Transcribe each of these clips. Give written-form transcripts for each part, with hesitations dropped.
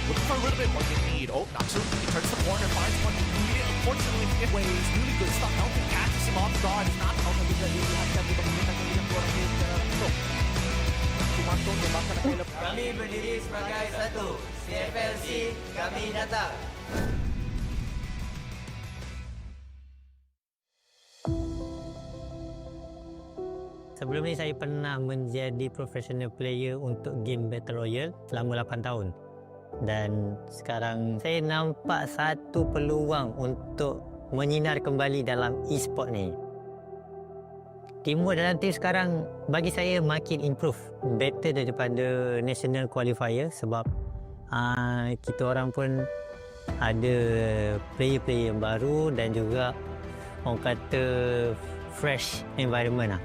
Looking for a little bit more lead. Oh, not too. He turns the corner, finds one. Unfortunately, it ways. Really good stuff. Helping catches him off guard. It's not out of the Kami berdiri sebagai satu. CFLC, kami datang. Sebelum ni saya pernah menjadi professional player untuk game Battle Royale selama 8 tahun. Dan sekarang saya nampak satu peluang untuk menyinar kembali dalam e-sport ni. Teamwork dalam tim sekarang bagi saya makin improve. Better daripada National Qualifiers sebab kita orang pun ada player-player baru dan juga orang kata fresh environment lah.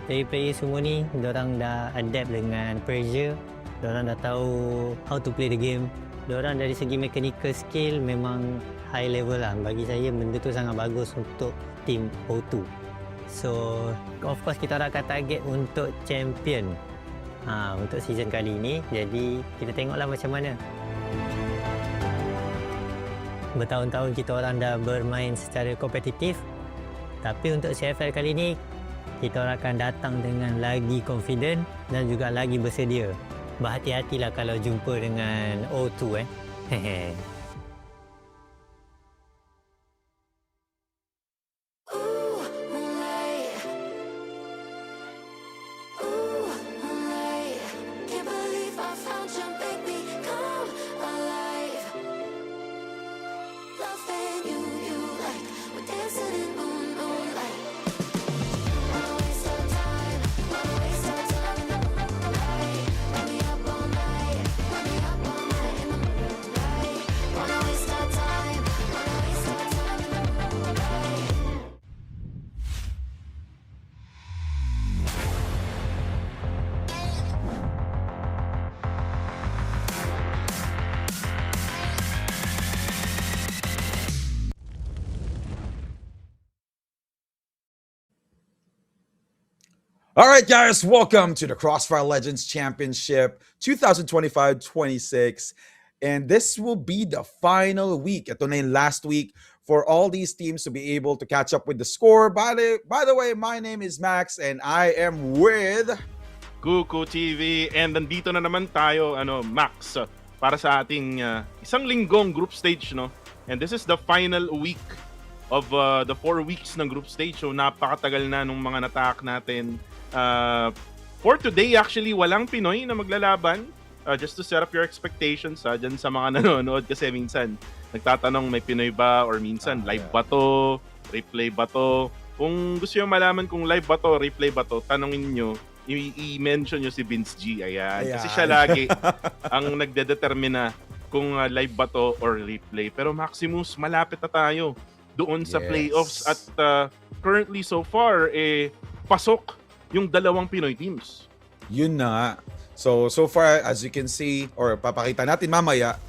Player-player semua ni, diorang dah adapt dengan pressure, diorang dah tahu how to play the game. Diorang dari segi mechanical skill memang high level lah. Bagi saya benda tu sangat bagus untuk team O2. So, of course kita orang akan target untuk champion untuk season kali ni. Jadi, kita tengoklah macam mana. Bertahun-tahun kita orang dah bermain secara kompetitif. Tapi untuk CFL kali ni, kita orang akan datang dengan lagi confident dan juga lagi bersedia. Berhati-hatilah kalau jumpa dengan O2 Hehe. All right, guys, welcome to the CrossFire Legends Championship 2025-26. And this will be the final week. Ito na yung last week for all these teams to be able to catch up with the score. By the way, my name is Max and I am with Kuku TV, and nandito na naman tayo, Max, para sa ating isang linggong group stage, no? And this is the final week of the 4 weeks ng group stage. So napakatagal na nung mga natak natin. For today, actually, walang Pinoy na maglalaban. Just to set up your expectations dyan sa mga nanonood, kasi minsan nagtatanong may Pinoy ba or minsan live ba to, replay ba to. Kung gusto nyo malaman kung live ba to, replay ba to, tanongin nyo, i-mention nyo si Vince G. Ayan. Kasi siya lagi ang nagdedetermina kung live ba to or replay. Pero Maximus, malapit na tayo doon sa playoffs at currently so far, pasok yung dalawang Pinoy teams. Yun na nga. So far, as you can see, or papakita natin mamaya,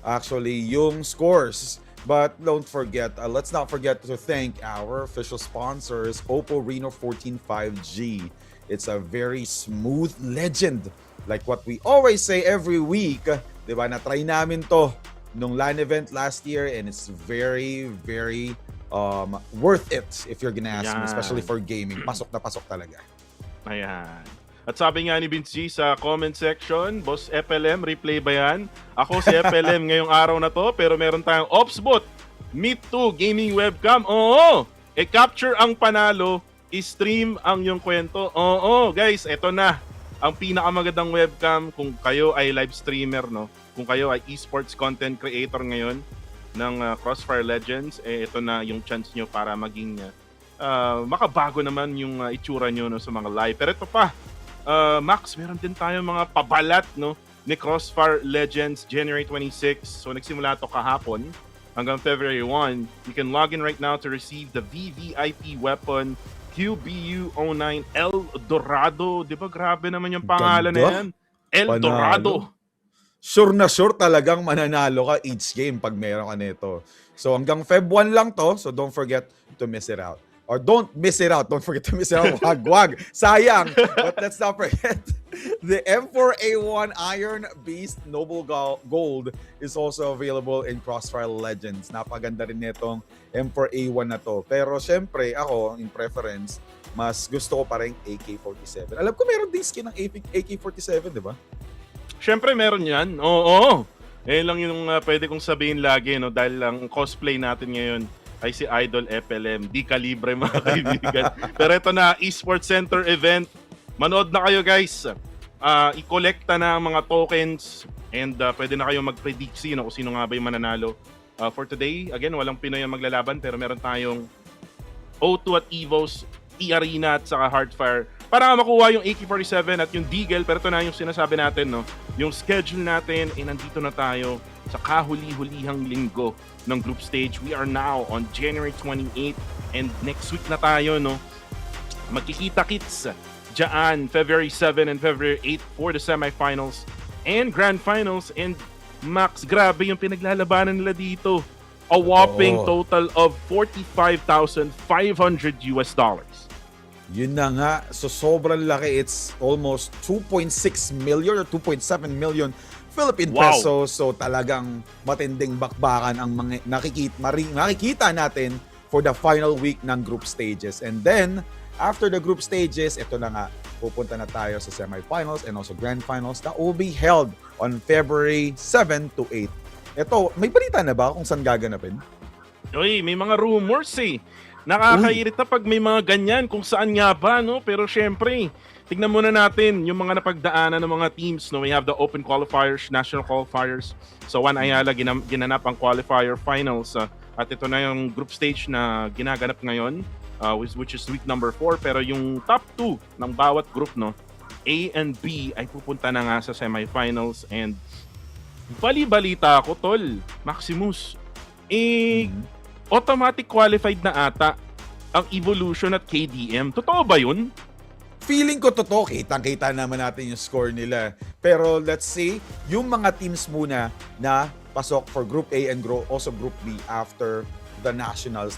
actually, yung scores. But don't forget, let's not forget to thank our official sponsors, Oppo Reno 14 5G. It's a very smooth legend. Like what we always say every week, di ba? Na-try namin to nung LAN event last year, and it's very, very worth it if you're gonna ask me, especially for gaming. Pasok na pasok talaga. Ayan. At sabi nga ni Vince G sa comment section, Boss FLM, replay ba yan? Ako si FLM ngayong araw na to, pero meron tayong Opsbot Meet 2 gaming webcam. Oo! Capture ang panalo, i-stream ang yung kwento. Oo, guys, eto na. Ang pinakamagandang webcam kung kayo ay live streamer, no? Kung kayo ay esports content creator ngayon ng CrossFire Legends, ito na yung chance nyo para maging makabago naman yung itsura nyo, no, sa mga live. Pero ito pa, Max, meron din tayo mga pabalat, no, ni CrossFire Legends January 26. So nagsimula to kahapon hanggang February 1. You can log in right now to receive the VVIP weapon QBU09 El Dorado. Di ba grabe naman yung pangalan na yan? El Dorado. Sure na sure talagang mananalo ka each game pag meron ka nito. So hanggang Feb 1 lang to, so don't forget to miss it out. or don't miss it out. Don't forget to miss it out. Wag. Sayang. But let's not forget the M4A1 Iron Beast Noble Gold is also available in CrossFire Legends. Napaganda rin nitong M4A1 na to. Pero syempre, ako, in preference, mas gusto ko pa rin AK-47. Alam ko meron din skin ng AK-47, di ba? Syempre meron yan. Oo. Lang yung pwede kong sabihin lagi, no? Dahil lang cosplay natin ngayon ay si Idol FLM. Di kalibre mga kaibigan. Pero ito na, Esports Center event. Manood na kayo guys. I-collecta na ang mga tokens and pwede na kayo mag-predict kung sino nga ba yung mananalo. For today, again, walang Pinoy ang maglalaban pero meron tayong O2 at EVOS, eArena at saka Heartfire para makuha yung AK-47 at yung Deagle. Pero ito na yung sinasabi natin, no? Yung schedule natin, nandito na tayo sa kahuli-hulihang linggo ng group stage. We are now on January 28 and next week na tayo, no? Magkikita-kits dyan February 7 and February 8 for the semifinals and grand finals. And Max, grabe yung pinaglalabanan nila dito. A whopping total of $45,500. Yun na nga. So sobrang laki. It's almost 2.6 million or 2.7 million Philippine pesos. So talagang matinding bakbakan ang mga nakikita natin for the final week ng group stages. And then, after the group stages, ito na nga, pupunta na tayo sa semifinals and also grand finals that will be held on February 7 to 8. Ito, may balita na ba kung saan gaganapin? Uy, may mga rumors eh. Nakakairita pag may mga ganyan kung saan nga ba, no? Pero syempre, tignan muna natin yung mga napagdaanan ng mga teams, no? We have the Open Qualifiers, National Qualifiers. So, Juan Ayala ginanap ang qualifier finals. At ito na yung group stage na ginaganap ngayon, which is week number 4. Pero yung top 2 ng bawat group, no? A and B ay pupunta na nga sa semifinals. And bali-balita ako, tol, Maximus, automatic qualified na ata ang Evolution at KDM. Totoo ba yun? Feeling ko totoo. Kitang-kita naman natin yung score nila. Pero let's say, yung mga teams muna na pasok for Group A and also Group B after the Nationals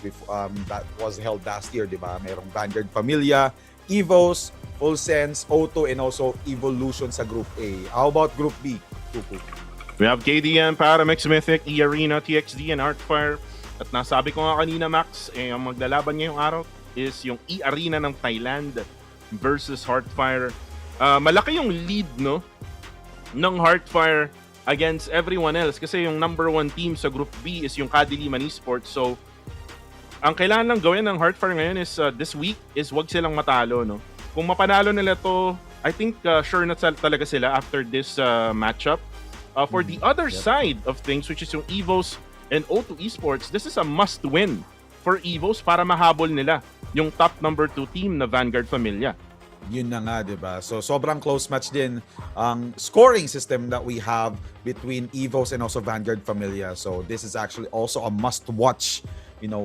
that was held last year, di ba? Merong Vanguard Familia, EVOS, Full Sense, O2, and also Evolution sa Group A. How about Group B? Tuku. We have KDM, Paramex Mythic, eArena, TXD, and Heartfire. At nasabi ko nga kanina, Max, ang maglalaban ngayong araw is yung eArena ng Thailand versus Heartfire. Malaki yung lead, no, ng Heartfire against everyone else kasi yung number 1 team sa Group B is yung Kadiliman Esports. So, ang kailangan lang gawin ng Heartfire ngayon is this week is wag silang matalo, no. Kung mapanalo nila to, I think sure na talaga sila after this matchup. For the other side of things, which is yung EVOS and O2 Esports, this is a must-win for EVOS para mahabol nila yung top number 2 team na Vanguard Familia. Yun na nga, di ba? So, sobrang close match din ang scoring system that we have between EVOS and also Vanguard Familia. So, this is actually also a must-watch,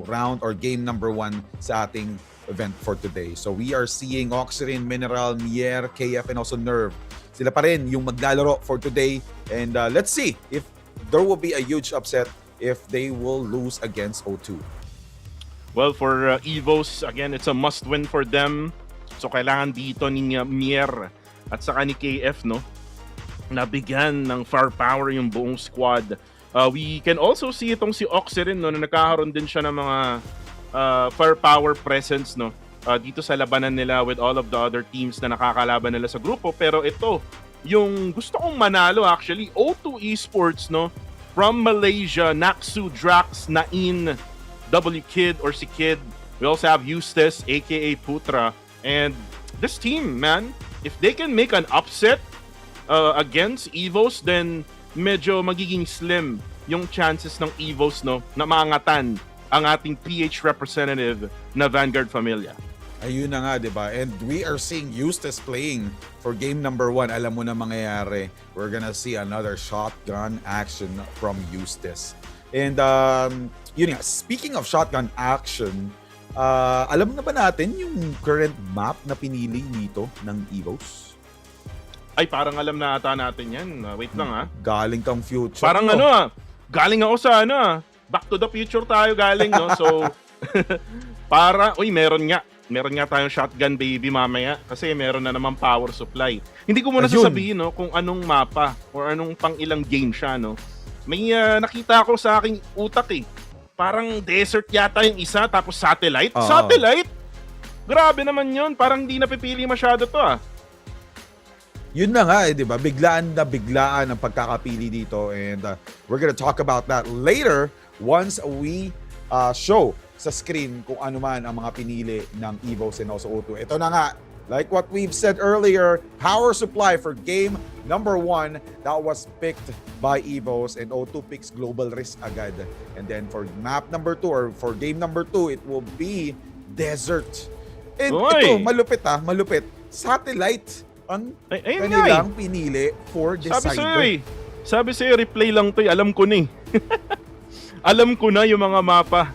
round or game number 1 sa ating event for today. So, we are seeing Oxyrin, Mineral, Mier, KF, and also Nerve. Sila pa rin yung maglalaro for today. And let's see if there will be a huge upset if they will lose against O2. Well, for EVOS, again, it's a must-win for them. So, kailangan dito ni Mier at saka ni KF, no, nabigyan ng firepower yung buong squad. We can also see itong si Oxyrin, no, na nagkakaroon din siya ng mga firepower presence, no, dito sa labanan nila with all of the other teams na nakakalaban nila sa grupo. Pero ito, yung gusto kong manalo actually, O2 Esports, no, from Malaysia, Naksu, Drax, Nain, W Kid or si Kid. We also have Eustace, aka Putra. And this team, man, if they can make an upset against EVOS, then medyo magiging slim yung chances ng EVOS, no, na maangatan ang ating PH representative na Vanguard Familia. Ayun na nga, di ba? And we are seeing Eustace playing for game number 1. Alam mo na mangyayari. We're gonna see another shotgun action from Eustace. And yun nga, speaking of shotgun action, alam na ba natin yung current map na pinili dito ng EVOS? Ay, parang alam na ata natin yan. Wait lang, ha? Galing kang future. Parang galing ako sa Back to the Future tayo galing, no? So, para, meron nga tayong shotgun baby mamaya kasi meron na naman power supply. Hindi ko muna Ayun. sasabihin no, kung anong mapa or anong pang ilang game siya. No? May nakita ko sa aking utak eh. Parang desert yata yung isa tapos satellite. Oo. Satellite? Grabe naman yun. Parang hindi napipili masyado to ah. Yun na nga di ba? Biglaan ang pagkakapili dito, and we're gonna talk about that later once we show sa screen kung ano man ang mga pinili ng EVOS and also O2. Ito na nga, like what we've said earlier, power supply for game number 1 that was picked by EVOS, and O2 picks global risk agad. And then for map number 2 or for game number 2, it will be desert. And ito, malupit. Satellite ang Ayun kanilang pinili for decider. Sabi sa'yo, replay lang to. Alam ko na eh. Alam ko na yung mga mapa,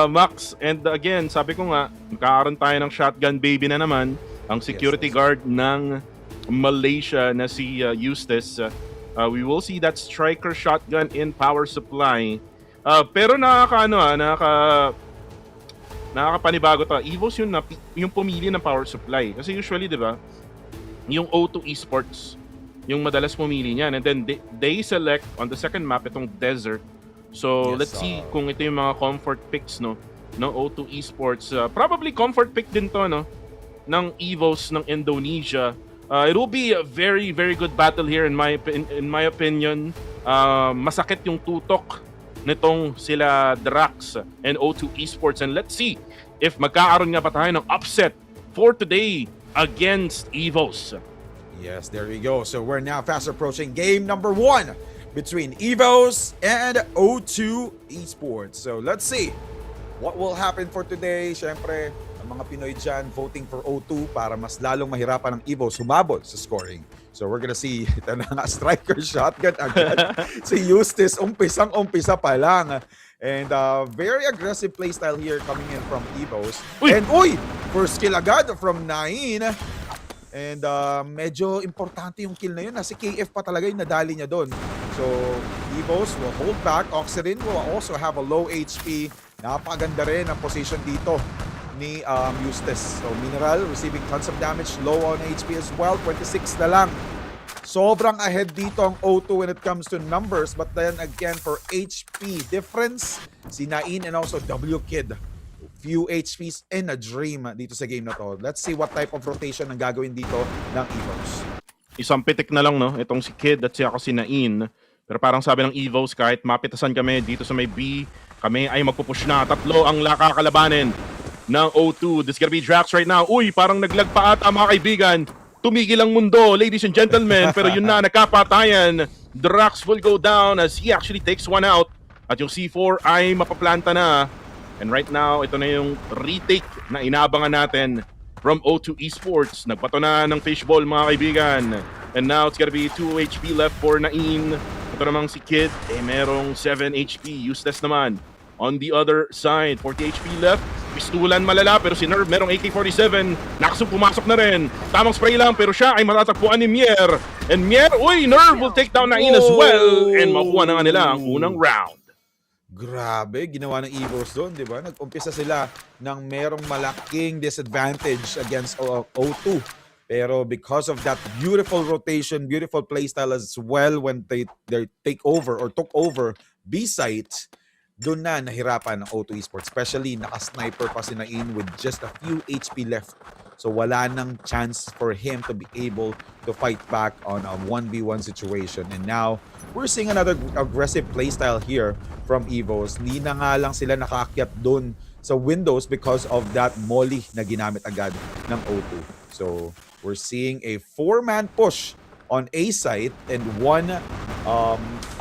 Max. And again, sabi ko nga, magkakaroon tayo ng shotgun baby na naman. Ang security guard ng Malaysia na si Eustace. We will see that striker shotgun in power supply. Pero nakakapanibago to. EVOS yung pumili ng power supply. Kasi usually, di ba, yung O2 Esports, yung madalas pumili niyan. And then they select on the second map itong desert. So let's see kung ito yung mga comfort picks no O2 Esports. Probably comfort pick din to no ng EVOS ng Indonesia. It will be a very very good battle here in my opinion. Masakit yung tutok nitong sila Drax and O2 Esports, and let's see if magkakaroon nga pa tayo ng upset for today against EVOS. Yes, there we go. So we're now fast approaching game number 1 between EVOS and O2 Esports. So let's see what will happen for today. Siyempre, ang mga Pinoy dyan voting for O2 para mas lalong mahirapan ng EVOS humabol sa scoring. So we're gonna see, ito na nga, striker shotgun agad. Si Eustace, umpisang-umpisa pa lang. And very aggressive playstyle here coming in from EVOS. And first kill agad from Nain. And medyo importante yung kill na yun. Si KF pa talaga yung nadali niya doon. So EVOS will hold back. Oxygen will also have a low HP. Napakaganda rin ang position dito ni Eustace. So Mineral receiving tons of damage. Low on HP as well. 26 na lang. Sobrang ahead dito ang O2 when it comes to numbers. But then again, for HP difference, si Nain and also W-Kid. Few HPs in a dream dito sa game na to. Let's see what type of rotation ang gagawin dito ng EVOS. Isang pitik na lang, no? Itong si Kid at siya si Nain. Pero parang sabi ng EVOS, kahit mapitasan kami dito sa may B, kami ay magpupush na. Tatlo ang lakakalabanin ng O2. This gonna be Drax right now. Parang naglag pa ata mga kaibigan. Tumigil ang mundo, ladies and gentlemen. Pero yun na, nagkapatayan. Drax will go down as he actually takes one out. At yung C4 ay mapaplanta na. And right now, ito na yung retake na inaabangan natin from O2 Esports. Nagpato na ng fishball mga kaibigan. And now, it's gonna be 2 HP left for Nain. Ito namang si Kid, merong 7 HP. Useless naman. On the other side, 40 HP left. Pistulan malala, pero si Nerve merong AK-47. Nakasong pumasok na rin. Tamang spray lang, pero siya ay matatagpuan ni Mier. And Mier, Nerve will take down Nain as well. And makuha na nga nila ang unang round. Grabe, ginawa ng EVOS doon, di ba? Nag-umpisa sila ng merong malaking disadvantage against O2. Pero because of that beautiful rotation, beautiful playstyle as well when they take over or took over B-site, doon na nahirapan ng O2 Esports. Especially naka-sniper pa si Nain with just a few HP left. So wala nang chance for him to be able to fight back on a 1v1 situation. And now, we're seeing another aggressive playstyle here from EVOS. Hindi na nga lang sila nakaakyat doon sa windows because of that molly na ginamit agad ng O2. So, we're seeing a 4-man push on A site and one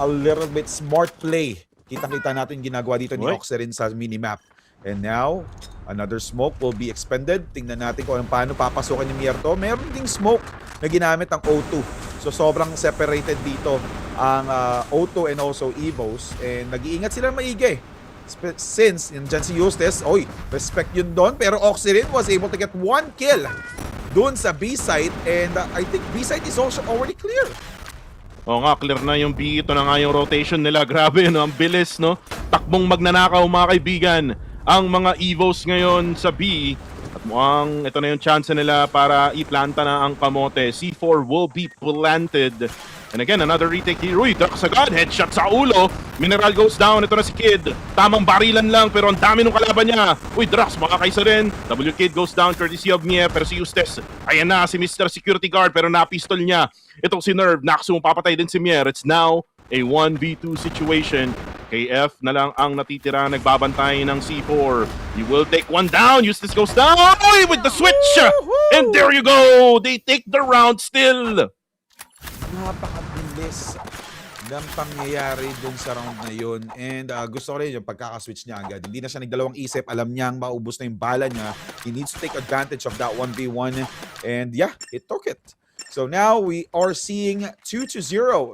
a little bit smart play. Kita-kita natin ginagawa dito ni Oxerin sa minimap. And now, another smoke will be expended. Tingnan natin kung paano papasukin ni Mierto. Meron ding smoke na ginamit ang O2. So sobrang separated dito ang O2 and also EVOS. And nag-iingat sila maigi. Since nandyan si Eustace, respect yun doon. Pero Oxygen was able to get 1 kill doon sa B-site. And I think B-site is also already clear. Oo nga, clear na yung B. Ito na nga yung rotation nila. Grabe, no? Ang bilis, no? Takbong magnanakaw, mga kaibigan. ang mga EVOS ngayon sa B. At mukhang ito na yung chance nila para iplanta na ang kamote. C4 will be planted. And again, another retake here. Uy, Drax agad. Headshot sa ulo. Mineral goes down. Ito na si Kid. Tamang barilan lang pero ang dami ng kalaban niya. Uy, Drax makakaisa rin. W-Kid goes down courtesy of Mie. Pero si Eustace, ayan na si Mr. Security Guard pero na-pistol niya. Itong si Nerve. Naxu, papatay din si Mier. It's now a 1v2 situation. KF na lang ang natitira. Nagbabantay ng C4. He will take one down. Eustace goes down. Uy, with the switch. And there you go. They take the round still. Napakabilis ng pangyayari dun sa round na yun. And gusto ko rin yung pagkakaswitch niya agad. Hindi na siya nagdalawang isip. Alam niyang maubos na yung bala niya. He needs to take advantage of that 1v1. And yeah, he took it. So now we are seeing 2-0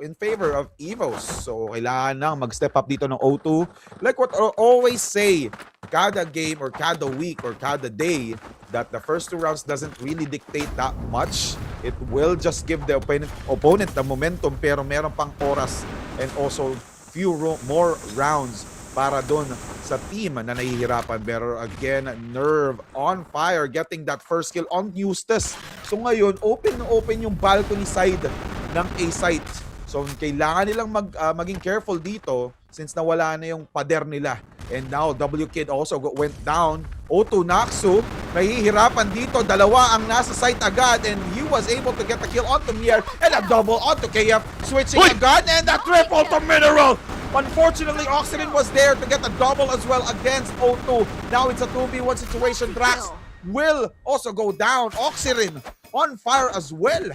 in favor of EVOS. So kailangan nang mag-step up dito ng O2. Like what I always say, kada game or kada week or kada day, that the first 2 rounds doesn't really dictate that much. It will just give the opponent the momentum, pero meron pang oras and also few more rounds para doon sa team na nahihirapan. Pero again, Nerve on fire, getting that first kill on Eustace. So ngayon, open na open yung balcony side ng A site. So kailangan nilang maging careful dito since nawala na yung pader nila. And now, W-Kid also went down. O2 Naxu, nahihirapan dito. Dalawa ang nasa site agad and he was able to get the kill onto Mier and a double onto KF. Switching agad and a triple to Mineral. Unfortunately, Oxygen was there to get a double as well against O2. Now it's a 2v1 situation. Drax will also go down. Oxygen on fire as well.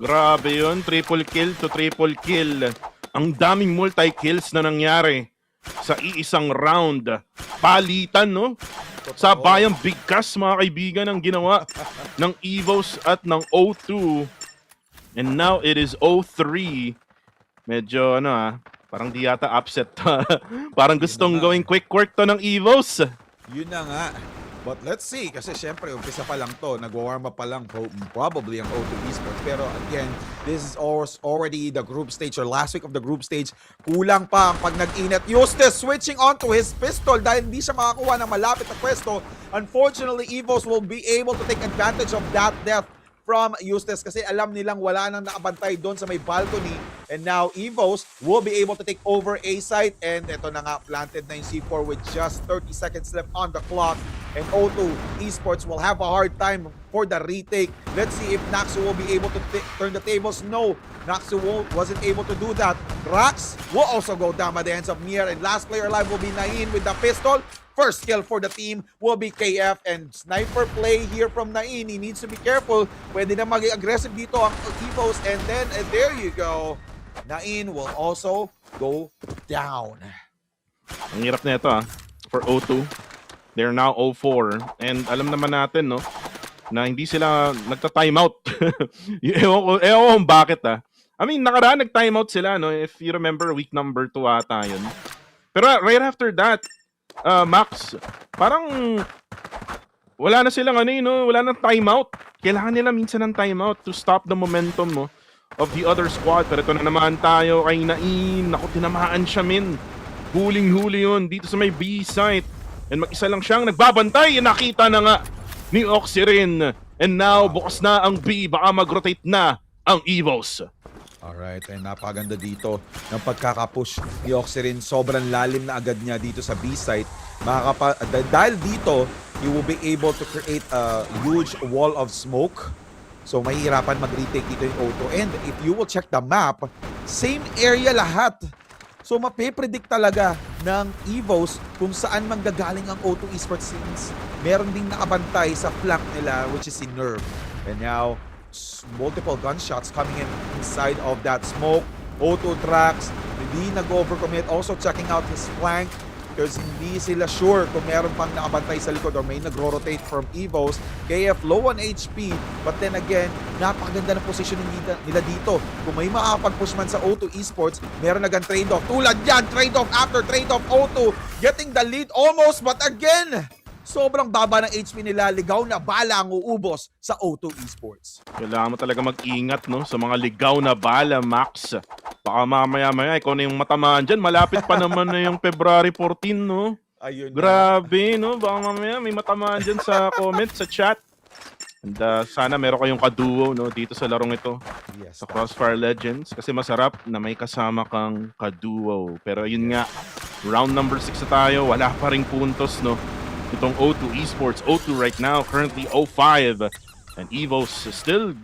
Grabe yun, triple kill to triple kill. Ang daming multi-kills na nangyari sa iisang round. Palitan, no? Sabayang bigkas, mga kaibigan, ang ginawa ng EVOS at ng O2. And now it is O3. Medyo, parang di yata upset. Parang gustong gawing quick work to ng EVOS. Yun na nga. But let's see, kasi syempre, umpisa pa lang to, nag-warm up pa lang probably ang O2 Esports. Pero again, this is already the group stage or last week of the group stage. Kulang pa ang pag nag-init. Eustace switching onto his pistol dahil hindi siya makakuha ng malapit na pwesto. Unfortunately, EVOS will be able to take advantage of that death from Eustace kasi alam nilang wala nang nakabantay doon sa may balcony. And now EVOS will be able to take over A site and ito na nga, planted na yung C4 with just 30 seconds left on the clock. And O2 Esports will have a hard time for the retake. Let's see if Naxu will be able to turn the tables. No, Naxu wasn't able to do that. Rax will also go down by the hands of Mier, and last player alive will be Nain with the pistol. First kill for the team will be KF, and sniper play here from Nain. He needs to be careful. Pwede na maging aggressive dito ang EVOS, and then there you go. Nain will also go down. Ang hirap na ito for O2. They're now 0-4. And alam naman natin, no, na hindi sila nagta-timeout. Ewan ko bakit I mean, nakaraan nag-timeout sila, no? If you remember, week number 2 ata yun. Pero right after that, Max, parang wala na silang wala nang timeout. Kailangan nila minsan ng timeout to stop the momentum of the other squad. Pero ito na naman tayo kay Nain. Naku, tinamaan siya, min. Huling-huli yun dito sa may B site. And mag-isa lang siyang nagbabantay. Nakita na nga ni Oxygen. And now, bukas na ang B. Baka mag-rotate na ang EVOS. Alright, and napaganda dito ng pagkakapush ni Oxygen. Sobrang lalim na agad niya dito sa B site. Dahil dito, you will be able to create a huge wall of smoke. So mahihirapan mag-retake dito yung O2. And if you will check the map, same area lahat. So mapipredict talaga ng EVOS kung saan manggagaling ang O2 Esports since meron ding nakabantay sa flank nila, which is si Nerve. And now, multiple gunshots coming in inside of that smoke. O2 tracks, hindi nag-overcommit. Also checking out his flank because hindi sila sure kung meron pang nakabantay sa likod or may nagro-rotate from EVOS. KF low on HP, but then again, napakaganda ng positioning nila dito. Kung may makakapag-push man sa O2 Esports, meron nagang trade-off. Tulad yan, trade-off after trade-off. O2 getting the lead almost, but again, sobrang baba ng HP nila. Ligaw na bala ang uubos sa O2 Esports. Kailangan mo talaga mag-ingat sa mga ligaw na bala, Max. Baka mamaya-maya, ikaw na yung matamaan dyan. Malapit pa naman na yung February 14, no? Ayun na. Grabe, no? Baka mamaya may matamaan dyan sa comment, sa chat. And sana meron kayong kaduo, no, dito sa larong ito. Yes. Sa CrossFire Legends. Kasi masarap na may kasama kang kaduo. Pero yun nga, round number 6 na tayo. Wala pa ring puntos, no? Itong O2 Esports. O2 right now, currently 0-5. And EVOS still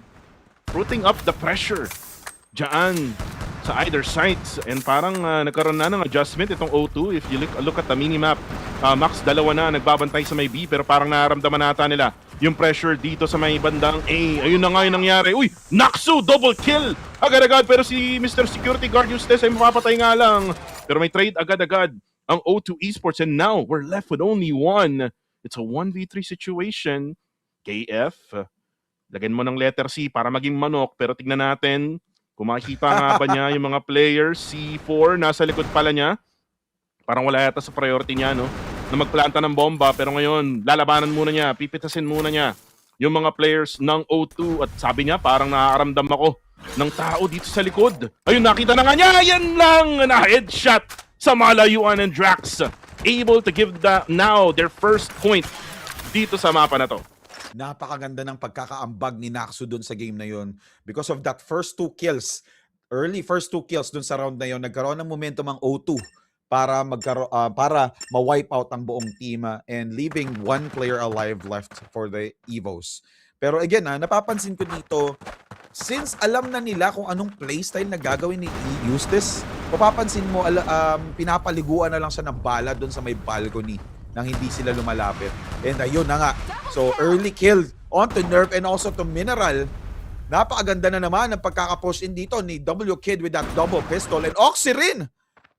putting up the pressure dyan sa either sides. And parang nagkaroon na ng adjustment itong O2. If you look at the minimap, Max, dalawa na nagbabantay sa may B, pero parang nararamdaman nata nila yung pressure dito sa may bandang A. Ayun na nga yung nangyari. Uy, Naxu, double kill! Agad-agad, pero si Mr. Security Guard Eustace ay mapapatay nga lang. Pero may trade agad-agad ang O2 Esports, and now we're left with only one. It's a 1v3 situation. KF, lagyan mo ng letter C para maging manok, pero tignan natin kung makikita nga ba niya yung mga players. C4, nasa likod pala niya. Parang wala yata sa priority niya, no? Na magplanta ng bomba, pero ngayon, lalabanan muna niya, pipitasin muna niya yung mga players ng O2. At sabi niya, parang nakakaramdam ako ng tao dito sa likod. Ayun, nakita na nga niya, yan lang, na headshot sa malayuan, and Drax able to give now their first point dito sa mapa na to. Napakaganda ng pagkakaambag ni Naxu dun sa game na yun. Because of that first 2 kills, early first 2 kills dun sa round na yun, nagkaroon ng momentum ang O2 para ma-wipe out ang buong team and leaving one player alive left for the EVOS. Pero again, napapansin ko dito, since alam na nila kung anong playstyle na gagawin ni Eustace, mapapansin mo, pinapaliguan na lang siya ng bala doon sa may balcony nang hindi sila lumalapit. And ayun na nga. So early kill onto Nerf and also to Mineral. Napakaganda na naman ang pagkakapush in dito ni W Kid with that double pistol. And Oxirin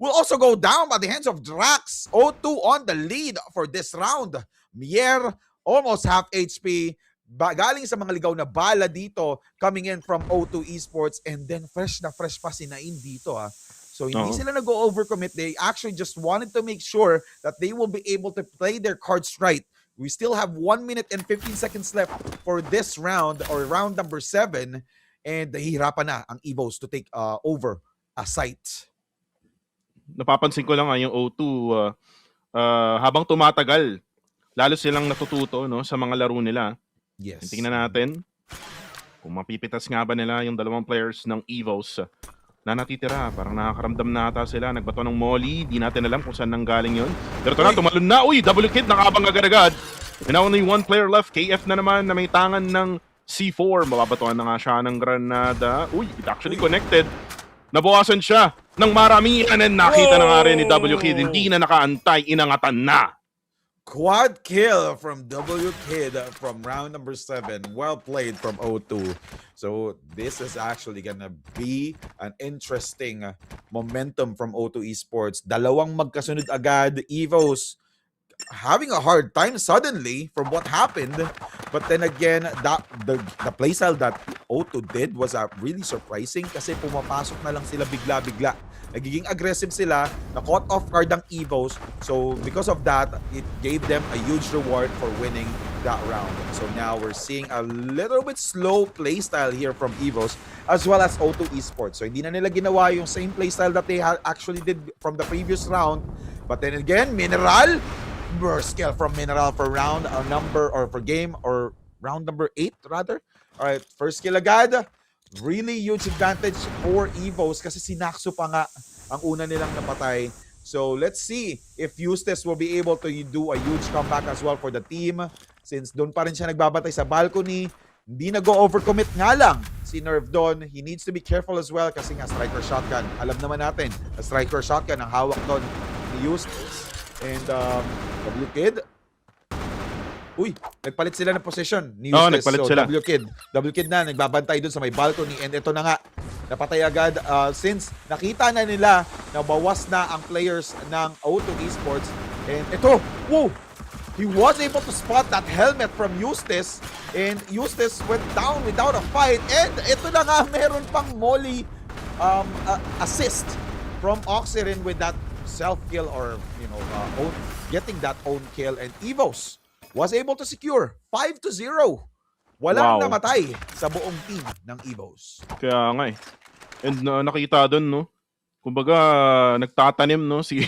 will also go down by the hands of Drax. O2 on the lead for this round. Mier, almost half HP. Galing sa mga ligaw na bala dito, coming in from O2 Esports. And then fresh na fresh pa si Nain dito. So hindi sila nag-overcommit. They actually just wanted to make sure that they will be able to play their cards right. We still have 1 minute and 15 seconds left for this round, or round number 7. And hihirapan na ang EVOS to take over a site. Napapansin ko lang yung O2 habang tumatagal, lalo silang natututo, no, sa mga laro nila. Yes. Tingnan natin kung mapipitas nga ba nila yung dalawang players ng EVOS na natitira. Parang nakakaramdam na ata sila. Nagbato ng molly. Di natin alam kung saan nanggaling yun. Pero ito na, tumalon na. Uy, double kid. Nakabang agad-agad. And now only one player left. KF na naman na may tangan ng C4. Mababatuan na nga siya ng granada. Uy, it actually connected. Nabawasan siya ng maramihan, and nakita na nga rin ni W Kid. Hindi na nakaantay. Inangatan na. Quad kill from W Kid from round number 7. Well played from O2. So this is actually gonna be an interesting momentum from O2 Esports. Dalawang magkasunod agad. EVOS having a hard time suddenly from what happened. But then again, the playstyle that O2 did was really surprising kasi pumapasok na lang sila bigla-bigla. Nagiging aggressive sila, na-caught off guard ang EVOS. So because of that, it gave them a huge reward for winning that round. So now we're seeing a little bit slow playstyle here from EVOS as well as O2 Esports. So hindi na nila ginawa yung same playstyle that they actually did from the previous round. But then again, Mineral, burst kill from Mineral for round number, or for game, or round number 8 rather. Alright, first kill agad. Really huge advantage for EVOS kasi si Naxu pa nga ang una nilang napatay. So let's see if Eustace will be able to do a huge comeback as well for the team, since doon pa rin siya nagbabantay sa balcony. Hindi nag-overcommit nga lang si Nerf doon. He needs to be careful as well kasi nga striker shotgun. Alam naman natin, a striker shotgun ang hawak doon ni Eustace. And W Kid, uy, nagpalit sila ng position ni Eustace. Nagpalit so, sila. W Kid na, nagbabantay dun sa may balcony. And ito na nga, napatay agad since nakita na nila na bawas na ang players ng O2 Esports. And ito, whoa! He was able to spot that helmet from Eustace. And Eustace went down without a fight. And ito na nga, meron pang molly assist from Oxirin with that self-kill, or, you know, getting that own kill. And EVOS was able to secure 5-0. Walang namatay sa buong team ng EVOS. Kaya nga eh. And nakita doon, no? Kumbaga, nagtatanim, no? Si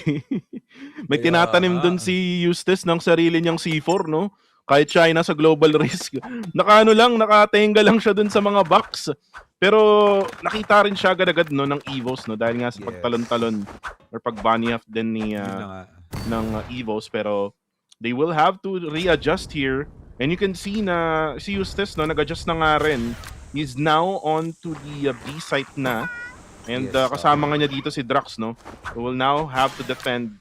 May tinatanim dun si Eustace ng sarili niyang C4, no? Kahit siya ay nasa global risk. Nakatenga lang siya dun sa mga box. Pero nakita rin siya agad-agad no ng EVOS no dahil nga sa pagtalon-talon or pag-bunny off din ni ng EVOS, pero they will have to readjust here. And you can see na si Eustace no nag-adjust na nga rin. He's now on to the B site na. And kasama nga niya dito si Drax no. Who will now have to defend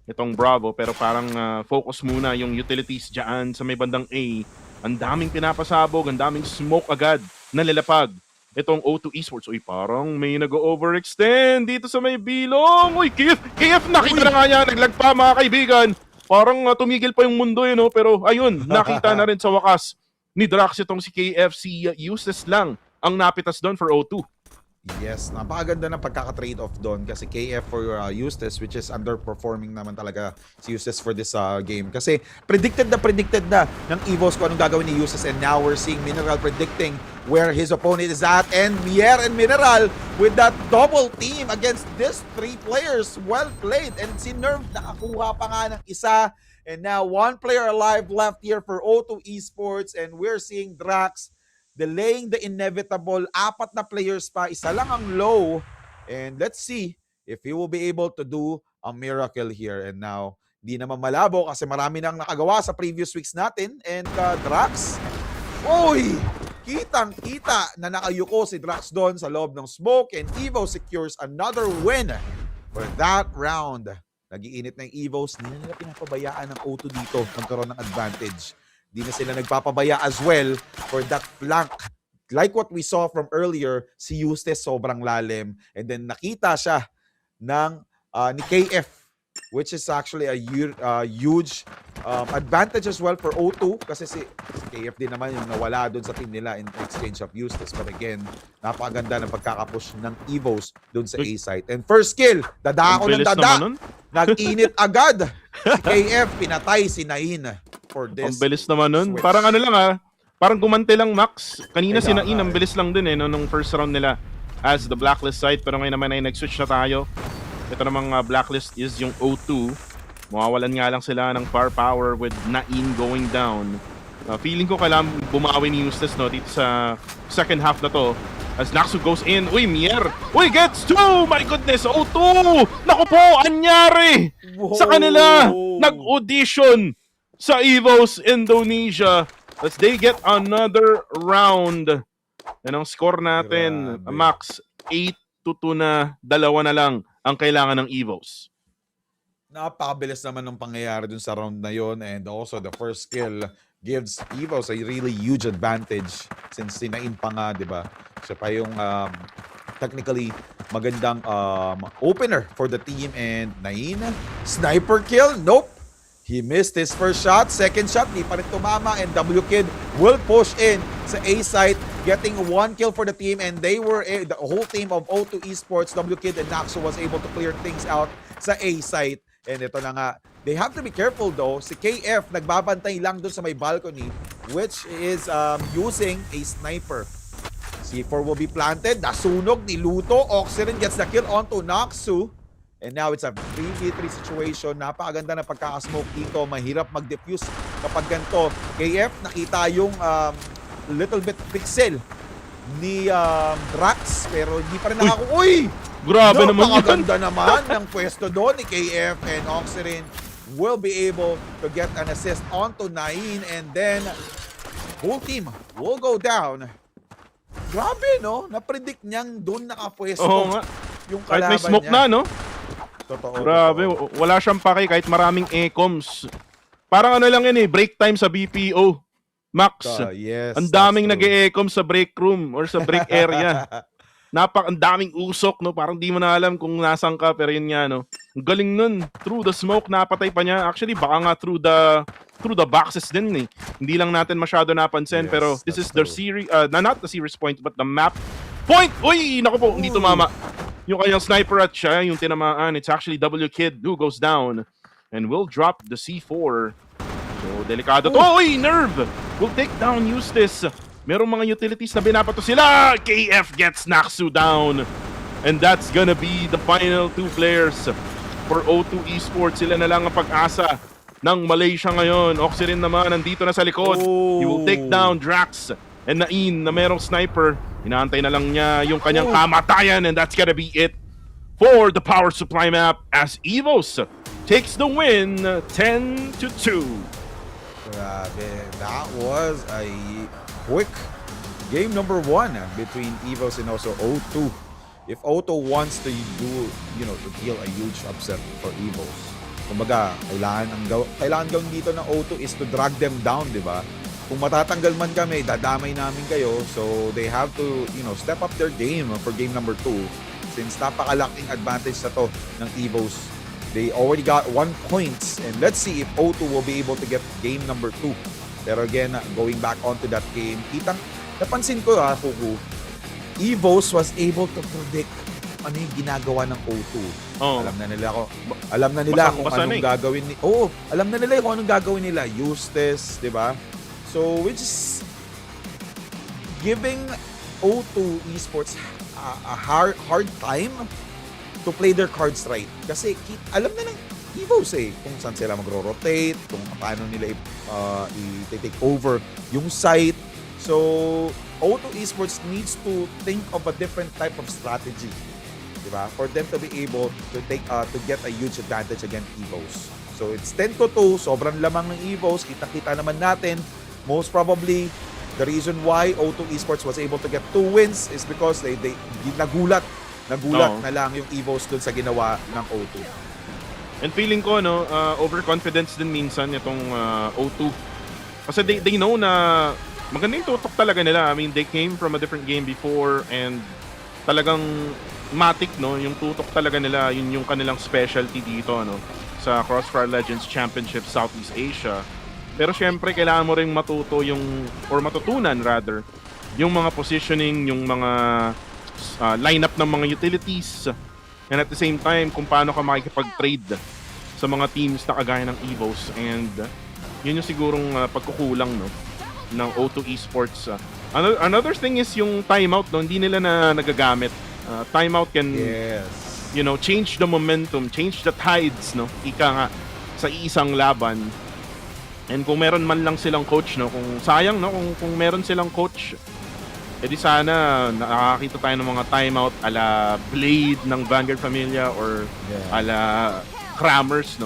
itong Bravo, pero parang focus muna yung utilities dyan sa may bandang A. Ang daming pinapasabog, ang daming smoke agad na lalapag itong O2 Esports. Uy, parang may nag-overextend dito sa may bilong. Uy, KF nakita na nga niya, naglagpa mga kaibigan. Parang tumigil pa yung mundo yun, no? Pero ayun, nakita na rin sa wakas ni Drax itong si KF. Si Eustace lang ang napitas doon for O2. Yes, napakaganda ng pagkaka-trade off doon kasi KF for Eustace, which is underperforming naman talaga si Eustace for this game. Kasi predicted na ng EVOS kung anong gagawin ni Eustace, and now we're seeing Mineral predicting where his opponent is at, and Mier and Mineral with that double team against these 3 players. Well played, and si Nerve nakakuha pa nga ng isa, and now 1 player alive left here for O2 Esports, and we're seeing Drax delaying the inevitable. 4 na players pa, isa lang ang low. And let's see if he will be able to do a miracle here. And now, di naman malabo kasi marami nang nakagawa sa previous weeks natin. And Drax, uy! Kitang-kita na nakayuko si Drax doon sa loob ng smoke. And EVOS secures another win for that round. Nag-iinit ng EVOS. Hindi na nila pinapabayaan ng O2 dito magkaroon ng advantage. Di na sila nagpapabaya as well for that flank. Like what we saw from earlier, si Eustace sobrang lalim. And then nakita siya ng ni KF, which is actually a huge advantage as well for O2. Kasi si KF din naman yung nawala doon sa team nila in exchange of Eustace. But again, napakaganda ng pagkakapush ng EVOS doon sa A site. And first kill, dadako ng dada. Nag-init agad. Si KF, pinatay si Nain. Ang bilis naman nun. Switch. Parang ano lang parang gumante lang Max. Kanina si Nain, ang bilis lang din nung first round nila as the blacklist side. Pero ngayon naman ay nag-switch na tayo. Ito namang blacklist is yung O2. Mawawalan nga lang sila ng firepower with Nain going down. Feeling ko kailangan bumawi ni Eustace no, dito sa second half na to. As Naxu goes in. Uy, Mier! Uy, gets 2! My goodness! O2! Naku po! Anyari! Sa kanila! Nag-audition sa EVOS Indonesia as they get another round. Yan ang score natin. Grabe. Max, 8-2 na. 2 na lang ang kailangan ng EVOS. Napakabilis naman ng pangyayari dun sa round na yon, and also the first kill gives EVOS a really huge advantage since sinain pa nga, di ba? Siya pa yung technically magandang opener for the team, and Nain, sniper kill? Nope. He missed his first shot, second shot, di pa rin tumama, and W-Kid will push in sa A site, getting 1 kill for the team, and they were, the whole team of O2 Esports, W-Kid and Naxu was able to clear things out sa A site. And ito na nga, they have to be careful though. Si KF nagbabantay lang dun sa may balcony, which is using a sniper. C4 will be planted, nasunog, niluto, Oxygen gets the kill onto Naxu. And now it's a 3v3 situation. Napakaganda na pagkakasmoke dito. Mahirap mag-defuse kapag ganito. KF, nakita yung little bit pixel ni Drax, pero hindi pa rin Uy! Grabe naman yan. Napakaganda naman ng pwesto doon ni KF, and Oxygen will be able to get an assist onto Nain, and then whole team will go down. Grabe, no? Napredict niyang doon nakapwesto yung kalaban niya. Kahit may smoke na, no? Totoo. Grabe, wala siyang pake kahit maraming ecoms. Parang ano lang yan break time sa BPO. Max, yes, ang daming nag-e-ecom sa break room or sa break area. Ang daming usok, no? Parang di mo na alam kung nasan ka, pero yun nga, no? Ang galing nun. Through the smoke, napatay pa niya. Actually, baka nga through the boxes din, Hindi lang natin masyado napansin, pero this is the series, not the series point, but the map point. Uy, naku po, hindi tumama. Yung kanyang sniper at siya, yung tinamaan, it's actually W-Kid who goes down and will drop the C4. So, delikado to. Uy, Nerve will take down Eustace. Merong mga utilities na binabato sila. KF gets Naxu down. And that's gonna be the final 2 players for O2 Esports. Sila na lang ang pag-asa ng Malaysia ngayon. Oxygen naman nandito na sa likod. He will take down Drax and Nain na merong sniper. Inaantay na lang niya yung kanyang kamatayan, and that's gonna be it for the power supply map as EVOS takes the win 10-2. Grabe, that was a quick game number 1 between EVOS and also O2. If O2 wants to do, to deal a huge upset for EVOS, kumbaga, kailangan gawin dito ng O2 is to drag them down, di ba? Kung matatanggal man kami, dadamay namin kayo. So, they have to, step up their game for game number 2. Since napakalaking advantage na to ng EVOS. They already got 1 points, and let's see if O2 will be able to get game number 2. Pero again, going back onto that game, napansin ko Fuku, EVOS was able to predict ano yung ginagawa ng O2. Oh. Alam na nila kung anong eh. gagawin alam na nila kung anong gagawin nila. Eustace, 'di ba? So which is giving O2 Esports a hard time to play their cards right. Kasi alam na ng EVOS kung saan sila magro-rotate, kung paano nila i-take over yung site. So, O2 Esports needs to think of a different type of strategy, diba? For them to be able to to get a huge advantage against EVOS. So, it's 10-2, sobrang lamang ng EVOS, kita-kita naman natin. Most probably, the reason why O2 Esports was able to get 2 wins is because they nagulat na lang yung EVOS dun sa ginawa ng O2. And feeling ko, overconfidence din minsan itong O2. Kasi they know na maganda yung tutok talaga nila. I mean, they came from a different game before, and talagang matik, yung tutok talaga nila, yun yung kanilang specialty dito, sa CrossFire Legends Championship Southeast Asia. Pero syempre, kailangan mo ring matutunan rather, yung mga positioning, yung mga lineup ng mga utilities, and at the same time, kung paano ka makikipag-trade sa mga teams na kagaya ng EVOS. And yun yung sigurong pagkukulang ng O2 Esports. Another thing is yung timeout, hindi nila na nagagamit. Timeout can change the momentum, change the tides, ika nga, sa isang laban. And kung meron man lang silang coach, kung sayang, kung meron silang coach, edi sana nakakita tayo ng mga timeout ala Blade ng Vanguard Familia or ala Kramers,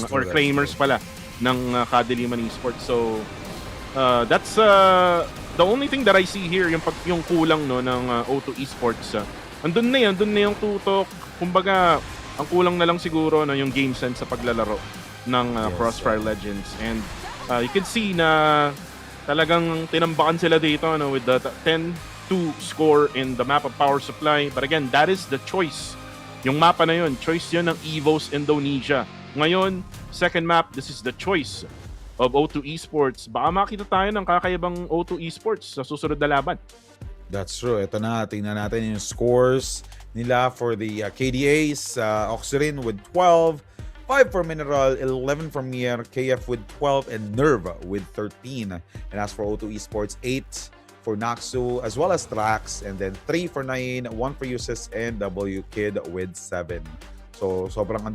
or Kramers pala ng Kadiliman Esports. So that's the only thing that I see here, yung kulang ng O2 Esports. Andun na yung tutok. Kumbaga, ang kulang na lang siguro yung game sense sa paglalaro ng Crossfire Legends. And you can see na talagang tinambakan sila dito with the 10-2 score in the map of power supply. But again, that is the choice. Yung mapa na yun, choice yun ng EVOS Indonesia. Ngayon, second map, this is the choice of O2 Esports. Baka makita tayo ng kakaibang O2 Esports sa susunod na laban. That's true. Ito na, tingnan natin yung scores nila for the KDAs. Oxygen with 12, 5 for Mineral, 11 for Mier, KF with 12, and Nerve with 13. And as for O2 Esports, 8 for Naxu, as well as Trax, and then 3 for Nain, 1 for Usis, and W Kid with 7. So, sobrang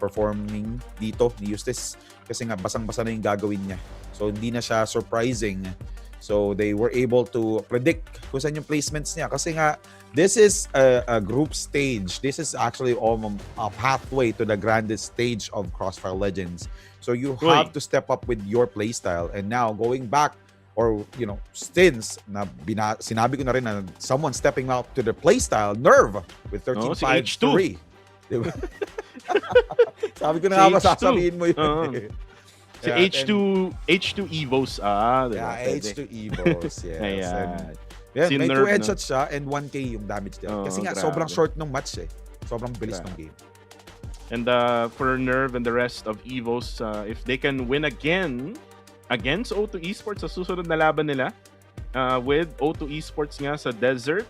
performing dito ni Eustace kasi nga basang-basa na yung gagawin niya. So, hindi na siya surprising. So, they were able to predict kung saan yung placements niya. Kasi nga, this is a group stage. This is actually a pathway to the grandest stage of CrossFire Legends. So, you have to step up with your playstyle. And now, going back, or, since sinabi ko na rin na someone stepping out to the playstyle, Nerve with 13-5-3. Diba? Sabi ko na nga masasabihin mo yun. Si H2 EVOS. Diba? H2 EVOS, yes. Si may 2 Nerve, headshots siya and 1K yung damage niya. Kasi nga, grabe. sobrang short ng match Sobrang bilis ng game. And for Nerve and the rest of EVOS, if they can win again against O2 Esports sa susunod na laban nila, with O2 Esports nga sa Desert,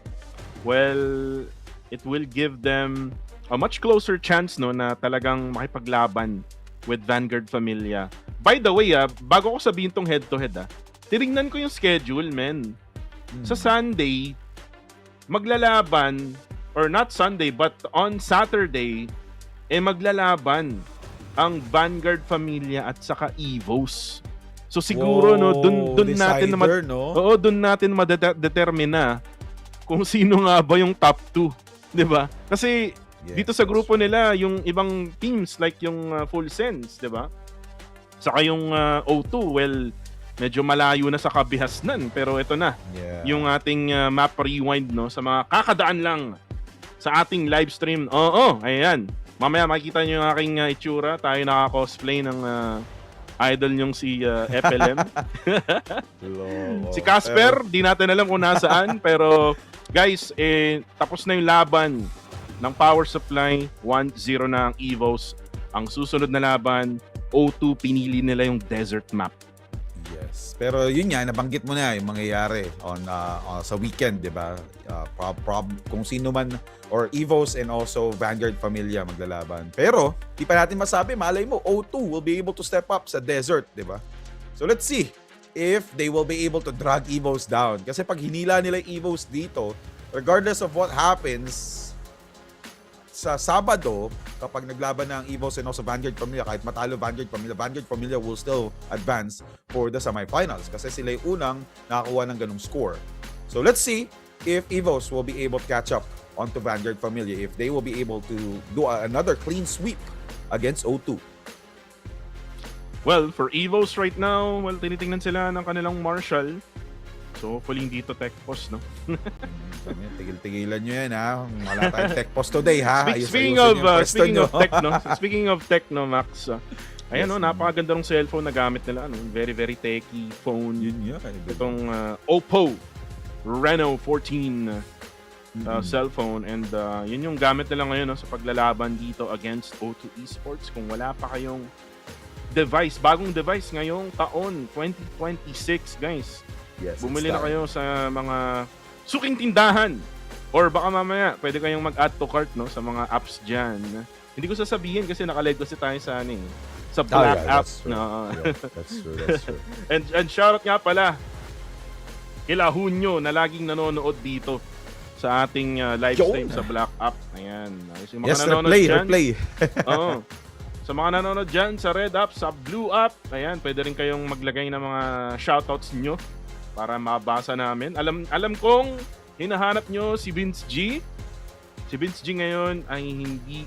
well, it will give them a much closer chance na talagang makipaglaban with Vanguard Familia. By the way, bago ko sabihin tong head-to-head, tinignan ko yung schedule, men. Sa Sunday, maglalaban or not Sunday, but on Saturday, maglalaban ang Vanguard Familia at saka EVOS. So siguro dun natin decider, no? Oo, dun natin ma-determine na kung sino nga ba yung top 2, 'di ba? Kasi dito sa grupo nila, yung ibang teams like yung Full Sense, 'di ba? Saka yung O2, well, medyo malayo na sa kabihasnan, pero ito na. Yung ating map rewind, no, sa mga kakadaan lang sa ating live stream. Oo, ayan. Mamaya makikita niyo yung aking itsura. Tayo naka-cosplay ng idol niyong si FLM. Si Casper, di natin alam kung nasaan. Pero guys, tapos na yung laban ng power supply. 1-0 na ang EVOS. Ang susunod na laban, O2, pinili nila yung desert map. Yes. Pero yun nga, nabanggit mo na yung mangyayari sa weekend, di ba? Kung sino man, or EVOS and also Vanguard Familia maglalaban. Pero, di pa natin masabi, malay mo, O2 will be able to step up sa desert, di ba? So let's see if they will be able to drag EVOS down. Kasi pag hinila nila EVOS dito, regardless of what happens, sa Sabado, kapag naglaban ng EVOS and also Vanguard Familia, kahit matalo Vanguard Familia will still advance for the semifinals kasi sila yung unang nakakuha ng ganung score. So let's see if EVOS will be able to catch up onto Vanguard Familia, if they will be able to do another clean sweep against O2. Well, for EVOS right now, well, tinitingnan sila ng kanilang Marshall. So, hopefully hindi to tech post, no? Tigil-tigilan nyo yan, ha? Wala tayong tech post today, ha? Speaking of tech, no, Max, ayan, no, napakaganda ng cellphone na gamit nila, no? Very, very techy phone. Yun yun. Itong Oppo Reno 14 cellphone, and yun yung gamit nila ngayon, no, sa paglalaban dito against O2 Esports. Kung wala pa kayong device, bagong device ngayong taon, 2026, guys. Yes, bumili na kayo sa mga suking tindahan, or baka mamaya pwede kayong mag-add to cart, no, sa mga apps dyan. Hindi ko sasabihin kasi nakaleg kasi tayo sa sa Black app. No. Yeah, that's true. And shoutout nga pala kila Hunyo na laging nanonood dito sa ating live stream sa Black app. Ayan. Yung mga nanonood replay. Oo. Sa mga nanonood dyan, sa Red app, sa Blue app, ayan, pwede rin kayong maglagay ng mga shoutouts nyo para mabasa namin. Alam kong hinahanap nyo si Vince G. Si Vince G ngayon ay hindi...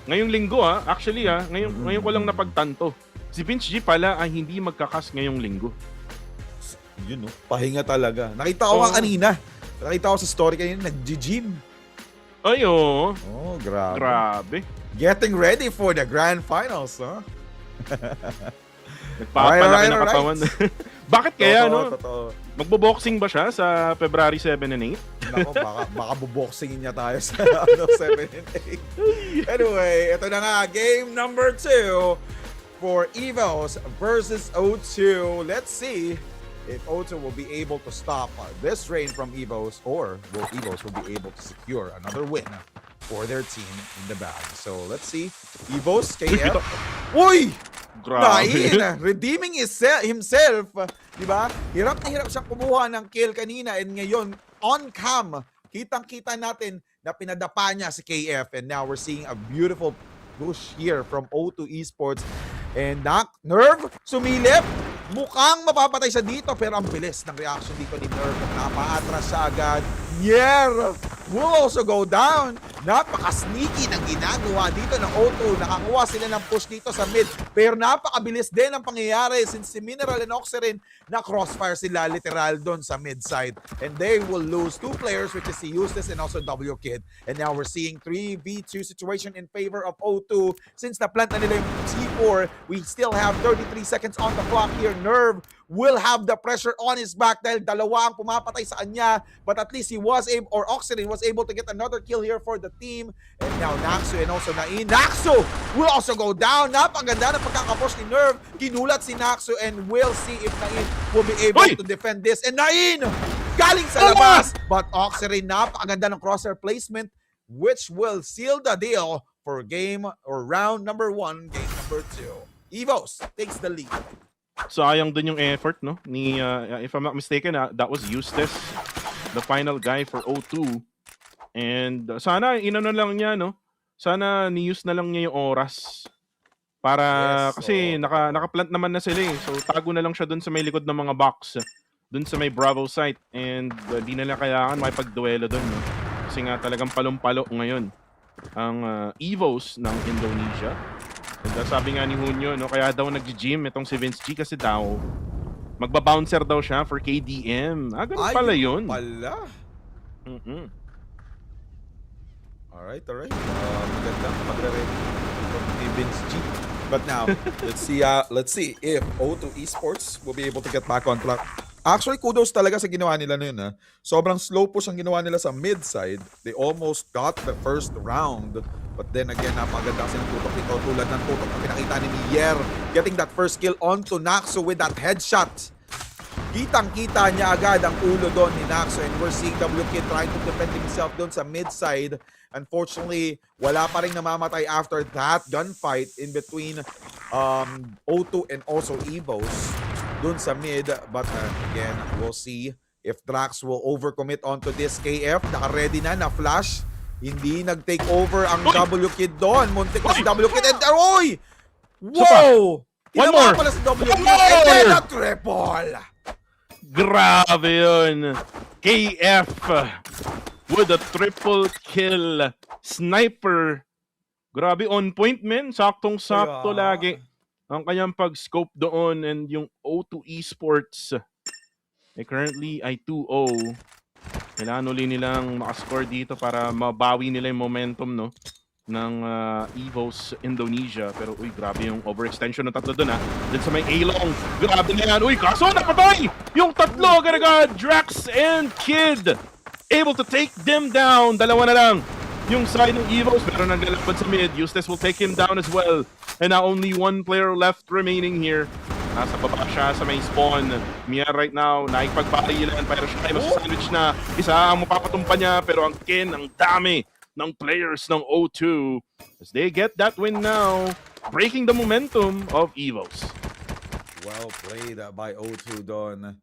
Ngayong linggo, actually, ngayon ko lang napagtanto. Si Vince G pala ay hindi magkakas ngayong linggo. Yun, no? Pahinga talaga. Nakita ko kanina. Nakita ko sa story kanina, nag-gym. Ay, oo. Oh, grabe. Grabe. Getting ready for the grand finals, huh? Nagpapalaki na katawan. Bakit kaya, no? Totoo. Magbo-boxing ba siya sa February 7 and 8? Nako, baka buboxingin niya tayo sa 7 and 8. Anyway, ito na nga, game number 2 for EVOS versus O2. Let's see if O2 will be able to stop this reign from EVOS, or will EVOS will be able to secure another win for their team in the bag. So let's see. EVOS, KF. Uy! Nain! Redeeming himself. Diba? Hirap na hirap siyang kumuha ng kill kanina, and ngayon, on cam, kitang-kita natin na pinadapa niya si KF, and now we're seeing a beautiful push here from O2 Esports. And Nerve, sumilip. Mukhang mapapatay siya dito, pero ang bilis ng reaction dito ni Nerve. Napa-atras siya agad. Yeah! Will also go down. Napaka-sneaky ng ginagawa dito ng O2. Nakakuha sila ng push dito sa mid. Pero napakabilis din ang pangyayari since si Mineral and Oxerin na crossfire sila literal doon sa mid side. And they will lose 2 players, which is si Useless and also W-Kid. And now we're seeing 3v2 situation in favor of O2. Since na-plant na nila yung C4, we still have 33 seconds on the clock here. Nerve will have the pressure on his back dahil dalawa ang pumapatay sa kanya, but at least he was able, or Oxerin was able to get another kill here for the team. And now Naxo and also Nain. Naxo will also go down. Napaganda na pagkakapush ni Nerve. Kinulat si Naxo, and we'll see if Nain will be able to defend this. And Nain galing sa labas, but Oxerin, napakaganda ng crosshair placement, which will seal the deal for game or round number 1, game number 2. EVOS takes the lead. Sayang dun yung effort, no? Ni, if I'm not mistaken, that was Eustace, the final guy for O2. And sana inano lang niya, no? Sana ni-use na lang niya yung oras. Para kasi naka-plant naman na sila eh. So tago na lang siya dun sa may likod ng mga box. Dun sa may Bravo site. And di na lang kailangan makipagduelo dun. No? Kasi nga talagang palong-palo ngayon ang EVOS ng Indonesia. And sabi nga ni Hunyo, no, kaya daw nag-gym itong si Vince G kasi daw magba-bouncer daw siya for KDM. Ganun pala yun. Pala. Alright. Magandang pagre-ready from Vince G. But now, let's see if O2 Esports will be able to get back on track. Actually, kudos talaga sa ginawa nila na yun. Sobrang slow push ang ginawa nila sa mid-side. They almost got the first round. But then again, napaganda kasi ng tutok nito. Tulad ng tutok na pinakita ni Mier. Getting that first kill onto Naxo with that headshot. Kitang-kita niya agad ang ulo doon ni Naxo. And we're seeing WK trying to defend himself doon sa mid-side. Unfortunately, wala pa rin namamatay after that gunfight in between O2 and also EVOS dun sa mid. But again, we'll see if Drax will overcommit onto this KF. Naka-ready na flash. Hindi nag-take over ang W-Kid doon. Muntik na si W-Kid. And oy! Wow! Tinama pala si W-Kid. And then a triple! Grabe yun. KF with a triple kill. Sniper. Grabe, on point, men. Saktong-sakto lagi ang kanyang pag-scope doon. And yung O2 Esports currently ay 2-0. Kailangan uli nilang makascore dito para mabawi nila yung momentum, no, ng EVOS Indonesia. Pero uy, grabe yung overextension ng tatlo doon, Then sa may A-long, grabe na yan. Uy, kaso napatay yung tatlo agad-agad. Drax and Kid able to take them down. Dalawa na lang yung side ng EVOS. Pero naglalaban sa mid. Eustace will take him down as well. And now only one player left remaining here. Nasa baba siya sa may spawn. Mia right now, naikpagbarilan. Pero siya ay masasandwich na. Isa ang mapapatumpa niya. Pero ang Ken, ang dami ng players ng O2 as they get that win now, breaking the momentum of EVOS. Well played by O2 doon.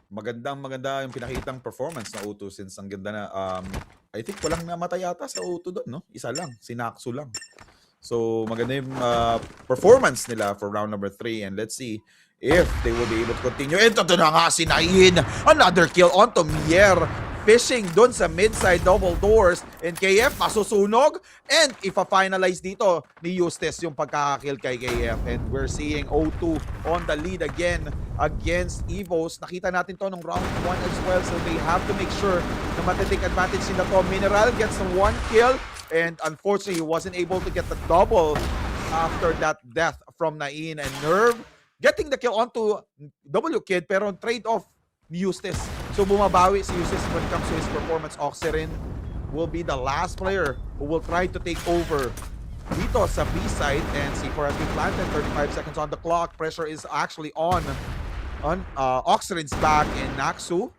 Maganda yung pinakitang performance na O2 since ang ganda na. I think walang namatay yata sa O2 doon, no? Isa lang, si Naxo lang. So maganda yung performance nila for round number 3 and let's see if they will be able to continue. And ito na nga si Nain. Another kill onto Mier. Fishing dun sa mid-side double doors and KF masusunog and ipa-finalize dito ni Eustace yung pagkakakill kay KF and we're seeing O2 on the lead again against EVOS. Nakita natin to nung round 1 as well so they have to make sure na matitake advantage nila to. Mineral gets the 1 kill and unfortunately he wasn't able to get the double after that death from Nain and Nerve getting the kill onto W-Kid pero trade-off ni Eustace. So bumabawi si Eustace when it comes to his performance. Oxerin will be the last player who will try to take over dito sa B-side and C4 has been planted. 35 seconds on the clock. Pressure is actually on Oxerin's back and Naxo.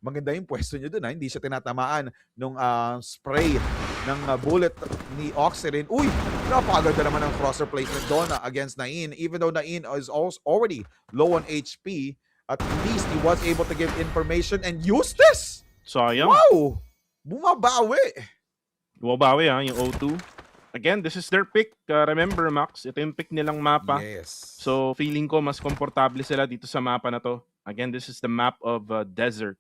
Maganda yung pwesto niya dun. Hindi siya tinatamaan nung spray ng bullet ni Oxerin. Uy! Napakaganda naman ang crosser placement doon against Nain. Even though Nain is already low on HP, at least he was able to give information and Eustace! Sayang. Wow! Bumabawi! Bumabawi yung O2. Again, this is their pick. Remember, Max, ito yung pick nilang mapa. Yes. So, feeling ko mas komportable sila dito sa mapa na to. Again, this is the map of Desert.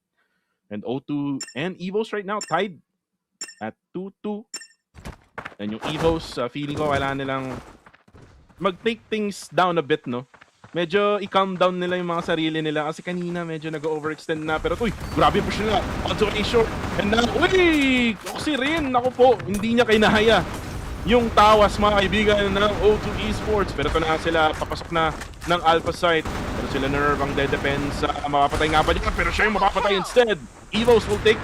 And O2 and EVOS right now tied at 2-2. And yung EVOS, feeling ko kailangan nilang mag-take things down a bit, no? Medyo i-calm down nila yung mga sarili nila kasi kanina medyo nag-overextend na. Pero uy, grabe push nila. Onto a short. And now, uy! Kasi rin, naku po, hindi niya kinahaya yung tawas mga kaibigan ng O2 Esports. Pero ito na sila, papasok na ng Alpha site. Pero sila Nerve ang de-defense. Mapapatay nga ba niya? Pero siya yung mapapatay instead. EVOS will take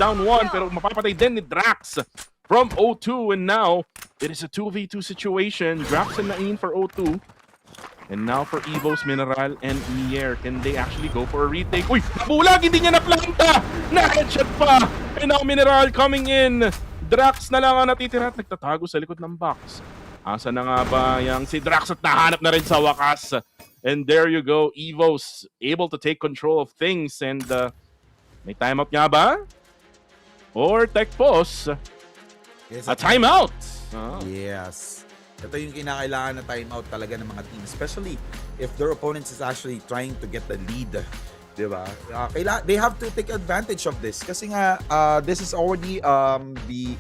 down one. Pero mapapatay din ni Drax from O2. And now, it is a 2v2 situation. Drax and Nain for O2. And now for EVOS, Mineral, and Mier. Can they actually go for a retake? Uy! Nabulag! Hindi niya na-planta! Na-headshot pa! And now Mineral coming in. Drax na lang ang natitira at nagtatago sa likod ng box. Asa na nga ba yung si Drax at nahanap na rin sa wakas? And there you go, EVOS able to take control of things. And may timeout nga ba? or Tech Pause. Yes, A timeout! Yes. Ito yung kinakailangan na timeout talaga ng mga team, especially if their opponents is actually trying to get the lead. Diba? They have to take advantage of this kasi nga this is already the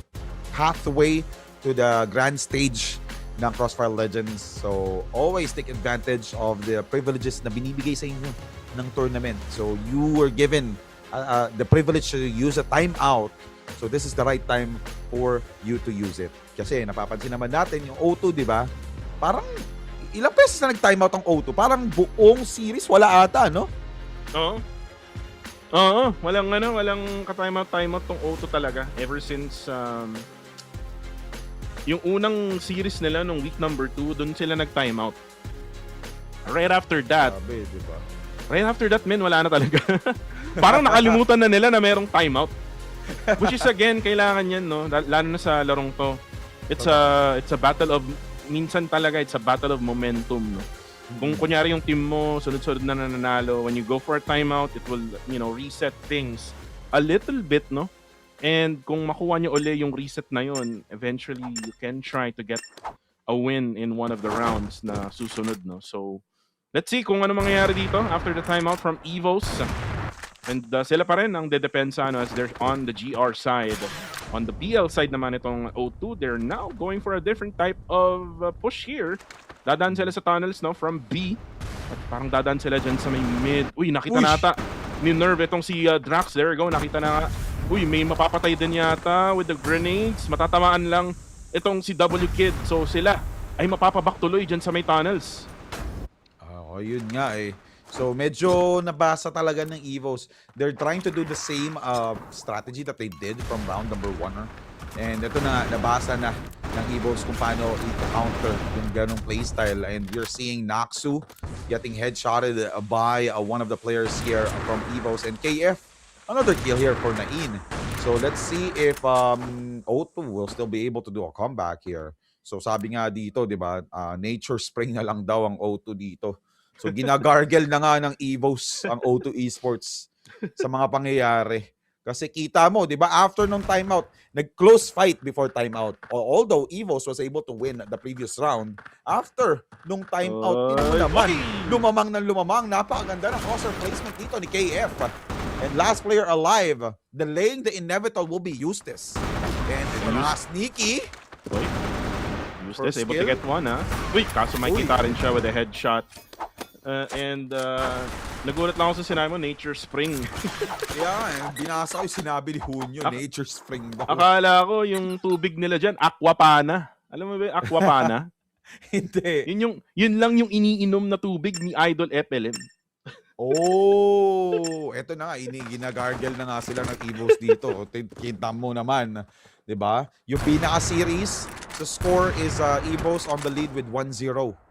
pathway to the grand stage ng CrossFire Legends. So always take advantage of the privileges na binibigay sa inyo ng tournament. So you were given the privilege to use a timeout. So this is the right time for you to use it. Kasi napapansin naman natin yung O2, di ba? Parang ilang beses na nag-timeout ang O2. Parang buong series wala ata, no? Oo. Walang ka-timeout tong O2 talaga ever since yung unang series nila nung week number 2, doon sila nag-timeout. Right after that, diba? wala na talaga. Parang nakalimutan na nila na merong timeout. Which is again, kailangan yan, no? Lalo na sa larong to. It's a battle of, minsan talaga, it's a battle of momentum, no? Kung kunyari yung team mo, sunod-sunod na nananalo, when you go for a timeout, it will, reset things a little bit, no? And kung makuha nyo uli yung reset na yun, eventually you can try to get a win in one of the rounds na susunod, no? So, let's see kung ano mangyayari dito after the timeout from EVOS. And sila pa rin ang dedepensa as they're on the GR side. On the BL side naman itong O2, they're now going for a different type of push here. Dadaan sila sa tunnels, no, from B. At parang dadaan sila dyan sa may mid. Uy, nakita nata ni Nerve itong si Drax. There we go, nakita na. Uy, may mapapatay din yata with the grenades. Matatamaan lang itong si W Kid. So sila ay mapapaback tuloy dyan sa may tunnels. Yun nga eh. So medyo nabasa talaga ng EVOS. They're trying to do the same strategy that they did from round number 1. And ito na, nabasa na ng EVOS kung paano i-counter yung ganong playstyle. And you're seeing Naxu getting headshotted by one of the players here from EVOS. And KF, another kill here for Nain. So let's see if O2 will still be able to do a comeback here. So sabi nga dito, di ba, nature spring na lang daw ang O2 dito. So ginagargle na nga ng EVOS ang O2 Esports sa mga pangyayari. Kasi kita mo, di ba, after nung timeout, nag-close fight before timeout. Although EVOS was able to win the previous round, after nung timeout, naman, lumamang, napakaganda ng crosser placement dito ni KF. And last player alive, delaying the inevitable will be Eustace. And ito na sneaky. Eustace able to get one, ha? Uy, kaso makikita rin siya with a headshot. And nagulat lang ako sa sinabi mo, Nature Spring. Yeah, binasa ko yung sinabi ni Hunyo, Nature Spring daw. Akala ko yung tubig nila dyan, Aquapana. Alam mo ba yung Aquapana? Hindi. Yun lang yung iniinom na tubig ni Idol FLM. Eto na nga, ginagargle na nga sila ng EVOS dito. Kita mo naman, 'di ba? Yung pinaka-series, the score is EVOS on the lead with 1-0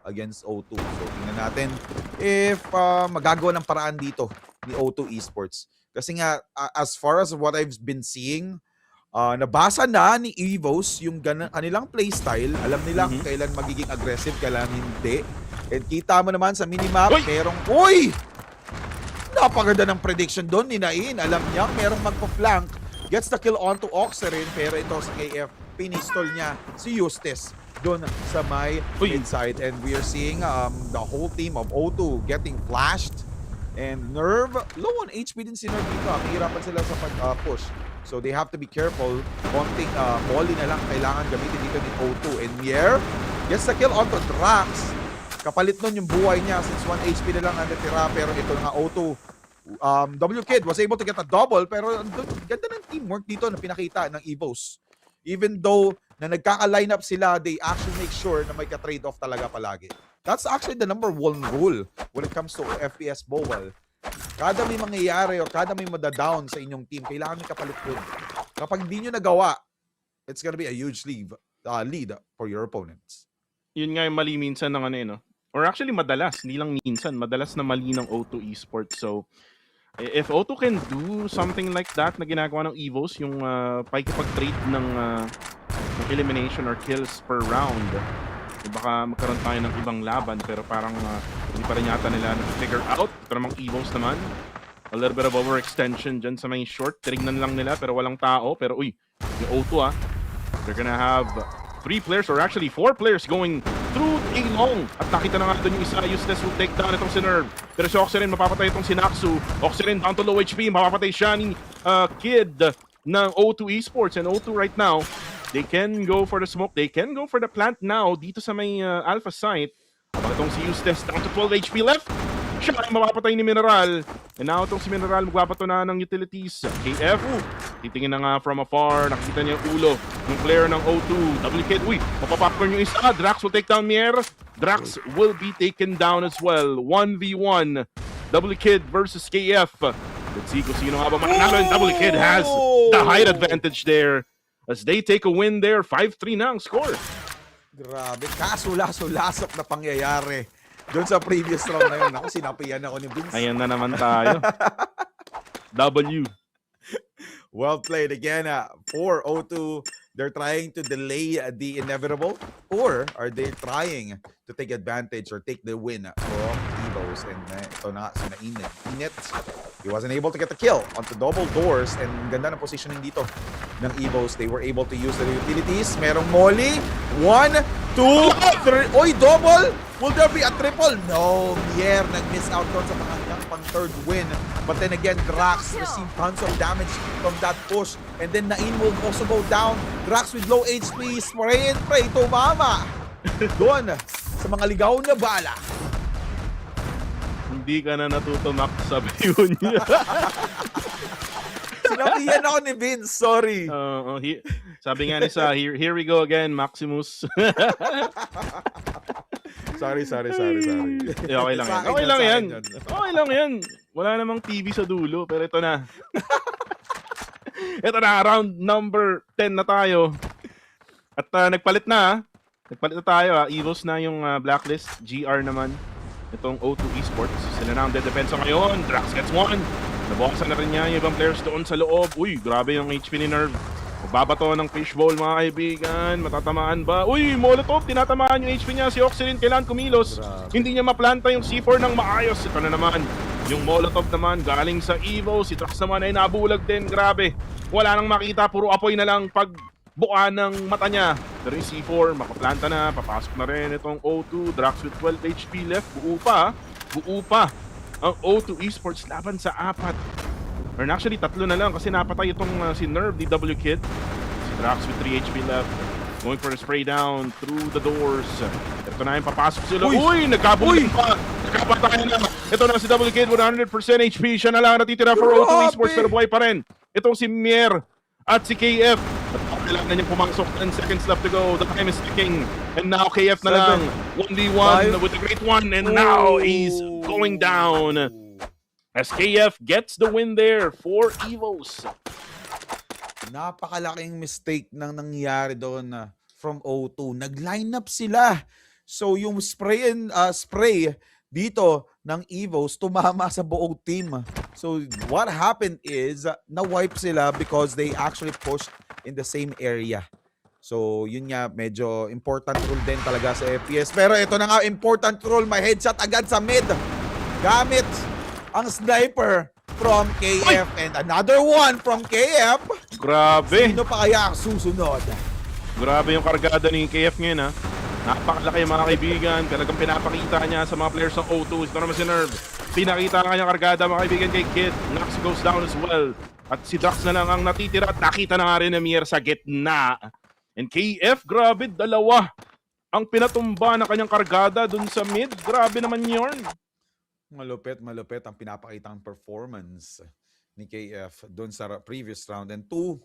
against O2. So tingnan natin if magagawa ng paraan dito ni O2 Esports. Kasi nga, as far as what I've been seeing, nabasa na ni EVOS yung kanilang playstyle. Alam nila kung kailan magiging aggressive, kailan hindi. And kita mo naman sa minimap, merong... Napaganda ng prediction doon ni Nain. Alam niya, merong magpa-flank. Gets the kill onto Oxerin, pero ito sa KF, pinistol niya si Eustace doon sa may inside. And we are seeing the whole team of O2 getting flashed. And Nerve, low on HP din si Nerve dito. Mahirapan sila sa pag-push. So they have to be careful. Konting molly na lang kailangan gamitin dito ni O2. And Mier gets the kill onto Drax. Kapalit nun yung buhay niya since 1 HP na lang ang natira. Pero ito nga O2. W Kid was able to get a double. Pero ganda ng teamwork dito na pinakita ng EVOS. Even though na nagkaka-line up sila, they actually make sure na may ka-trade-off talaga palagi. That's actually the number 1 rule when it comes to FPS Bowl. Kada may mangyayari o kada may madadown sa inyong team, kailangan may kapalit dun. Kapag di nyo nagawa, it's gonna be a huge lead for your opponents. Yun nga yung mali minsan ng no? Or actually madalas, hindi lang minsan, madalas na mali ng O2 Esports. So, if O2 can do something like that na ginagawa ng EVOS, yung pakikipag-trade ng elimination or kills per round, baka magkaroon tayo ng ibang laban, pero parang hindi pa rin yata nila na-figure out. Ito namang EVOS naman. A little bit of overextension dyan sa may short. Tinignan lang nila pero walang tao. Pero uy, yung O2 they're gonna have 3 players or actually 4 players going through a long. At nakita na nga doon yung isa. Useless will take down itong si Nerve. Pero si Oxyrin, mapapatay itong si Naxu. Oxyrin down to low HP. Mapapatay siya ni Kid ng O2 Esports. And O2 right now, they can go for the smoke. They can go for the plant now dito sa may alpha site. Habang itong si Useless down to 12 HP left. Siya ay mapapatay ni Mineral. And now itong si Mineral magpapato na ng utilities. KF, titingin na nga from afar. Nakikita niya yung ulo ng player ng O2. Double Kid, uy, mapapopcorn yung isa. Drax will take down Mier. Drax will be taken down as well. 1v1. Double Kid versus KF. Let's see kung sino nga ba mananalo. And Double Kid has the height advantage there. As they take a win there, 5-3 na ang score. Grabe, kaso-laso-lasok na pangyayari doon sa previous round na yun. Ako, sinapian ako ni Vince. Ayan na naman tayo. W. Well played again for O2. They're trying to delay the inevitable, or are they trying to take advantage or take the win from EVOS? And ito na si Init. He wasn't able to get the kill onto double doors, and ganda ng positioning dito ng EVOS. They were able to use the utilities. Merong molly. 1, 2, 3. Oy, double! Will there be a triple? No, Mier nag-miss out doon sa kanyang pang-third win. But then again, Drax received tons of damage from that push. And then Nain will also go down. Drax with low HP, spray and pray, tumama doon sa mga ligaw na bala. Hindi ka na natutumak sa view niya. Sinabihan ako ni Vince, sorry. Sabi nga ni Sa, here we go again, Maximus. Sorry. Okay lang yan. Okay lang yan. Wala namang TV sa dulo, pero ito na. Ito na, round number 10 na tayo. At nagpalit na tayo. EVOS na yung blacklist. GR naman. Itong O2 Esports. Sila na ang dedepensa ngayon. Drax gets one. Nabukasan na rin niya yung ibang players doon sa loob. Uy, grabe yung HP ni Nerve. Magbabato ng fishbowl mga kaibigan. Matatamaan ba? Uy, Molotov. Tinatamaan yung HP niya. Si Oxyrin kailangan kumilos. Hindi niya maplanta yung C4 ng maayos. Ito na naman. Yung Molotov naman galing sa Evo. Si Drax naman ay nabulag din. Grabe. Wala nang makita. Puro apoy na lang pag buka ng mata niya. Pero yung C4, makaplanta na. Papasok na rin itong O2. Drax with 12 HP left. Buo pa ang O2 Esports laban sa 4. Or actually, 3 na lang kasi napatay itong si Nerve, the W Kid. Si Drax with 3 HP left. Going for a spray down through the doors. Ito na yung papasok sila. Uy! Nagkabulit pa! Nagkapatay na! Ito na si W Kid with 100% HP. Siya na lang natitira for O2 Esports pero buhay pa rin. Itong si Mier at si KF. At kailangan na niyang pumasok. 10 seconds left to go. The time is ticking. And now KF na lang. 1v1 with a great one. And now he's going down. As KF gets the win there for EVOS. Napakalaking mistake nang nangyari doon from O2. Nag-line up sila. So yung spray dito ng EVOS tumama sa buong team. So what happened is na-wipe sila because they actually pushed in the same area. So yun nga, medyo important rule din talaga sa FPS. Pero ito na nga, important rule. May headshot agad sa mid. Gamit ang sniper from KF and another one from KF. Grabe. Sino pa kaya ang susunod? Grabe yung kargada ni KF ngayon ha. Napakalaki mga kaibigan. Talagang pinapakita niya sa mga players ng O2. Ito naman si Nerve. Pinakita ang kanyang kargada mga kaibigan kay Kid. Nax goes down as well. At si Drax na lang ang natitira. At nakita na nga rin na Mier sa gitna. And KF, grabe, 2 ang pinatumba ng kanyang kargada dun sa mid. Grabe naman yun. Malupit ang pinapakitang performance ni KF doon sa previous round. And 2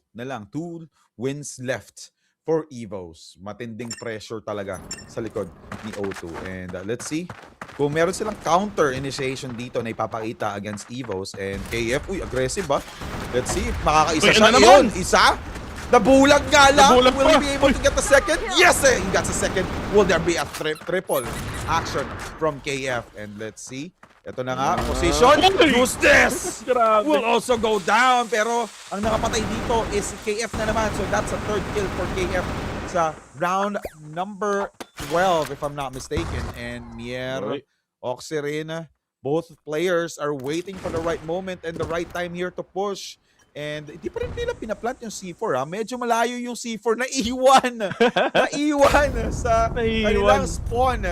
wins left for EVOS. Matinding pressure talaga sa likod ni O2. And let's see kung meron silang counter initiation dito na ipapakita against EVOS. And KF, aggressive ba? Let's see, makakaisa siya. Iyon, isa. Nabulag nga lang. Will he be able to get the second? Yes, he got the second. Will there be a triple action from KF? And let's see. Ito na nga, position. Use this! Will also go down. Pero ang nakapatay dito is KF na naman. So that's a third kill for KF sa round number 12, if I'm not mistaken. And Mier, Oxyrin, Both players are waiting for the right moment and the right time here to push. And hindi pa rin nila pinaplant yung C4 ha. Medyo malayo yung C4 na iwan. Naiwan sa kanilang spawn.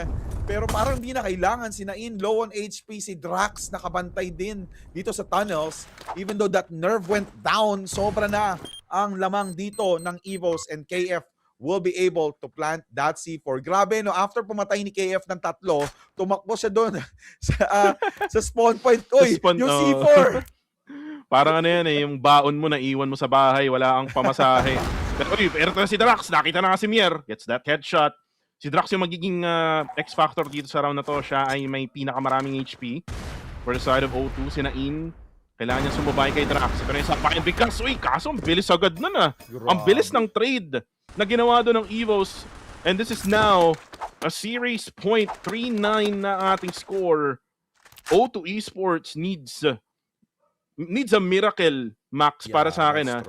Pero parang hindi na kailangan. Si Nain low on HP, si Drax nakabantay din dito sa tunnels. Even though that nerve went down, sobra na ang lamang dito ng EVOS, and KF will be able to plant that C4. Grabe no, after pumatay ni KF ng 3, tumakbo siya doon sa spawn point. Oy, yung C4! Parang ano yan yung baon mo na iwan mo sa bahay, wala kang pamasahe. Pero ito na si Drax, nakita na nga si Mier, gets that headshot. Si Drax yung magiging X-Factor dito sa round na to. Siya ay may pinakamaraming HP. For the side of O2, si Nain, kailangan niya sumabay kay Drax. Ito na yung sapakin because, kaso ang bilis agad na na. Ang bilis ng trade na ginawa doon ng EVOS. And this is now a series point, 3-9 na ating score. O2 Esports needs a miracle, Max, para sa akin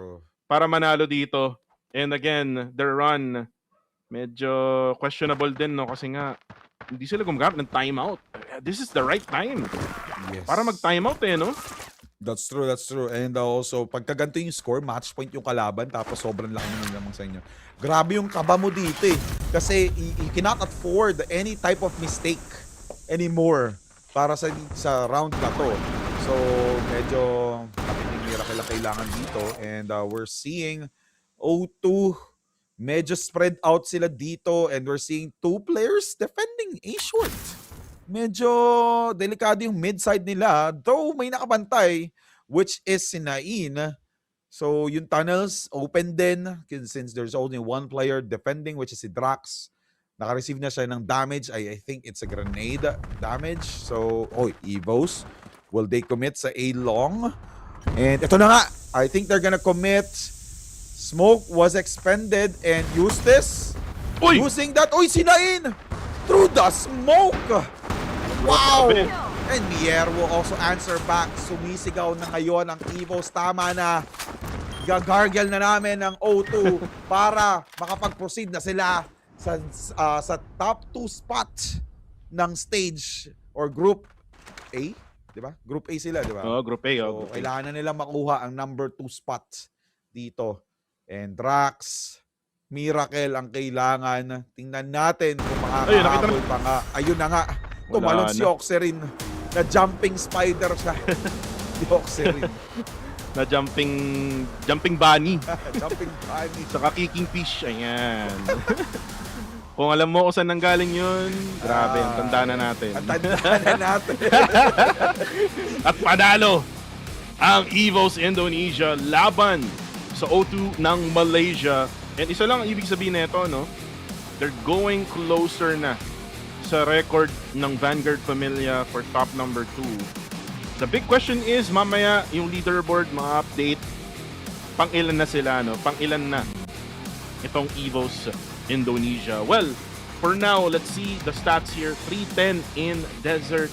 para manalo dito. And again, their run medyo questionable din, no, kasi nga hindi sila gumagamit ng timeout. This is the right time para mag-timeout no? That's true. And also, pagkaganto yung score, match point yung kalaban, tapos sobrang laki ng lamang sa inyo. Grabe yung kaba mo dito kasi you cannot afford any type of mistake anymore para sa round na to. So, medyo matinding miracle na kailangan dito. And we're seeing O2, medyo spread out sila dito, and we're seeing 2 players defending A short. Medyo delikado yung mid-side nila, though may nakabantay, which is si Nain. So, yung tunnels open din, since there's only 1 player defending, which is si Drax. Naka-receive na siya ng damage. I think it's a grenade damage. So, EVOS. Will they commit sa A long? And ito na nga. I think they're gonna commit. Smoke was expended and Eustace using that. Si Nain through the smoke. Wow! And Mier will also answer back. Sumisigaw na ngayon ang EVOS. Tama na. Gagargle na namin ng O2 para makapag-proceed na sila sa top 2 spot ng stage or group A. Diba? Group A sila, diba? Group A. So, kailangan na nila makuha ang number 2 spot dito. And Drax, miracle ang kailangan. Tingnan natin kung makakahabol pa nga. Ayun na nga. Tumalon si Oxerin. Na jumping spider siya. Si Oxerin. Na jumping bunny. Jumping bunny. Saka kicking fish. Ayan. Kung alam mo kung saan nanggaling yun, grabe, ang tanda na natin. At panalo ang EVOS Indonesia laban sa O2 ng Malaysia. And isa lang ang ibig sabihin nito, no? They're going closer na sa record ng Vanguard Familia for top number 2. The big question is, mamaya yung leaderboard ma-update, pang ilan na sila, no? Pang ilan na itong EVOS Indonesia. Well, for now, let's see the stats here. 310 in Desert.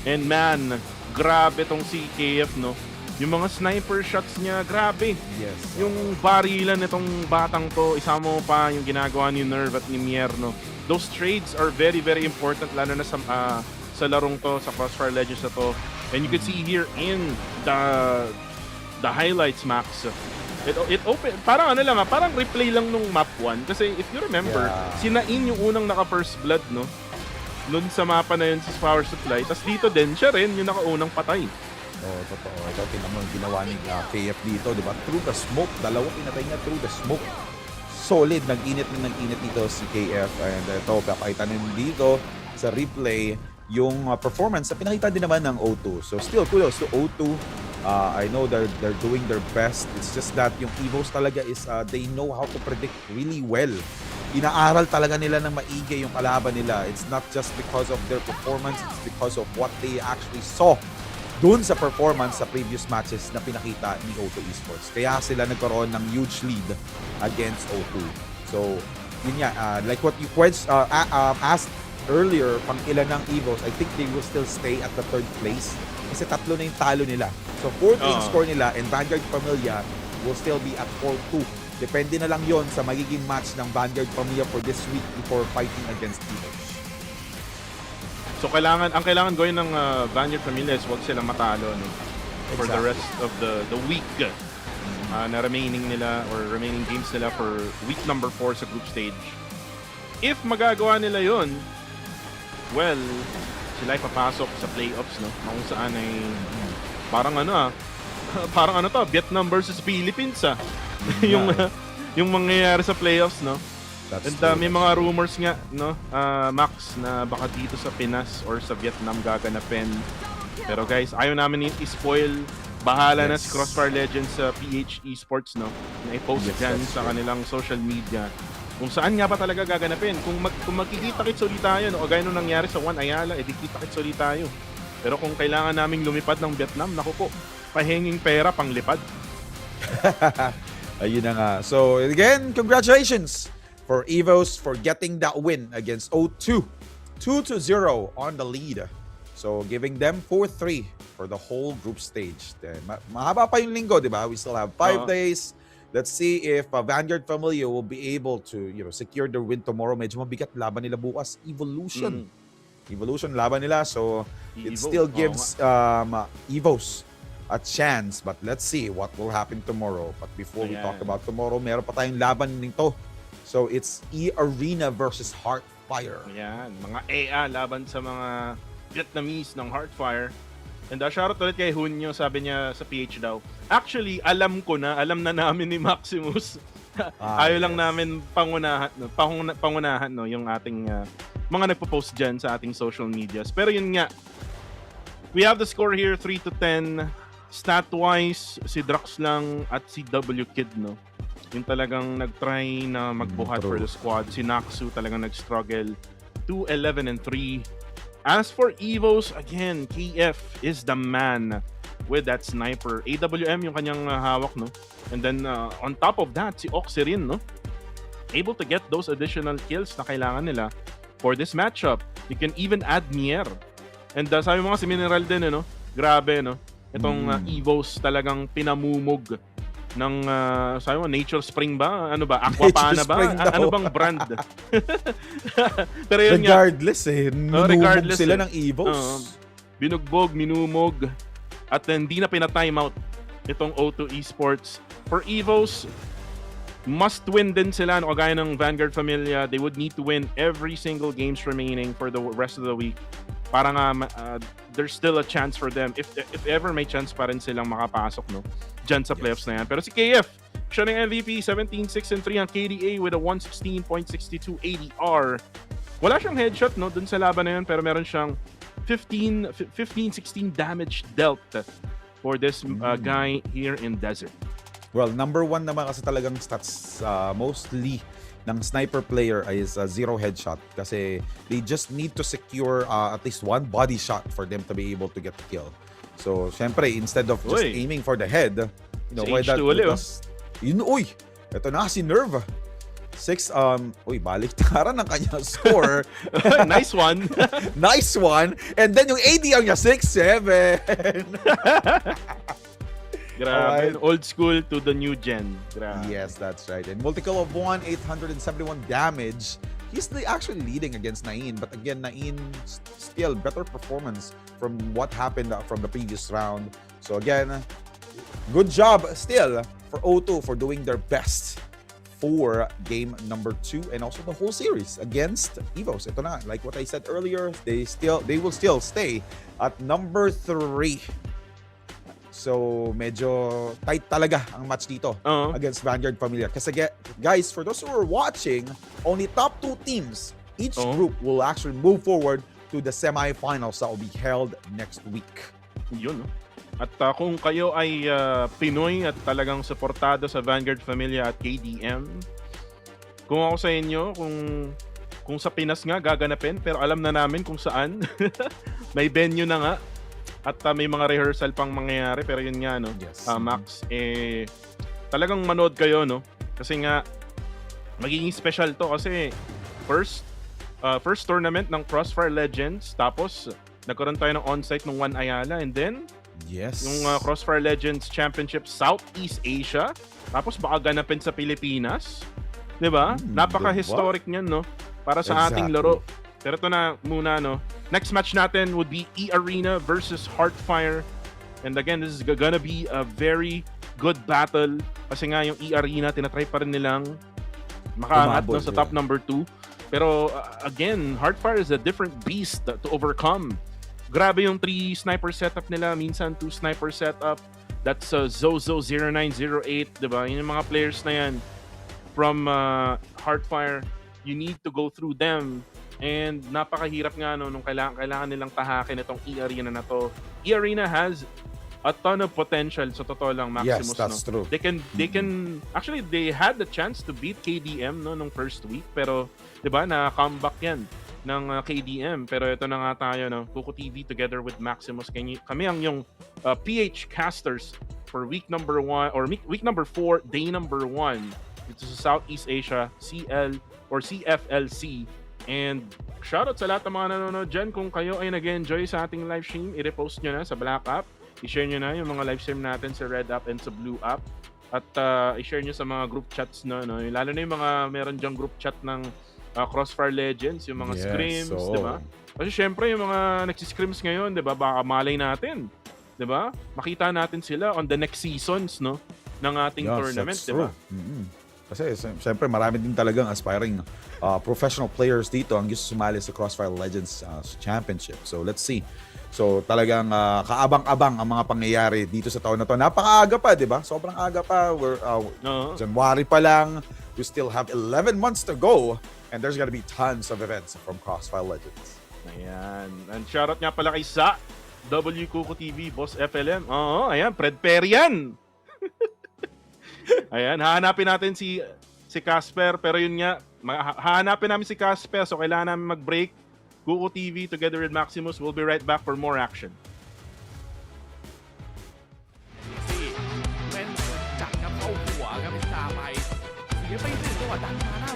And man, grabe tong si KF, no? Yung mga sniper shots niya, grabe. Yes. Yung barilan nitong batang to, isama mo pa yung ginagawa ni Nerve at ni Mier, no? Those trades are very, very important, lalo na sa larong to, sa Crossfire Legends na to. And you can see here in the highlights, Max. It open, parang parang replay lang nung map 1. Kasi if you remember, si Nain yung unang naka-first blood, no? Noon sa mapa na yun sa power supply. Tapos dito din, siya rin yung nakaunang patay. Totoo. Ito, tingnan mo yung ginawa ni KF dito, di ba? Through the smoke. Dalawa pinatay niya through the smoke. Solid. Nag-init dito si KF. And ito, pakita nyo dito sa replay yung performance na pinakita din naman ng O2. So still, kudos to O2. I know they're doing their best. It's just that yung EVOS talaga is they know how to predict really well. Inaaral talaga nila ng maigi yung kalaban nila. It's not just because of their performance, it's because of what they actually saw dun sa performance sa previous matches na pinakita ni O2 Esports. Kaya sila nagkaroon ng huge lead against O2. So, yun nga, like what you asked earlier, pang ilan ng EVOS, I think they will still stay at the 3rd place. Kasi 3 na yung talo nila. So 4th yung score nila, and Vanguard Familia will still be at 4-2. Depende na lang yon sa magiging match ng Vanguard Familia for this week before fighting against EVOS. So So ang kailangan gawin ng Vanguard Familia is wag silang matalo, no? For the rest of the week na remaining games nila for week number 4 sa group stage. If magagawa nila yun, well, sila ay papasok sa playoffs, no? Kung saan ay parang Vietnam versus Philippines yung mangyayari sa playoffs, no? And may mga rumors nga, no, Max, na baka dito sa Pinas or sa Vietnam gaganapin. Pero guys, ayaw namin i-spoil. Bahala na si CrossFire Legends sa PH Esports, no, na i-post dyan sa kanilang social media kung saan nga ba talaga gaganapin. Kung magkikita-kits ulit tayo, no, o gaya nung nangyari sa One Ayala, kita-kits ulit tayo. Pero kung kailangan naming lumipad ng Vietnam, naku po, pahinging pera panglipad. Ayun na nga. So again, congratulations for EVOS for getting that win against O2. 2-0 on the lead. So giving them 4-3 for the whole group stage. Then mahaba pa yung linggo, di ba? We still have 5 days. Let's see if Vanguard Familia will be able to, secure their win tomorrow. Medyo mabigat laban nila bukas. Evolution laban nila. So it still gives EVOS a chance. But let's see what will happen tomorrow. But before we talk about tomorrow, meron pa tayong laban nito. So it's eArena versus Heartfire. Ayan, mga EA laban sa mga Vietnamese ng Heartfire. And shoutout ulit kay Hunyo, sabi niya sa PH daw. Actually, alam na namin ni Maximus. Ayaw lang namin pangunahan, no, yung ating mga nagpo-post dyan sa ating social medias. Pero yun nga, we have the score here, 3-10. Stat-wise, si Drax lang at si W Kid, no, yung talagang nag-try na magbuhat for the squad. Si Naxu talagang nag-struggle. 2-11-3. As for EVOS, again, KF is the man with that sniper. AWM yung kanyang hawak, no? And then, on top of that, si Oxy rin, no? Able to get those additional kills na kailangan nila for this matchup. You can even add Nier. And sabi mo nga si Mineral din, no? Grabe, no? Itong EVOS talagang pinamumog ng sabi mo, Nature Spring ba? Ano ba? Aquapana ba? Ano bang brand? Pero yun regardless minumog sila ng EVOS. Binugbog, minumog, at hindi na pina-timeout itong O2 Esports. For EVOS, must win din sila, no, kagaya ng Vanguard Familia. They would need to win every single games remaining for the rest of the week para nga there's still a chance for them if ever may chance pa rin silang makapasok, no, dyan sa playoffs na yan. Pero si KF, siya ng MVP, 17-6-3 ang KDA with a 116.62 ADR. Wala siyang headshot, no, dun sa laban na yun, pero meron siyang 15-16 damage dealt for this guy here in Desert. Well, number 1 naman kasi talagang stats mostly ng sniper player is 0 headshot kasi they just need to secure at least 1 body shot for them to be able to get the kill. So, syempre, instead of just aiming for the head, why that ito na si Nerve. 6, baliktaran ng kanyang score. Nice one. Nice one. And then yung ADR niya, 6-7. Grabe. Right. Old school to the new gen. Grabe. Yes, that's right. And multi-kill of 1, 871 damage. He's actually leading against Nain. But again, Nain still better performance from what happened from the previous round. So again, good job still for O2 for doing their best for game number 2 and also the whole series against EVOS. Ito na, like what I said earlier, they will still stay at number 3. So, medyo tight talaga ang match dito against Vanguard Familia. Kasi guys, for those who are watching, only top 2 teams, each group will actually move forward to the semifinals that will be held next week. Yun, no? At kung kayo ay Pinoy at talagang suportado sa Vanguard Familia at KDM, kung ako sa inyo, kung sa Pinas nga gaganapin, pero alam na namin kung saan. May venue na nga. At may mga rehearsal pang mangyayari, pero yun nga, no, Max, talagang manood kayo, no, kasi nga magiging special to kasi first tournament ng CrossFire Legends, tapos nagkaroon tayo ng on-site ng One Ayala, and then yung CrossFire Legends Championship Southeast Asia, tapos baka ganapin sa Pilipinas, di ba? Napaka-historic niyan, no, para sa ating laro. Pero ito na muna, no, Next match natin would be eArena versus Heartfire. And again, this is gonna be a very good battle. Kasi nga yung eArena, tinatry pa rin nilang makaangat Umabot, sa top number 2. Pero again, Heartfire is a different beast to overcome. Grabe yung 3 sniper setup nila, minsan 2 sniper setup. That's Zozo0908, diba? Yung mga players na yan from Heartfire, you need to go through them. And napakahirap nga nung kailangan nilang tahakin itong eArena na to. eArena has a ton of potential, sa totoo lang, Maximus. Yes, that's true. They can actually, they had the chance to beat KDM nung first week, pero 'di ba, na comeback 'yan ng KDM. Pero ito na nga tayo, no, Kuko TV together with Maximus, kami ang yung PH casters for week number 1 or week number 4, day number 1. Dito sa Southeast Asia, CL or CFLC. And shoutout sa lahat ng mga nanonood dyan. Kung kayo ay nag-enjoy sa ating live stream, i-repost nyo na sa Black App. I-share nyo na yung mga live stream natin sa Red App and sa Blue App. At i-share nyo sa mga group chats na, no? Lalo na yung mga meron dyang group chat ng Crossfire Legends, yung mga scrims, di ba? Kasi syempre yung mga nagsiscrims ngayon, di ba? Baka malay natin, di ba? Makita natin sila on the next seasons, no, ng ating tournament, di ba? Kasi siyempre marami din talagang aspiring professional players dito ang gusto sumali sa Crossfire Legends Championship. So let's see. So talagang kaabang-abang ang mga pangyayari dito sa taon na to. Napakaaga pa, di ba? Sobrang aga pa. We're January pa lang. We still have 11 months to go. And there's gonna be tons of events from Crossfire Legends. Ayan. And shoutout nga pala kay Sa, W Kuko TV, Boss FLM. Oo, ayan, Fred Perian. Ayan, hahanapin natin si Casper, pero yun nga, hahanapin namin si Casper, so kailangan namin mag-break. Kuko TV together with Maximus, we'll be right back for more action. เป็นจัดครับเข้าหัวครับเป็นตาไปเสียไปหนึ่งจังหวะดันมาหน้า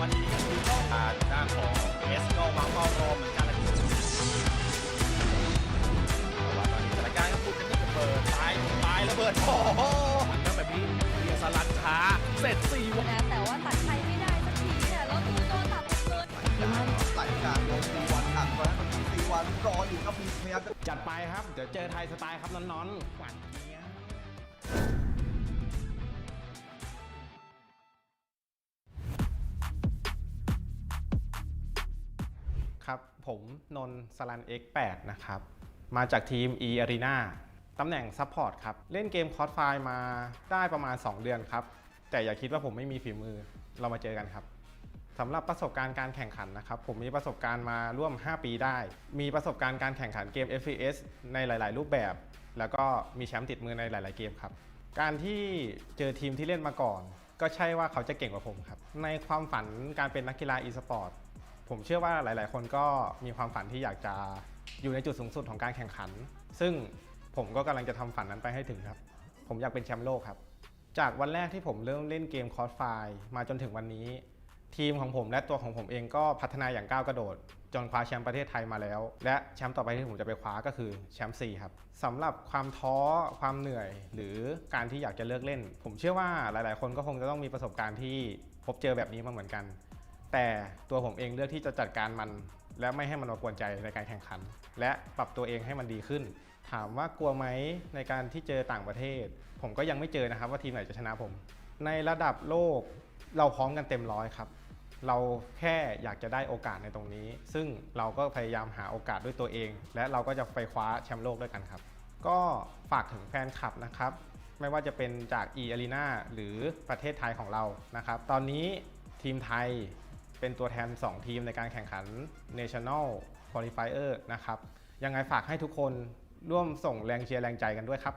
วันนี้ก็คือต้องด้านของเอสก็วางเป้ารอเหมือนกันเลยว่าตอนนี้สถานการณ์ก็พูดกันที่ระเบิดตายระเบิดโอ้โห ก็แบบนี้เรียสลัดช้าเสร็จ4วัน แต่ว่าตัดใครไม่ได้สักทีเนี่ยแล้วตูโดนตัดเกิน หลังจากโดนตีวันอัดเพราะฉะนั้นมันตีวันรออยู่ครับมีพยายามจะ จัดไปครับ เดี๋ยวเจอไทยสไตล์ครับน้อนๆหวานเนี้ย ครับ ผมนนท์สลัน X8 นะครับ มาจากทีม eArena ตำแหน่งซัพพอร์ตครับ เล่นเกม CrossFire มาได้ประมาณ 2 เดือนครับ แต่อย่าคิดว่าผมไม่มีฝีมือ เรามาเจอกันครับ สำหรับประสบการณ์การแข่งขันนะครับ ผมมีประสบการณ์มาร่วม 5 ปีได้ มีประสบการณ์การแข่งขันเกม FPS ในหลาย ๆ รูปแบบ แล้วก็มีแชมป์ติดมือในหลาย ๆ เกมครับ การที่เจอทีมที่เล่นมาก่อน ก็ใช่ว่าเขาจะเก่งกว่าผมครับ ในความฝันการเป็นนักกีฬา e-sport ผมเชื่อว่าหลาย ๆ คนก็มีความฝันที่อยากจะอยู่ในจุดสูงสุดของการแข่งขัน ซึ่งผมก็กำลังจะทำฝันนั้นไปให้ถึงครับ ผมอยากเป็นแชมป์โลกครับ จากวันแรกที่ผมเริ่มเล่นเกม CrossFire มาจนถึงวันนี้ ทีมของผมและตัวของผมเองก็พัฒนาอย่างก้าวกระโดดจนคว้าแชมป์ประเทศไทยมาแล้ว และแชมป์ต่อไปที่ผมจะไปคว้าก็คือแชมป์4ครับสำหรับความท้อความเหนื่อย หรือการที่อยากจะเลิกเล่น ผมเชื่อว่าหลาย ๆ คนก็คงจะต้องมีประสบการณ์ที่พบเจอแบบนี้มาเหมือนกัน แต่ตัวผมเองเลือกที่จะจัดการมัน และไม่ให้มันมากวนใจในการแข่งขัน และปรับตัวเองให้มันดีขึ้น ถามว่ากลัวไหมในการที่เจอต่างประเทศ ผมก็ยังไม่เจอนะครับว่าทีมไหนจะชนะผม ในระดับโลกเราพร้อมกันเต็มร้อยครับ เราแค่อยากจะได้โอกาสในตรงนี้ ซึ่งเราก็พยายามหาโอกาสด้วยตัวเอง และเราก็จะไปคว้าแชมป์โลกด้วยกันครับ ก็ฝากถึงแฟนคลับนะครับ ไม่ว่าจะเป็นจาก eArena หรือประเทศไทยของเรานะครับ ตอนนี้ทีมไทยเป็นตัวแทน 2 ทีมในการแข่งขัน National Qualifiers นะครับ ยังไงฝากให้ทุกคนร่วมส่งแรงเชียร์แรงใจกันด้วยครับ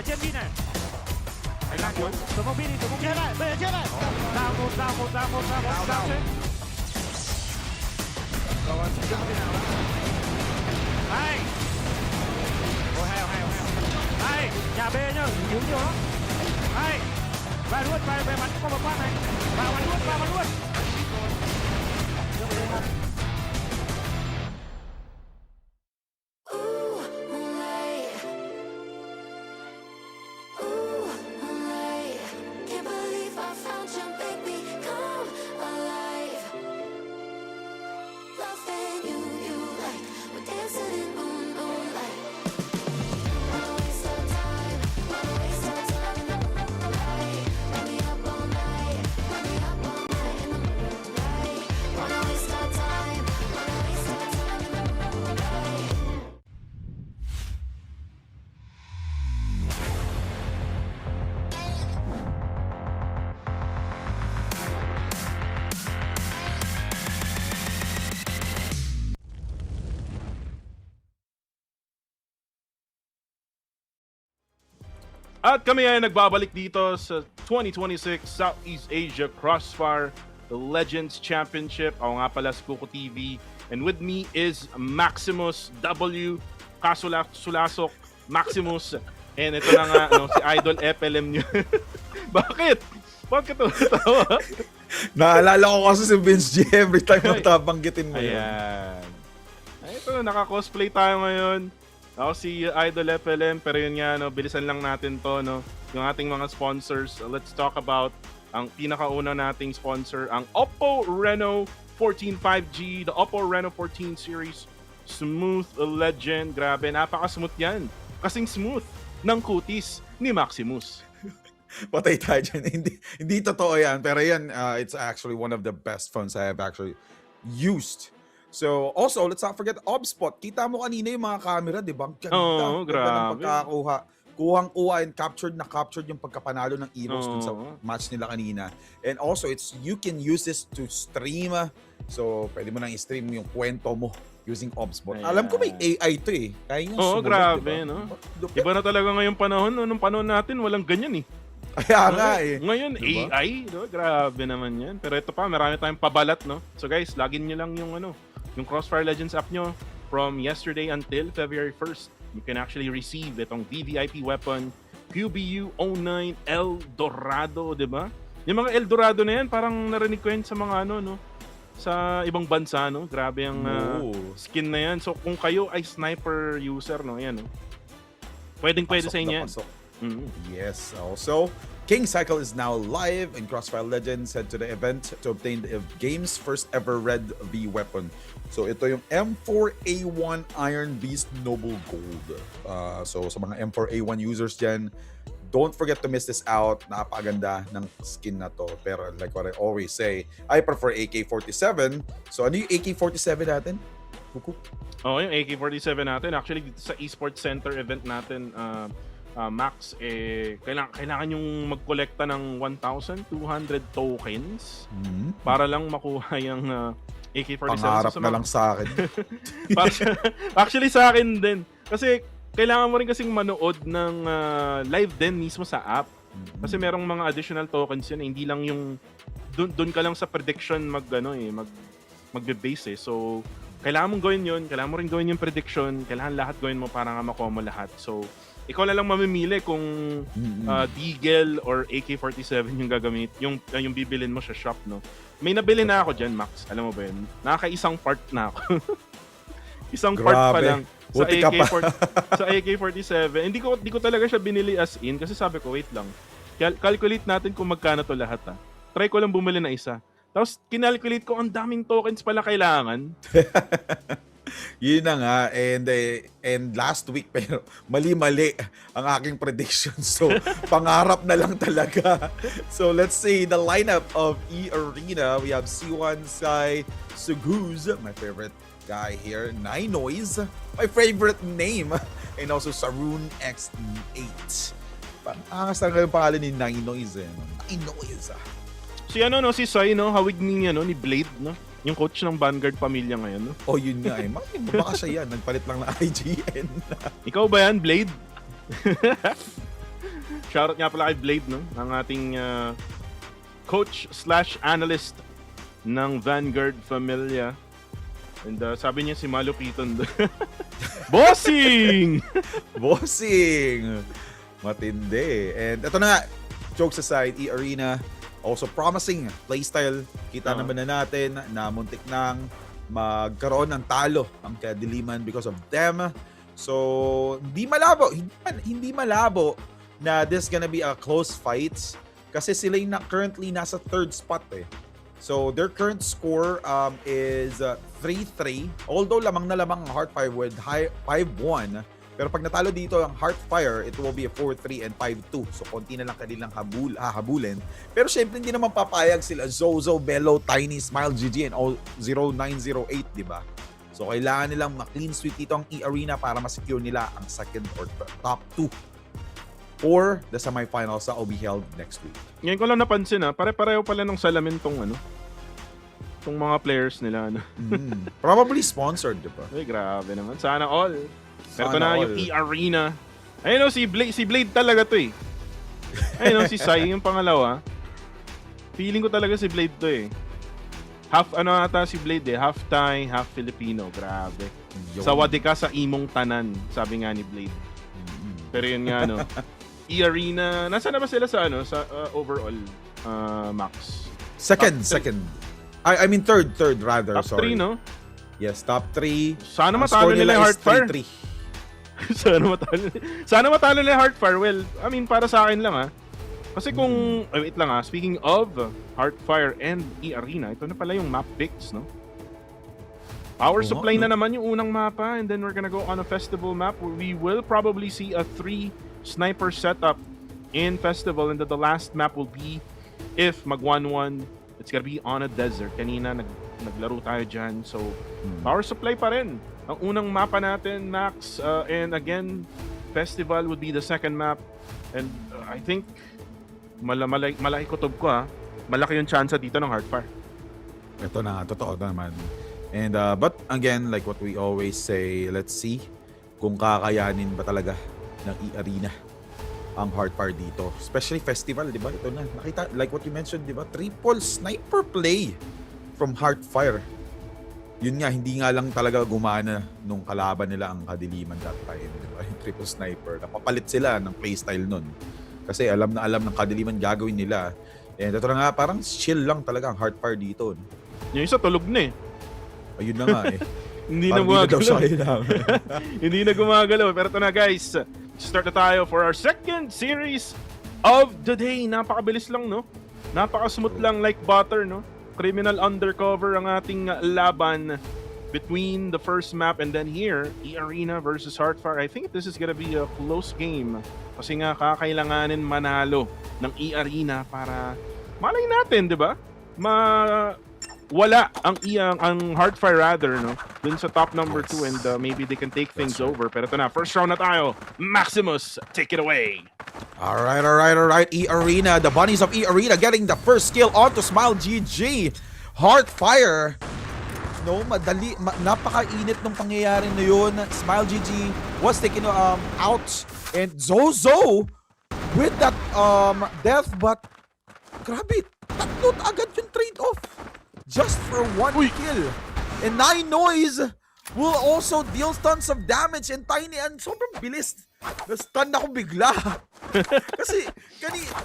เจ็ดพี่น่ะ怎么比你怎么接待，没人接待。down move down move down move down move down move。ระวังจะไม่เอาแล้วไอ้โอ้ให้ไอ้อย่าเบย์เนอะอยู่เดียวเนาะไอ้ไปรวดไปมันก็มาว่าไงมาวันรวดAt kami ay nagbabalik dito sa 2026 Southeast Asia Crossfire The Legends Championship. Ako nga pala si Kuko TV. And with me is Maximus W. Sulasok Maximus. And ito na nga, si Idol FLM nyo. Bakit? Bakit ito natawa? Naalala ko kasi si Vince G every time matabanggitin mo yun. Ayan. Ay, ito, naka-cosplay tayo ngayon. Ako si Idol FLM, pero yun nga, bilisan lang natin to, yung ating mga sponsors. Let's talk about ang pinakauna nating sponsor, ang Oppo Reno 14 5G, the Oppo Reno 14 series. Smooth legend, grabe, napaka-smooth yan. Kasing smooth ng kutis ni Maximus. Patay tayo dyan. Hindi totoo yan, pero yan, it's actually one of the best phones I have actually used. So, also, let's not forget OBSpot. Kita mo kanina yung mga camera, di ba? Oo, Ganda ng grabe. pagkakakuha. Kuhang-kuha and captured yung pagkapanalo ng EVOS dun sa match nila kanina. And also, you can use this to stream. So, pwede mo nang i-stream yung kwento mo using OBSpot. Ayan. Alam ko may AI to eh. Kaya yung Oo, grabe, no? Iba na talaga ngayong panahon. Nung panahon natin, walang ganyan eh. Kaya nga eh. Ngayon, diba? AI, no? Grabe naman yan. Pero ito pa, marami tayong pabalat, no? So guys, login nyo lang yung Crossfire Legends app nyo from yesterday until February 1st. You can actually receive itong VVIP weapon, QBU 09 El Dorado, di ba? Yung mga El Dorado na yan, parang narinig ko yan sa mga sa ibang bansa, no? Grabe ang skin na yan. So kung kayo ay sniper user, no? Yan, no? Pwede sa inyo yan. Yes. Also, King Cycle is now live in Crossfire Legends. Head to the event to obtain the game's first ever Red V weapon. So ito yung M4A1 Iron Beast Noble Gold. So sa mga M4A1 users dyan, don't forget to miss this out. Napakaganda ng skin na to. Pero like what I always say, I prefer AK-47. So ano yung AK-47 natin? Kuku? Oh, yung AK-47 natin. Actually, sa Esports Center event natin, Max, kailangan yung magkolekta ng 1,200 tokens para lang makuha yung AK-47. Pangarap na lang sa akin. Actually, sa akin din. Kasi kailangan mo rin kasing manood ng live din mismo sa app. Kasi merong mga additional tokens yan. Hindi lang yung dun ka lang sa prediction magbe-base eh. So, kailangan mong gawin yun. Kailangan mo rin gawin yung prediction. Kailangan lahat gawin mo para nga makuha mo lahat. So, ikaw na lang mamimili kung Deagle or AK-47 yung gagamit, yung bibilin mo sa shop, no? May nabili na ako dyan, Max. Alam mo ba yun? Nakaka-isang part na ako. Isang Grabe. part pa lang Buti ka pa. sa AK-47. Hindi ko talaga siya binili as in kasi sabi ko, wait lang. Calculate natin kung magkano to lahat, ha. Try ko lang bumili na isa. Tapos kinalculate ko, ang daming tokens pala kailangan. Yun na nga, and last week, pero mali-mali ang aking prediction. So, pangarap na lang talaga. So, let's see the lineup of eArena. We have C1 Sai Suguz, my favorite guy here. Ninoys, my favorite name. And also Sarun X8. Angas talaga yung pangalan ni Ninoys. Ninoys. Si Sai, hawig ni Blade, no? Yung coach ng Vanguard pamilya ngayon, no? Oh, yun nga eh. Baka siya yan. Nagpalit lang ng IGN. Ikaw ba yan, Blade? Shoutout nga pala kay Blade, no? Ang ating coach/analyst ng Vanguard Familia. And sabi niya si Malupiton. Bossing! Bossing! Matindi. And ito na nga, jokes aside, eArena also promising playstyle. Kita naman na natin na muntik nang magkaroon ng talo ang kadiliman because of them. So, hindi malabo na this gonna be a close fights kasi sila yung currently nasa third spot eh. So, their current score is 3-3. Although lamang na lamang ang Heartfire with 5-1. Pero pag natalo dito ang Heartfire, it will be a 4-3 and 5-2. So, konti na lang kanilang habulin. Pero syempre, hindi naman papayag sila Zozo, Bello, Tiny, Smile, GG, and all 0908, di ba? So, kailangan nilang ma-clean sweep dito ang eArena para ma-secure nila ang second or top 2 or the semifinals that will be held next week. Ngayon ko lang napansin pare-pareho pala ng salamin tong mga players nila. Probably sponsored, di ba? Ay, grabe naman. Sana all. Pero ito Sana na yung eArena. Ayun si Blade talaga to eh. Ayun si Sai yung pangalawa. Feeling ko talaga si Blade to eh. Half ata si Blade eh. Half Thai, half Filipino. Grabe. Yo. Sawadi ka sa imong tanan, sabi nga ni Blade. Pero yun nga eArena, nasa na ba sila sa overall max? Second. I mean third rather, Top sorry. 3, no? Yes, top 3. Sana matalo nila yung Heartfire. 3-3. Sana matalo nila yung Heartfire. Well, I mean, para sa akin lang Kasi kung, wait lang speaking of Heartfire and eArena, ito na pala yung map picks, no? Power supply na naman yung unang mapa, and then we're gonna go on a festival map where we will probably see a 3 sniper setup in festival, and the last map will be, if mag 1-1, it's gonna be on a desert. Kanina naglaro tayo dyan, so power supply pa rin ang unang mapa natin, Max, and again festival would be the second map, and I think malaki kutob ko malaki yung chance dito ng Heartfire. Ito na, totoo naman. And but again, like what we always say, let's see kung kakayanin ba talaga ng eArena ang Heartfire dito. Especially festival, di ba? Ito na, nakita, like what you mentioned, di ba? Triple sniper play from Heartfire. Yun nga, hindi nga lang talaga gumana nung kalaban nila ang kadiliman that time, di ba? Yung triple sniper. Napapalit sila ng playstyle nun. Kasi alam na alam ng kadiliman gagawin nila. And ito na nga, parang chill lang talaga ang Heartfire dito. Yung isa tulog na eh. Ayun na nga eh. Hindi na gumagalaw. Hindi na gumagalaw. Pero ito na guys, start na tayo for our second series of the day. Napakabilis lang, no? Napaka-smooth lang like butter, no? Criminal undercover ang ating laban between the first map and then here, eArena versus Heartfire. I think this is gonna be a close game. Kasi nga kakailanganin manalo ng eArena para malay natin, di ba? Wala ang Heartfire rather, no? Dun sa top number 2, and maybe they can take things over. Pero ito na, first round na tayo. Maximus, take it away. Alright. eArena, the bunnies of eArena getting the first kill onto Smile GG. Heartfire. No, napakainit ng pangyayari na yun. Smile GG was taken out. And Zozo with that death, but grabe, tatlo agad yung trade-off. Just for one kill. And Nine Noise will also deal tons of damage, and Tiny, and sobrang bilis. Na-stun ako bigla. Kasi,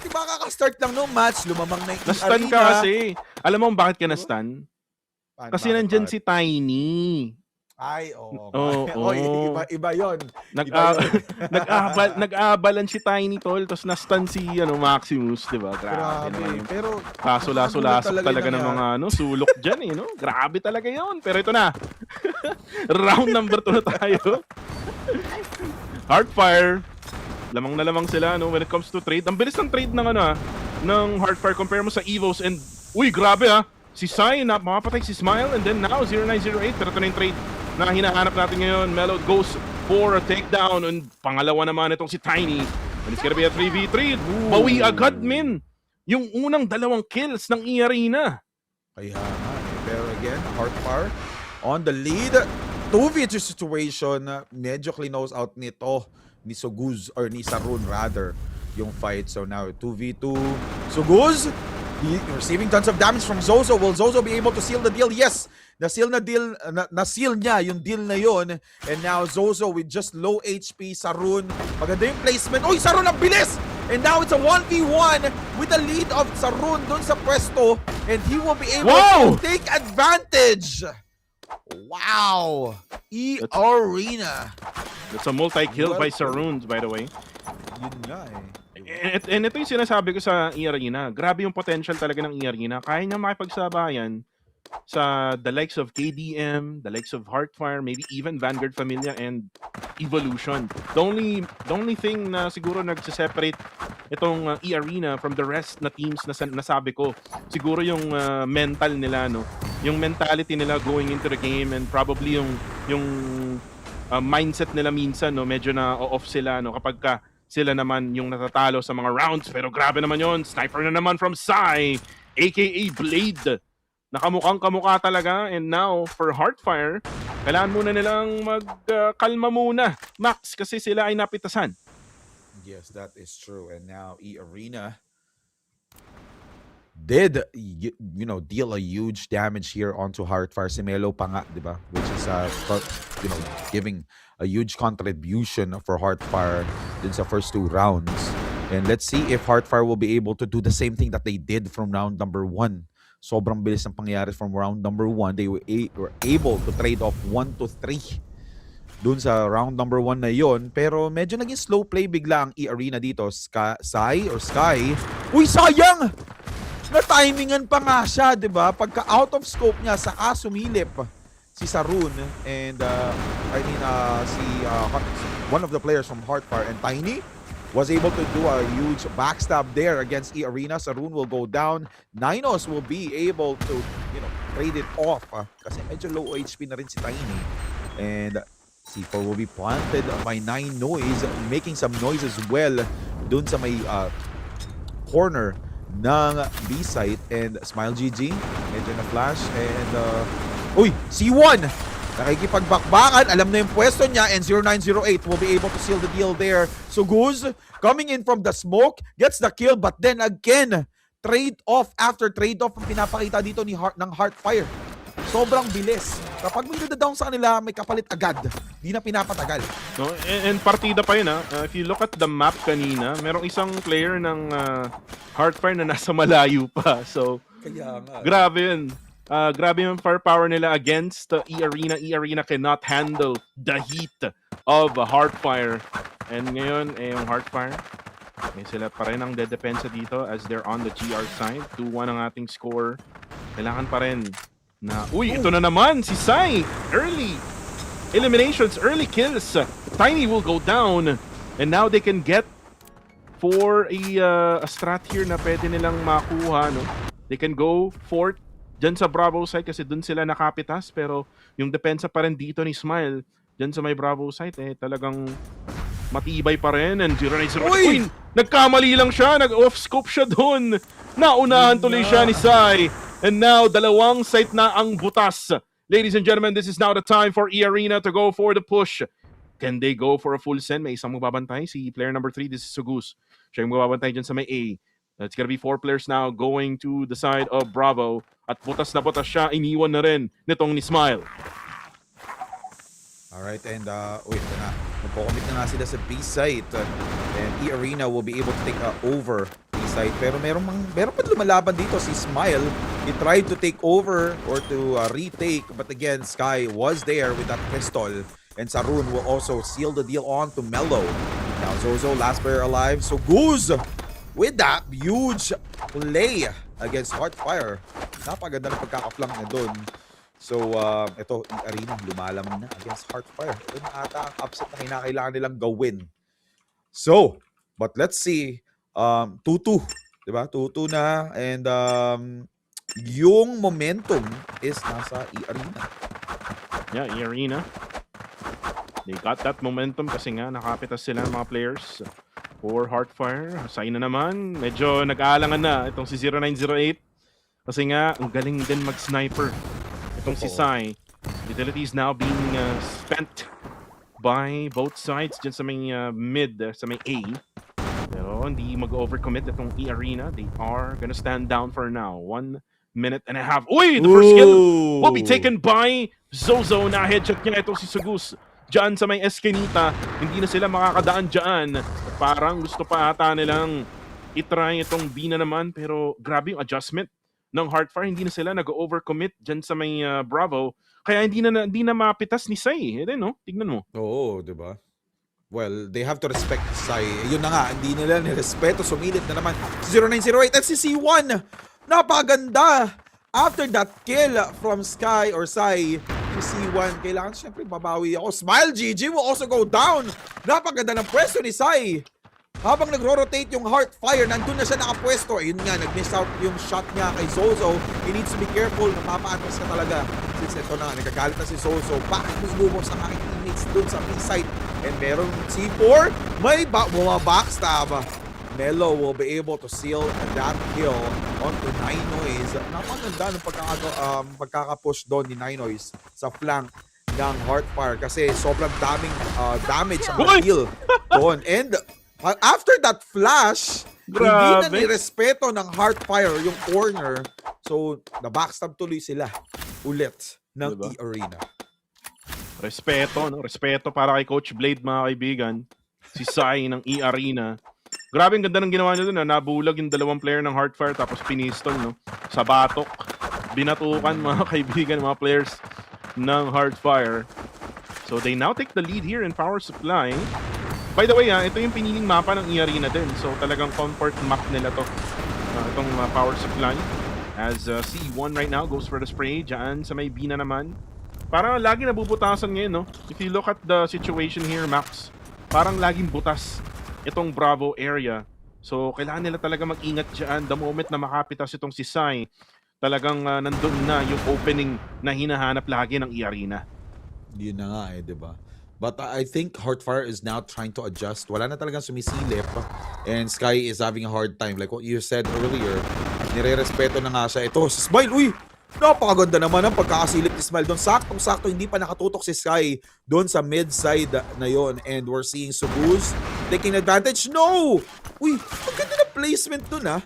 diba kaka-start lang no match, lumamang na yung Na-stun eArena. ka kasi. Alam mo bakit ka na-stun? Kasi nandyan si Tiny. Ay, oo. Oo. Iba yun. Nag-aabalan si Tiny, tol, tapos na-stun si Maximus, di ba? Grabe naman yun. Pero Laso-laso talaga ng mga sulok dyan eh, no? Grabe talaga yun. Pero ito na. Round number 2 na tayo. Heartfire. Lamang na lamang sila, no? When it comes to trade. Ang bilis ng trade ng Heartfire compare mo sa EVOS, and uy, grabe si Sai na makapatay si Smile, and then now 0908. Pero ito na yung trade na hinahanap natin ngayon. Melo goes for a takedown, and pangalawa naman itong si Tiny, and it's gonna be a 3v3. Bawi agad, min, yung unang dalawang kills ng eArena. Kaya nga, pero again, Heartfire on the lead. 2v2 situation, medyo close out nito ni Soguz, or ni Sarun rather, yung fight. So now 2v2. Suguz, receiving tons of damage from Zozo. Will Zozo be able to seal the deal? Yes! Na-seal niya yung deal na yun. And now Zozo with just low HP. Sarun, maganda yung placement. Uy, Sarun ang bilis! And now it's a 1v1 with the lead of Sarun dun sa pwesto. And he will be able to take advantage. Wow! eArena. That's a multi-kill by Saruns, by the way. Yun nga eh. And ito yung sinasabi ko sa eArena. Grabe yung potential talaga ng eArena. Kaya niya makipagsabayan sa the likes of KDM, the likes of Heartfire, maybe even Vanguard Familia and Evolution. The only thing na siguro nagse-separate itong eArena from the rest na teams na nasabi ko, siguro yung mental nila, no? Yung mentality nila going into the game, and probably yung mindset nila minsan, no, medyo na off sila, no, kapag ka sila naman yung natatalo sa mga rounds. Pero grabe naman yon, sniper na naman from Sai, aka Blade. Nakamukhang kamukha talaga. And now for Heartfire, kailangan muna nilang magkalma muna, Max, kasi sila ay napitasan. Yes, that is true. And now eArena did, you know, deal a huge damage here onto Heartfire. Si Melo pa nga, di ba? Which is, you know, giving a huge contribution for Heartfire dun sa first 2 rounds. And let's see if Heartfire will be able to do the same thing that they did from round number 1. Sobrang bilis ng pangyayari from round number 1. They were able to trade off 1 to 3 dun sa round number 1 na yon. Pero medyo naging slow play bigla ang eArena dito. Sky. Uy, sayang! Na-timingan pa nga siya, di ba? Pagka out of scope niya, saka sumilip si Sarun. And, one of the players from Heartfire and Tiny was able to do a huge backstab there against eArena. Sarun will go down. Ninos will be able to, you know, trade it off. Kasi medyo low HP na rin si Tiny. And C4 will be planted by 9 Noise, making some noise as well dun sa may corner ng B-site. And Smile GG, medyo na flash. And, uy, C1! Nakikipagbakbakan, alam na yung pwesto niya, and 0908 will be able to seal the deal there. So Guz, coming in from the smoke, gets the kill, but then again, trade-off after trade-off ang pinapakita dito ng Heartfire. Sobrang bilis. Kapag may down sa kanila, may kapalit agad. Di na pinapatagal. No, and partida pa yun, ha. If you look at the map kanina, merong isang player ng Heartfire na nasa malayo pa. So, kaya nga, grabe yun. Grabe yung firepower nila against eArena. eArena cannot handle the heat of Heartfire. And ngayon, yung Heartfire, sila pa rin ang dedepensa dito as they're on the GR side. 2-1 ang ating score. Kailangan pa rin na... Uy, ito na naman si Sai. Early eliminations, early kills. Tiny will go down. And now they can get for a strat here na pwede nilang makuha. No? They can go for dyan sa Bravo site kasi dun sila nakapitas, pero yung depensa pa rin dito ni Smile dyan sa may Bravo site talagang matibay pa rin. And 0-9-0. Uy! Nagkamali lang siya, nag-off-scope siya dun. Naunahan tuloy siya ni Sai. And now, dalawang site na ang butas. Ladies and gentlemen, this is now the time for eArena to go for the push. Can they go for a full send? May isang magbabantay, si player number 3, this is Sugus. Siya yung magbabantay dyan sa may A. It's gonna be 4 players now going to the side of Bravo. At butas na butas siya, iniwan na rin nitong ni Smile. Alright, and wait na. Magpo-commit na nga sila sa B-site. And eArena will be able to take over B-site. Pero meron pa lumalaban dito si Smile. He tried to take over or to retake. But again, Sky was there with that pistol. And Sarun will also seal the deal on to Mellow. Now Zozo, last player alive. So Guz with that huge play against Heartfire. Napaganda na pagkaka-flank na dun. So, ito, eArena, lumalamang na against Heartfire. Ito na ata ang upset na kinakailangan nilang gawin. So, but let's see. 2-2. Diba? 2-2 na. And yung momentum is nasa eArena. Yeah, eArena. They got that momentum kasi nga nakapitas sila ng mga players for Heartfire. Sai na naman. Medyo nag-aalangan na itong si 0908. Kasi nga, ang galing din mag-sniper. Itong si Sai. Utility is now being spent by both sides dyan sa may mid, sa may A. Pero hindi mag-overcommit itong eArena. They are gonna stand down for now. 1 minute and a half. Uy! The first kill will be taken by Zozo. Na headshot niya ito si Sugus. Diyan sa may Eskinita. Hindi na sila makakadaan dyan. Parang gusto pa ata nilang itry itong B na naman. Pero grabe yung adjustment ng Heartfire. Hindi na sila nag-overcommit dyan sa may Bravo. Kaya hindi na mapitas ni Sai. No? Tignan mo. Oo, di ba? Well, they have to respect Sai. Yun na nga, hindi nila nirespeto. Sumilit na naman si 0908 at si C1. Napaganda. After that kill from Sky or Sai, si C1, kailangan siyempre babawi ako. Smile GG will also go down. Napaganda ng pwesto ni Sai. Habang nagro-rotate yung Heartfire, nandun na siya nakapwesto. Ayun nga, nag-miss out yung shot niya kay Zozo. He needs to be careful. Napapa-atras ka talaga. Since ito na, nagkagalit na si Zozo. Bakit mo sa aking teammates dun sa B-side? And meron C4. May backstab. Melo will be able to seal that kill onto Ninoys. Napaganda ng pagkakapush doon ni Ninoys sa flank ng Heartfire kasi sobrang daming damage ang kill doon. And after that flash, hindi na nirespeto ng Heartfire yung corner. So, na-backstab tuloy sila ulit ng eArena. Respeto, no? Respeto para kay Coach Blade, mga kaibigan. Si Sai ng eArena. Grabe ang ganda ng ginawa niya doon. Nabulag yung dalawang player ng Heartfire tapos pinistol, no? Sa batok. Binatukan, mga kaibigan, mga players ng Heartfire. So, they now take the lead here in power supply. By the way, ito yung piniling mapa ng eArena din. So talagang comfort map nila to. Itong power supply. As C1 right now goes for the spray. Diyan sa may B na naman. Parang lagi nabubutasan ngayon, no? If you look at the situation here, Max, parang laging butas itong Bravo area. So kailangan nila talaga mag-ingat dyan. The moment na makapitas itong si Sai, talagang nandun na yung opening na hinahanap lagi ng eArena. Yun na nga diba? But I think Heartfire is now trying to adjust. Wala na talagang sumisilip. And Sky is having a hard time. Like what you said earlier, nire-respeto na nga siya. Ito, si Smile, uy! Napakaganda naman ang pagkakasilip ni Smile doon. Saktong-sakto, hindi pa nakatutok si Sky doon sa mid-side na yon. And we're seeing Subuz taking advantage. No! Uy, ang ganda ng placement doon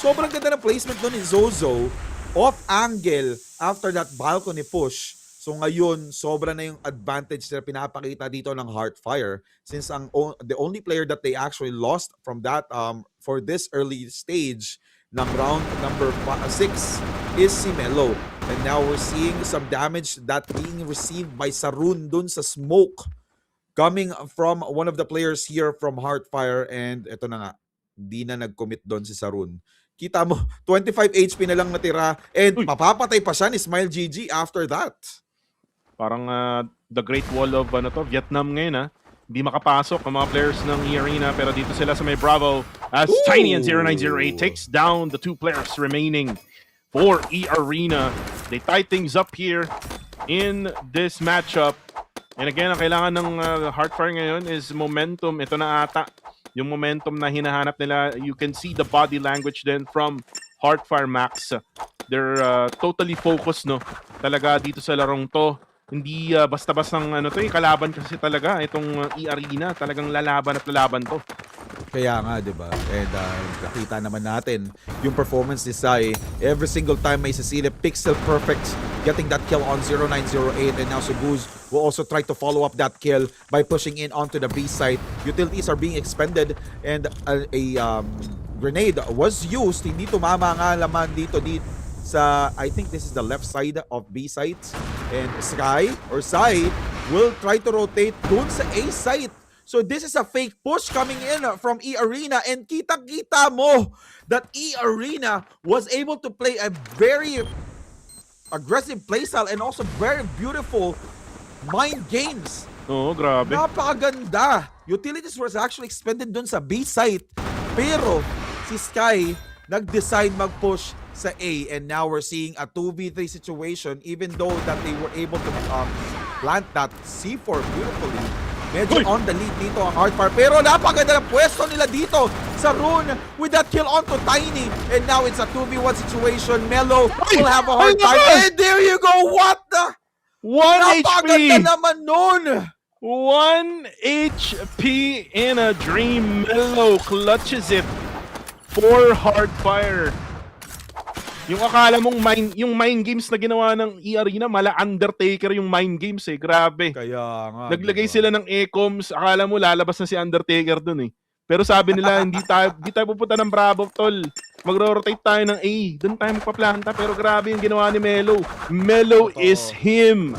Sobrang ganda ng placement doon ni Zozo. Off angle after that balcony push. So ngayon, sobra na yung advantage na pinapakita dito ng Heartfire since the only player that they actually lost from that for this early stage ng round number 6 is si Melo. And now we're seeing some damage that being received by Sarun dun sa smoke coming from one of the players here from Heartfire. And ito na nga, di na nag-commit dun si Sarun. Kita mo, 25 HP na lang natira and mapapatay pa siya ni Smile GG after that. Parang the Great Wall of Vietnam ngayon Hindi makapasok ang mga players ng eArena pero dito sila sa may Bravo as Tiny and 0908 takes down the 2 players remaining for eArena. They tie things up here in this matchup. And again, ang kailangan ng Heartfire ngayon is momentum. Ito na ata yung momentum na hinahanap nila. You can see the body language then from Heartfire, Max. They're totally focused, no? Talaga dito sa larong to. Hindi basta-bastang kalaban kasi talaga itong eArena, talagang lalaban at lalaban to. Kaya nga, 'di ba? And nakita naman natin yung performance ni Sai. Every single time may sisilip, pixel perfect, getting that kill on 0908 and now Subuz will also try to follow up that kill by pushing in onto the B site. Utilities are being expended and a grenade was used. Hindi tumama nga laman dito sa, I think this is the left side of B site. And Sky or Sai will try to rotate dun sa A site. So this is a fake push coming in from eArena and kita-kita mo that eArena was able to play a very aggressive playstyle and also very beautiful mind games. Oo, grabe. Napakaganda. Utilities was actually expended dun sa B site. Pero si Sky nag-decide mag-push sa A and now we're seeing a 2v3 situation even though that they were able to plant that C4 beautifully. Medyo on the lead dito ang Heartfire pero napakaganda ng pwesto nila dito sa Rune with that kill onto Tiny and now it's a 2v1 situation. Melo will have a hard time and there you go. What the? 1 HP! Napakaganda naman nun! 1 HP in a dream. Mellow clutches it for Hardfire. Yung akala mong yung mind games na ginawa ng eArena, mala Undertaker yung mind games eh. Grabe. Kaya nga. Naglagay diba? sila ng ecoms. Akala mo lalabas na si Undertaker dun eh. Pero sabi nila, hindi tayo pupunta ng Bravo, tol. Magro-rotate tayo ng A. Doon tayo magpaplanta. Pero grabe yung ginawa ni Melo. Melo Totoo. is him.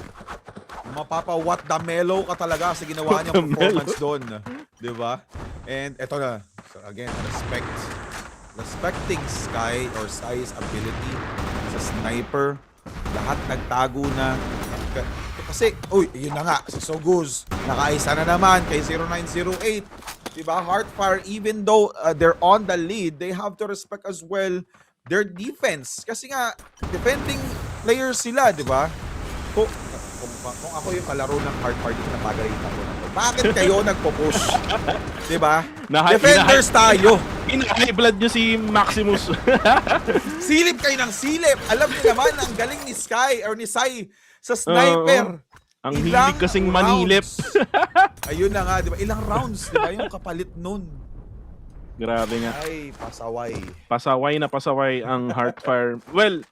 Mapapa-what the mellow ka talaga sa ginawa niyang performance doon. Diba? And eto na. So again, respecting Sky or Sky's ability sa sniper. Lahat nagtago na. Kasi, yun na nga. Si Soguz, nakaisa na naman kay 0908. Diba? Hardfire, even though they're on the lead, they have to respect as well their defense. Kasi nga, defending players sila, diba? Kung ako yung kalaro ng Hardfire dito, napagalitan ko na to. Bakit kayo nagpo-push? Diba? Defenders tayo. In-high blood nyo si Maximus. Silip kayo ng silip. Alam niyo naman, ang galing ni Sky or ni Sai sa sniper. Ang hilig kasing manilip. Ayun na nga, di ba? Ilang rounds, di ba? Yung kapalit nun. Grabe nga. Ay, pasaway. Pasaway ang Heartfire. Well,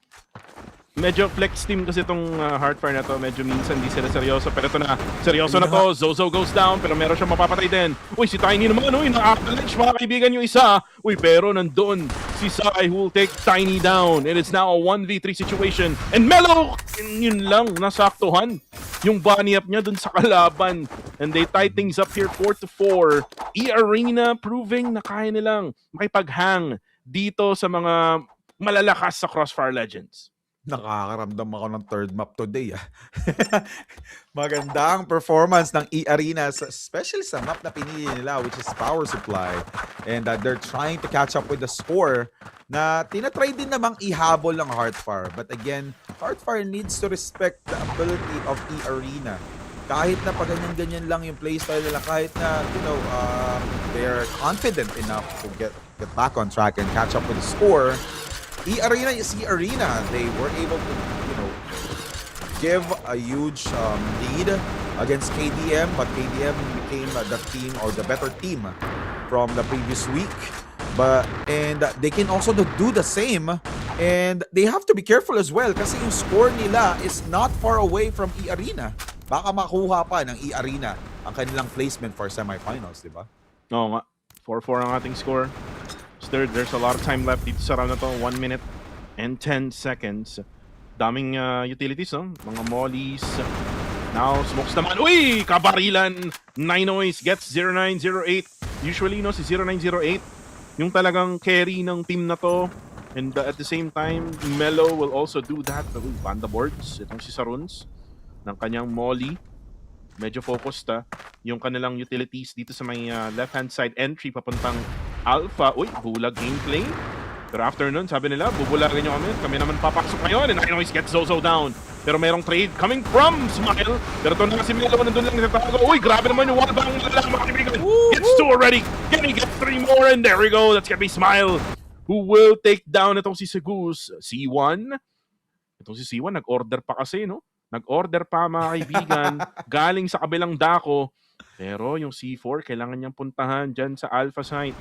medyo flex team kasi itong Heartfire na to. Medyo minsan di sila seryoso. Pero ito na, seryoso na to. Zozo goes down, pero meron siyang mapapatay din. Uy, si Tiny naman. Uy, na-avalanche mga kaibigan yung isa. Uy, pero nandoon si Sai who will take Tiny down. And it's now a 1v3 situation. And Melo, yun lang, nasaktuhan yung bunny up niya dun sa kalaban. And they tie things up here 4-4. eArena proving na kaya nilang makipaghang dito sa mga malalakas sa CrossFire Legends. Nakakaramdam ako ng third map today. Magandang performance ng eArena, especially sa map na pinili nila, which is Power Supply. And they're trying to catch up with the score na tinatry din namang ihabol ng Hardfire. But again, Hardfire needs to respect the ability of eArena. Kahit na pag ganyan-ganyan lang yung playstyle nila, kahit na, they're confident enough to get back on track and catch up with the score, eArena is eArena. They were able to, give a huge lead against KDM, but KDM became the team or the better team from the previous week. And they can also do the same, and they have to be careful as well kasi yung score nila is not far away from eArena. Baka makuha pa ng eArena ang kanilang placement for semifinals, di ba? Oo nga. 4-4 ang ating score. There's a lot of time left dito sa round na to. 1 minute and 10 seconds. Daming utilities, no? Mga mollies. Now, smokes naman. Uy! Kabarilan! Ninois gets 0908. Usually, no, si 0908, yung talagang carry ng team na to. And at the same time, Melo will also do that. Banda boards. Itong si Saruns ng kanyang molly. Medyo focused yung kanilang utilities dito sa may left-hand side entry papuntang Alpha. Uy, bulag gameplay. Pero after nun, sabi nila, bubulagan nyo kami. Kami naman papasok ngayon. And Ninois gets Zozo down. Pero merong trade coming from Smile. Pero ito na si Melo, nandun lang nagtatago. Uy, grabe naman yung wallbang. Gets 2 already. Can he get 3 more? And there we go. That's gonna be Smile, who will take down itong si Segus. C1. Itong si C1, nag-order pa kasi, no? Nag-order pa, mga kaibigan. Galing sa kabilang dako. Pero yung C4, kailangan niyang puntahan dyan sa Alpha site.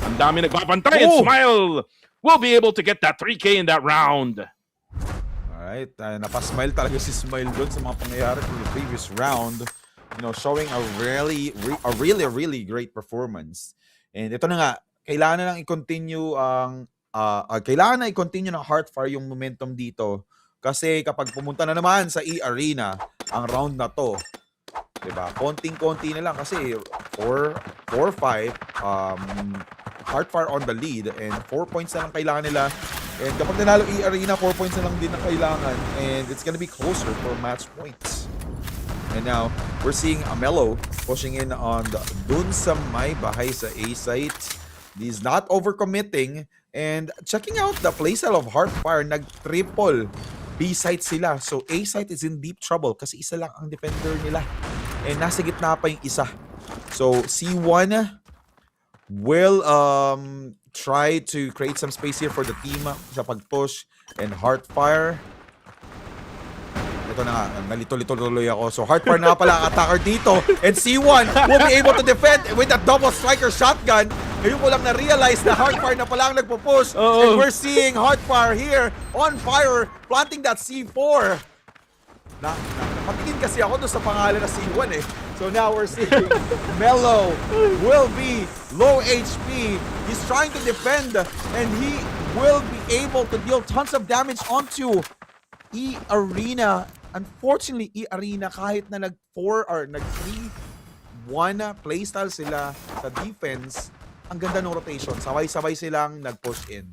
Ang dami nagbabantay. And Smile will be able to get that 3K in that round. Alright, napasmile talaga si Smile doon sa mga pangyayari from the previous round. Showing a really great performance. And ito na nga, kailangan na i-continue ng Heartfire yung momentum dito. Kasi kapag pumunta na naman sa eArena, ang round na to, diba? Konting-konti na lang kasi 4-5, Heartfire on the lead and 4 points na lang kailangan nila. And kapag nanalo eArena, 4 points na lang din na kailangan. And it's gonna be closer for match points. And now, we're seeing Amelo pushing in on dun sa may bahay sa A site. He's not overcommitting. And checking out the playstyle of Heartfire, nag-triple B site sila. So A site is in deep trouble kasi isa lang ang defender nila. And nasa gitna pa yung isa. So C1 will try to create some space here for the team sa pag-push. And Heartfire, ito na nga, nalito-lito tuloy ako. So Heartfire na pala ang attacker dito. And C1 will be able to defend with a double striker shotgun. Ngayon ko lang na-realize na Heartfire na pala ang nagpo-push. And we're seeing Heartfire here on fire, planting that C4. Napatingin kasi ako doon sa pangalan na C1 eh. So now we're seeing Melo will be low HP. He's trying to defend and he will be able to deal tons of damage onto eArena. Unfortunately, eArena kahit na nag-4 or nag-3-1 playstyle sila sa defense, ang ganda ng rotation. Sabay-sabay silang nag-push in.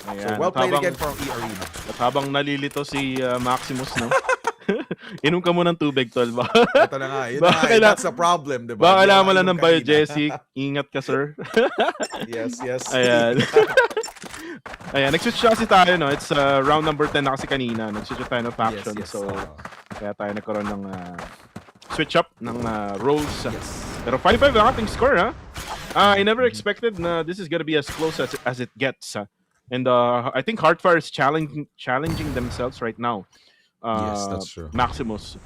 Ayan, So well played again from eArena. At habang nalilito si Maximus, no? Inom ka muna ng tubig, tol. Ito na nga, yun na nga, that's a problem, diba? Baka kailangan mo lang Yung ng kanina. biogesic. Ingat ka, sir. Yes. Ayan. Ayan, nag-switch kasi tayo, no? It's round number 10 na kasi kanina. Nag-switch tayo ng faction. Yes. So, kaya tayo nagkaroon ng switch up ng roles. Pero 5-5 ang ating score, ha? I never expected na this is gonna be as close as it gets. And I think Heartfire is challenging themselves right now. Yes, that's true. Maximus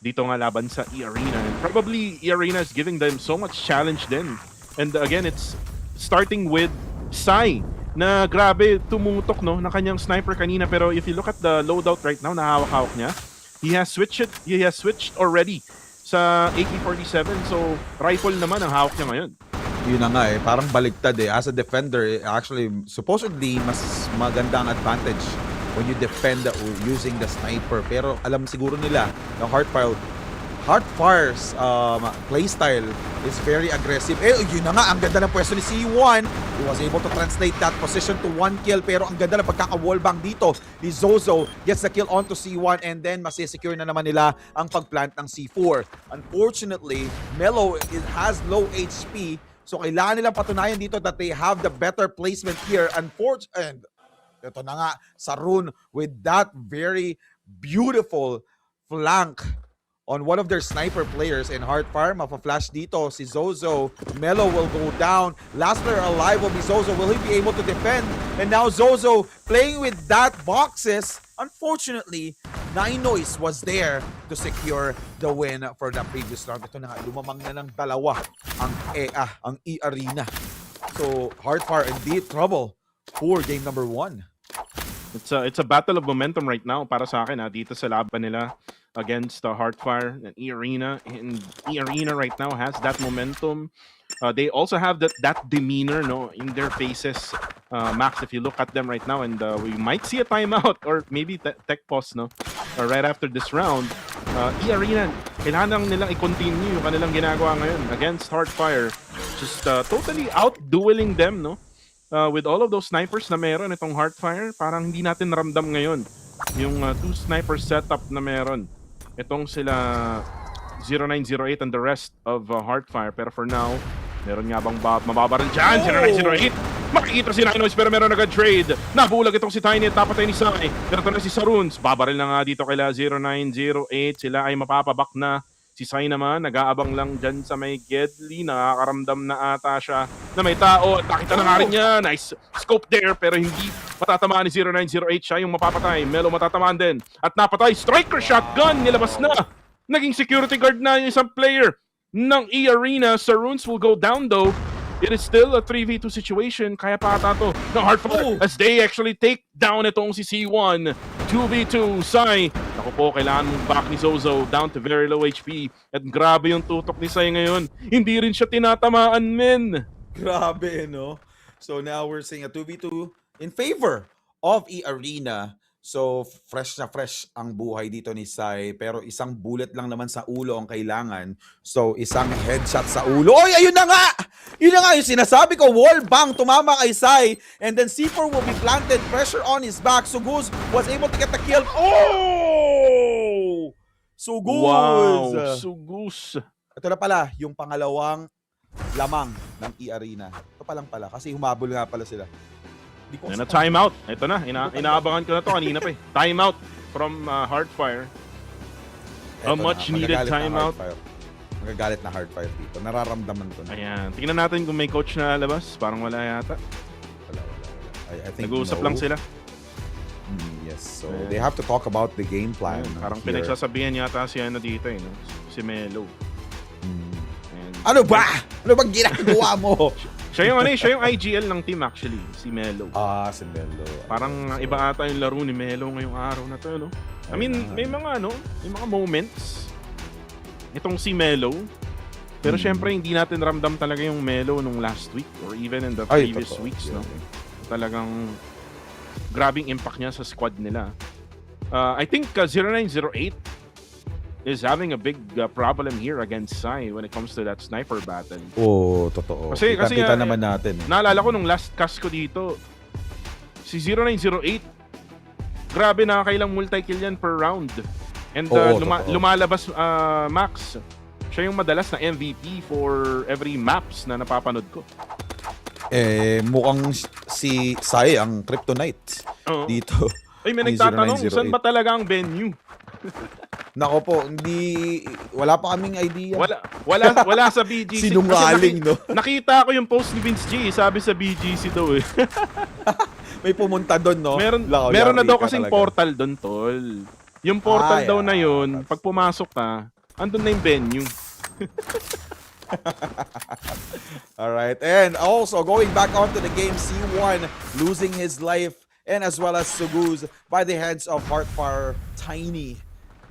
dito nga laban sa eArena. And probably eArena is giving them so much challenge din. And again, it's starting with Sai na grabe tumutok no na kanyang sniper kanina, pero if you look at the loadout right now na hawak-hawak niya, he has switched already sa AK-47, so rifle naman ang hawak niya ngayon. Yun na nga eh, parang baliktad eh. As a defender, actually, supposedly, mas maganda ang advantage when you defend using the sniper. Pero alam siguro nila, ng Heartfire's playstyle is very aggressive. Eh, yun na nga, ang ganda ng pwesto ni C1. He was able to translate that position to 1 kill, pero ang ganda ng pagkaka-wallbang dito ni Zozo. Gets the kill onto C1 and then masisecure na naman nila ang pagplant ng C4. Unfortunately, Melo has low HP, so kailangan nilang patunayan dito that they have the better placement here. And ito na nga, Sarun with that very beautiful flank on one of their sniper players in Heartfire. Mapa-flash dito si Zozo. Melo will go down. Last player alive will be Zozo. Will he be able to defend? And now Zozo playing with that boxes. Unfortunately, Ninois was there to secure the win for the previous round. Ito na nga, lumamang na ng dalawa ang eArena. So, Heartfire in deep trouble for game number 1. It's a battle of momentum right now para sa akin dito sa laban nila against Heartfire and eArena. And eArena right now has that momentum. They also have that demeanor in their faces. Max, if you look at them right now, and we might see a timeout or maybe tech pause right after this round. eArena, kailangan nilang i-continue yung kanilang ginagawa ngayon against Heartfire. Just totally out-dueling them, with all of those snipers na meron itong Heartfire. Parang hindi natin ramdam ngayon yung 2 sniper setup na meron itong sila 0908 and the rest of Heartfire. Pero for now, meron nga bang mababaril dyan? 0908! Makikita si Ninois pero meron agad-trade. Nabulag itong si Tiny at napatay ni Sai. Pero ito na si Saruns. Babaril na nga dito kila 0908. Sila ay mapapabak na. Si Sai naman, nag-aabang lang dyan sa may Gedli. Nakakaramdam na ata siya na may tao. At nakita na nga rin niya. Nice scope there. Pero hindi matatamaan ni 0908. Siya yung mapapatay. Melo matatamaan din. At napatay. Striker shotgun. Nilabas na. Naging security guard na yung isang player ng eArena. Saruns will go down though. It is still a 3v2 situation. Kaya pa ata to ng Heartfire as they actually take down itong si C1. 2v2, Sai. Ako po, kailangan mong back ni Zozo down to very low HP. At grabe yung tutok ni Sai ngayon. Hindi rin siya tinatamaan, men. Grabe, no? So now we're seeing a 2v2 in favor of eArena. So fresh na fresh ang buhay dito ni Sai, pero isang bullet lang naman sa ulo ang kailangan. So isang headshot sa ulo. Oy, ayun na nga! Yun na nga yung sinasabi ko, wall bang tumama kay Sai, and then C4 will be planted, pressure on his back. Sugus was able to get the kill. Oh! Sugus! Wow, Sugus. Ito na pala yung pangalawang lamang ng eArena. Ito pa lang pala kasi humabol nga pala sila. Yan na, timeout. Ito na, inaabangan ko na to kanina pa eh. Timeout from Heartfire. A much needed timeout. Magagalit na Heartfire dito. Nararamdaman ko na. Ayan, tingnan natin kung may coach na labas. Parang wala yata. Wala. I think Nag-uusap no. lang sila. Yes. Yes, so they have to talk about the game plan. Parang here. pinagsasabihan yata si ano dito no? Si Melo. And Ano ba? Ano bang ginagawa mo? siya yung IGL ng team actually, si Melo. Si Melo. Parang iba ata yung laro ni Melo ngayong araw na to, no? I mean, may mga moments itong si Melo. Pero syempre hindi natin ramdam talaga yung Melo nung last week or even in the previous weeks, no? Talagang grabing impact niya sa squad nila. I think 0908 is having a big problem here against Sai when it comes to that sniper battle. Totoo. Kasi Kita naman natin. Naalala ko nung last cast ko dito, si 0908, grabe nakakailang multi-kill yan per round. And lumalabas Max. Siya yung madalas na MVP for every maps na napapanood ko. Mukhang si Sai ang kryptonite dito. Ay, may nagtatanong, saan ba talaga ang venue? Nako po, wala pa kaming idea. Wala sa BGC. Sinungaling, no? Nakita ko yung post ni Vince G, sabi sa BGC daw eh. May pumunta doon, no? Meron na daw kasing portal doon, tol. Yung portal daw na yun, pag pumasok ka, andun na yung venue. Alright, and also going back onto the game, C1 losing his life and as well as Suguz by the hands of Heartfire Tiny.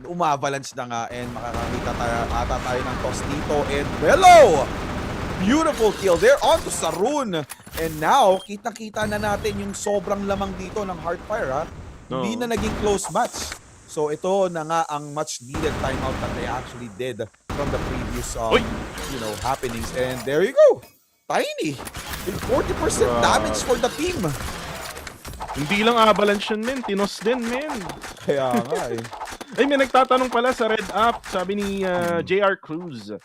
Umavalanche na nga and makakakita tayo ng toss dito and Bello! Beautiful kill there onto Sarun. And now, kita-kita na natin yung sobrang lamang dito ng Heartfire, ha? Hindi na naging close match. So ito na nga ang much needed timeout that they actually did from the previous happenings. And there you go. Tiny with 40% damage for the team. Hindi lang avalanche yun, men. Tinos din, men. Kaya nga eh. Ay, may nagtatanong pala sa Red Up. Sabi ni JR Cruz,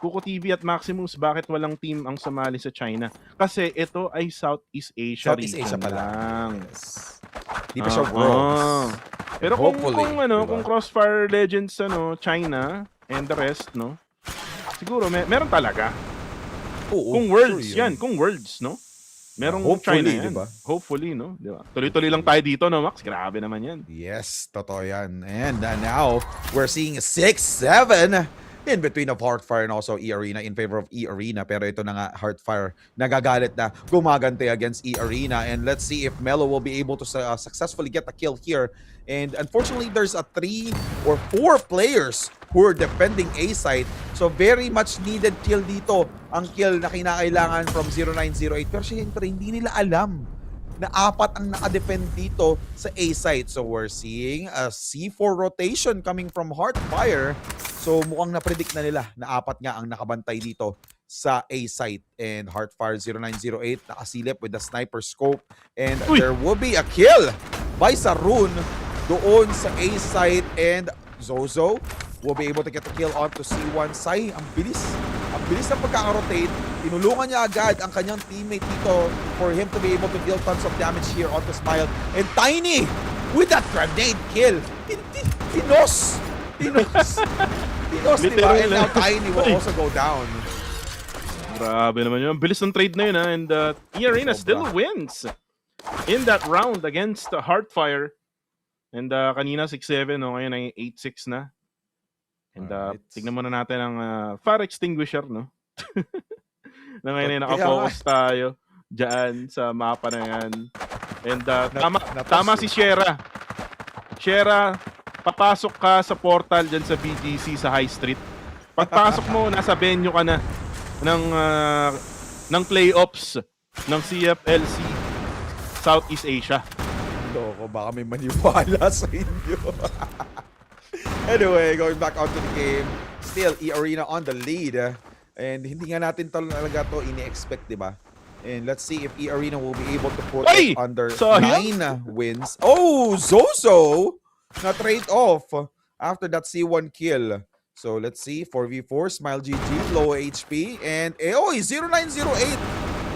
Kuko TV at Maximus, bakit walang team ang sumali sa China? Kasi ito ay Southeast Asia region pa lang. Yes. Di pa siya worlds. Pero kung Crossfire Legends China and the rest, no? Siguro meron talaga. Kung worlds sure 'yan, kung worlds, no? Merong hopefully, China yan. diba? Hopefully, no? Diba? Tuloy-tuloy lang tayo dito, no, Max? Grabe naman yan. Yes, totoo yan. And now, we're seeing 6-7 in between of Heartfire and also eArena in favor of eArena. Pero ito na nga, Heartfire nagagalit na gumagante against eArena. And let's see if Melo will be able to successfully get the kill here. And unfortunately, there's a 3 or 4 players who are defending A side. So very much needed kill dito. Ang kill na kinakailangan from 0908. Pero syempre, hindi nila alam na 4 ang nakadefend dito sa A side. So we're seeing a C4 rotation coming from Heartfire. So mukhang na-predict na nila na 4 nga ang nakabantay dito sa A side. And Heartfire 0908 nakasilip with the sniper scope. And there will be a kill by Sarun doon sa A side. And Zozo will be able to get the kill onto C1. Sai, ang bilis ng pagkaka-rotate. Tinulungan niya agad ang kanyang teammate dito for him to be able to deal tons of damage here onto Smile. And Tiny with that grenade kill. Tinos, diba? And now Tiny will also go down. Grabe naman yun. Bilis ng trade na yun, ha? And eArena still wins in that round against Heartfire. And kanina 6-7, no? Ngayon ay 8-6 na. And tignan muna natin ang fire extinguisher, no? Na ngayon ay nakafocus tayo dyan sa mapa na yan. And tama si Shera. Shera, papasok ka sa portal dyan sa BGC sa High Street. Pagpasok mo, nasa venue ka na ng playoffs ng CFLC Southeast Asia. Loko, baka may maniwala sa inyo. Anyway, going back onto the game, still eArena on the lead. And hindi nga natin talaga to ini-expect, diba? And let's see if eArena will be able to put it under 9 wins. Oh, Zozo na trade off after that C1 kill. So let's see, 4v4, Smile GG, low HP. And 0908.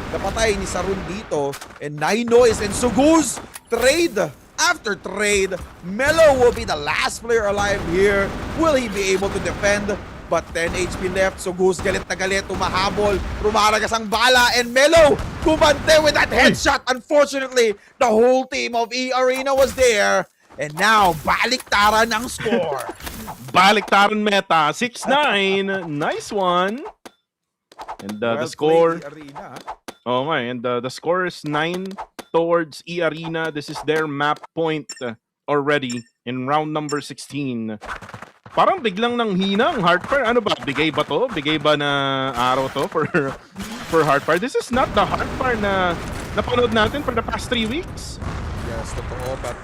Napatay ni Sarun dito. And Ninois and Suguz trade. After trade, Melo will be the last player alive here. Will he be able to defend? But 10 HP left. Suguz galit na galit. Umahabol. Rumaragas ang bala. And Melo kumante with that headshot. Unfortunately, the whole team of eArena was there. And now, baliktaran ang score. Baliktaran meta, 6-9. Nice one. And the Well score... played, eArena. Oh my, and the score is 9 towards eArena. This is their map point already in round number 16. Parang biglang nanghina ang Heartfire. Ano ba? Bigay ba to? Bigay ba na araw to for Heartfire? This is not the Heartfire na napanood natin for the past 3 weeks. Yes, totoo. But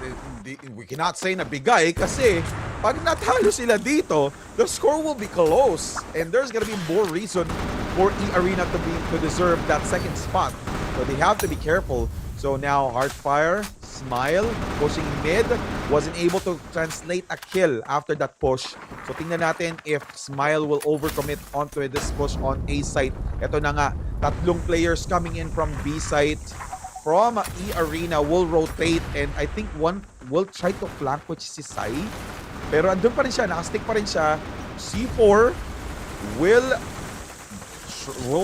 we cannot say na bigay kasi pag natalo sila dito, the score will be close. And there's gonna be more reason for eArena to deserve that second spot. So they have to be careful. So now Heartfire, Smile, pushing mid, wasn't able to translate a kill after that push. So tingnan natin if Smile will overcommit onto this push on A site. Ito na nga, tatlong players coming in from B site. From eArena will rotate and I think one will try to flank, which is si Sai. Pero andun pa rin siya, nakastick pa rin siya. C4 will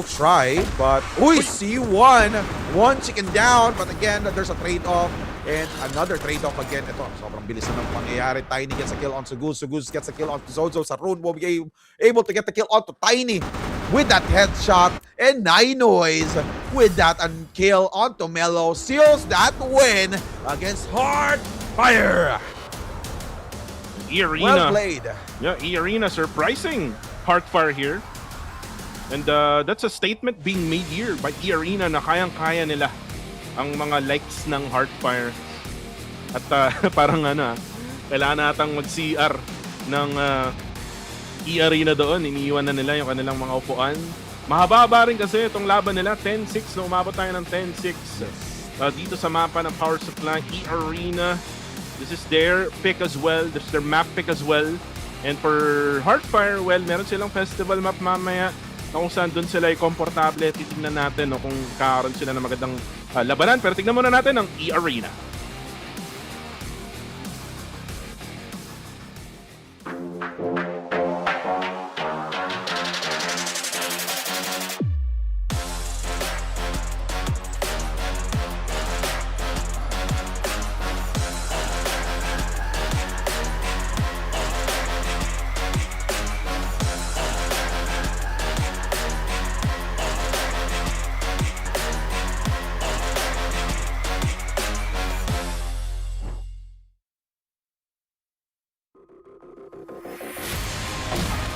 try, but C1, one chicken down, but again, there's a trade-off and another trade-off again. Ito, sobrang bilis na ng pangyayari. Tiny gets a kill on Suguz. Suguz gets a kill on Zozo. Sarun will be able to get the kill onto Tiny with that headshot, and Ninoys with that kill onto Mello seals that win against Heartfire. eArena. Well played. Yeah, eArena surprising Heartfire here. And that's a statement being made here by eArena na kayang-kaya nila ang mga likes ng Heartfire. At parang kailangan natang mag-CR ng eArena doon. Iniiwan na nila yung kanilang mga upuan. Mahaba rin kasi itong laban nila. 10-6 na umabot tayo ng 10-6. Dito sa mapa ng Power Supply, eArena. This is their pick as well. This is their map pick as well. And for Heartfire, well, meron silang festival map mamaya na kung saan doon sila ay komportable. Titignan natin kung kakaroon sila ng magandang labanan. Pero tignan muna natin ang eArena.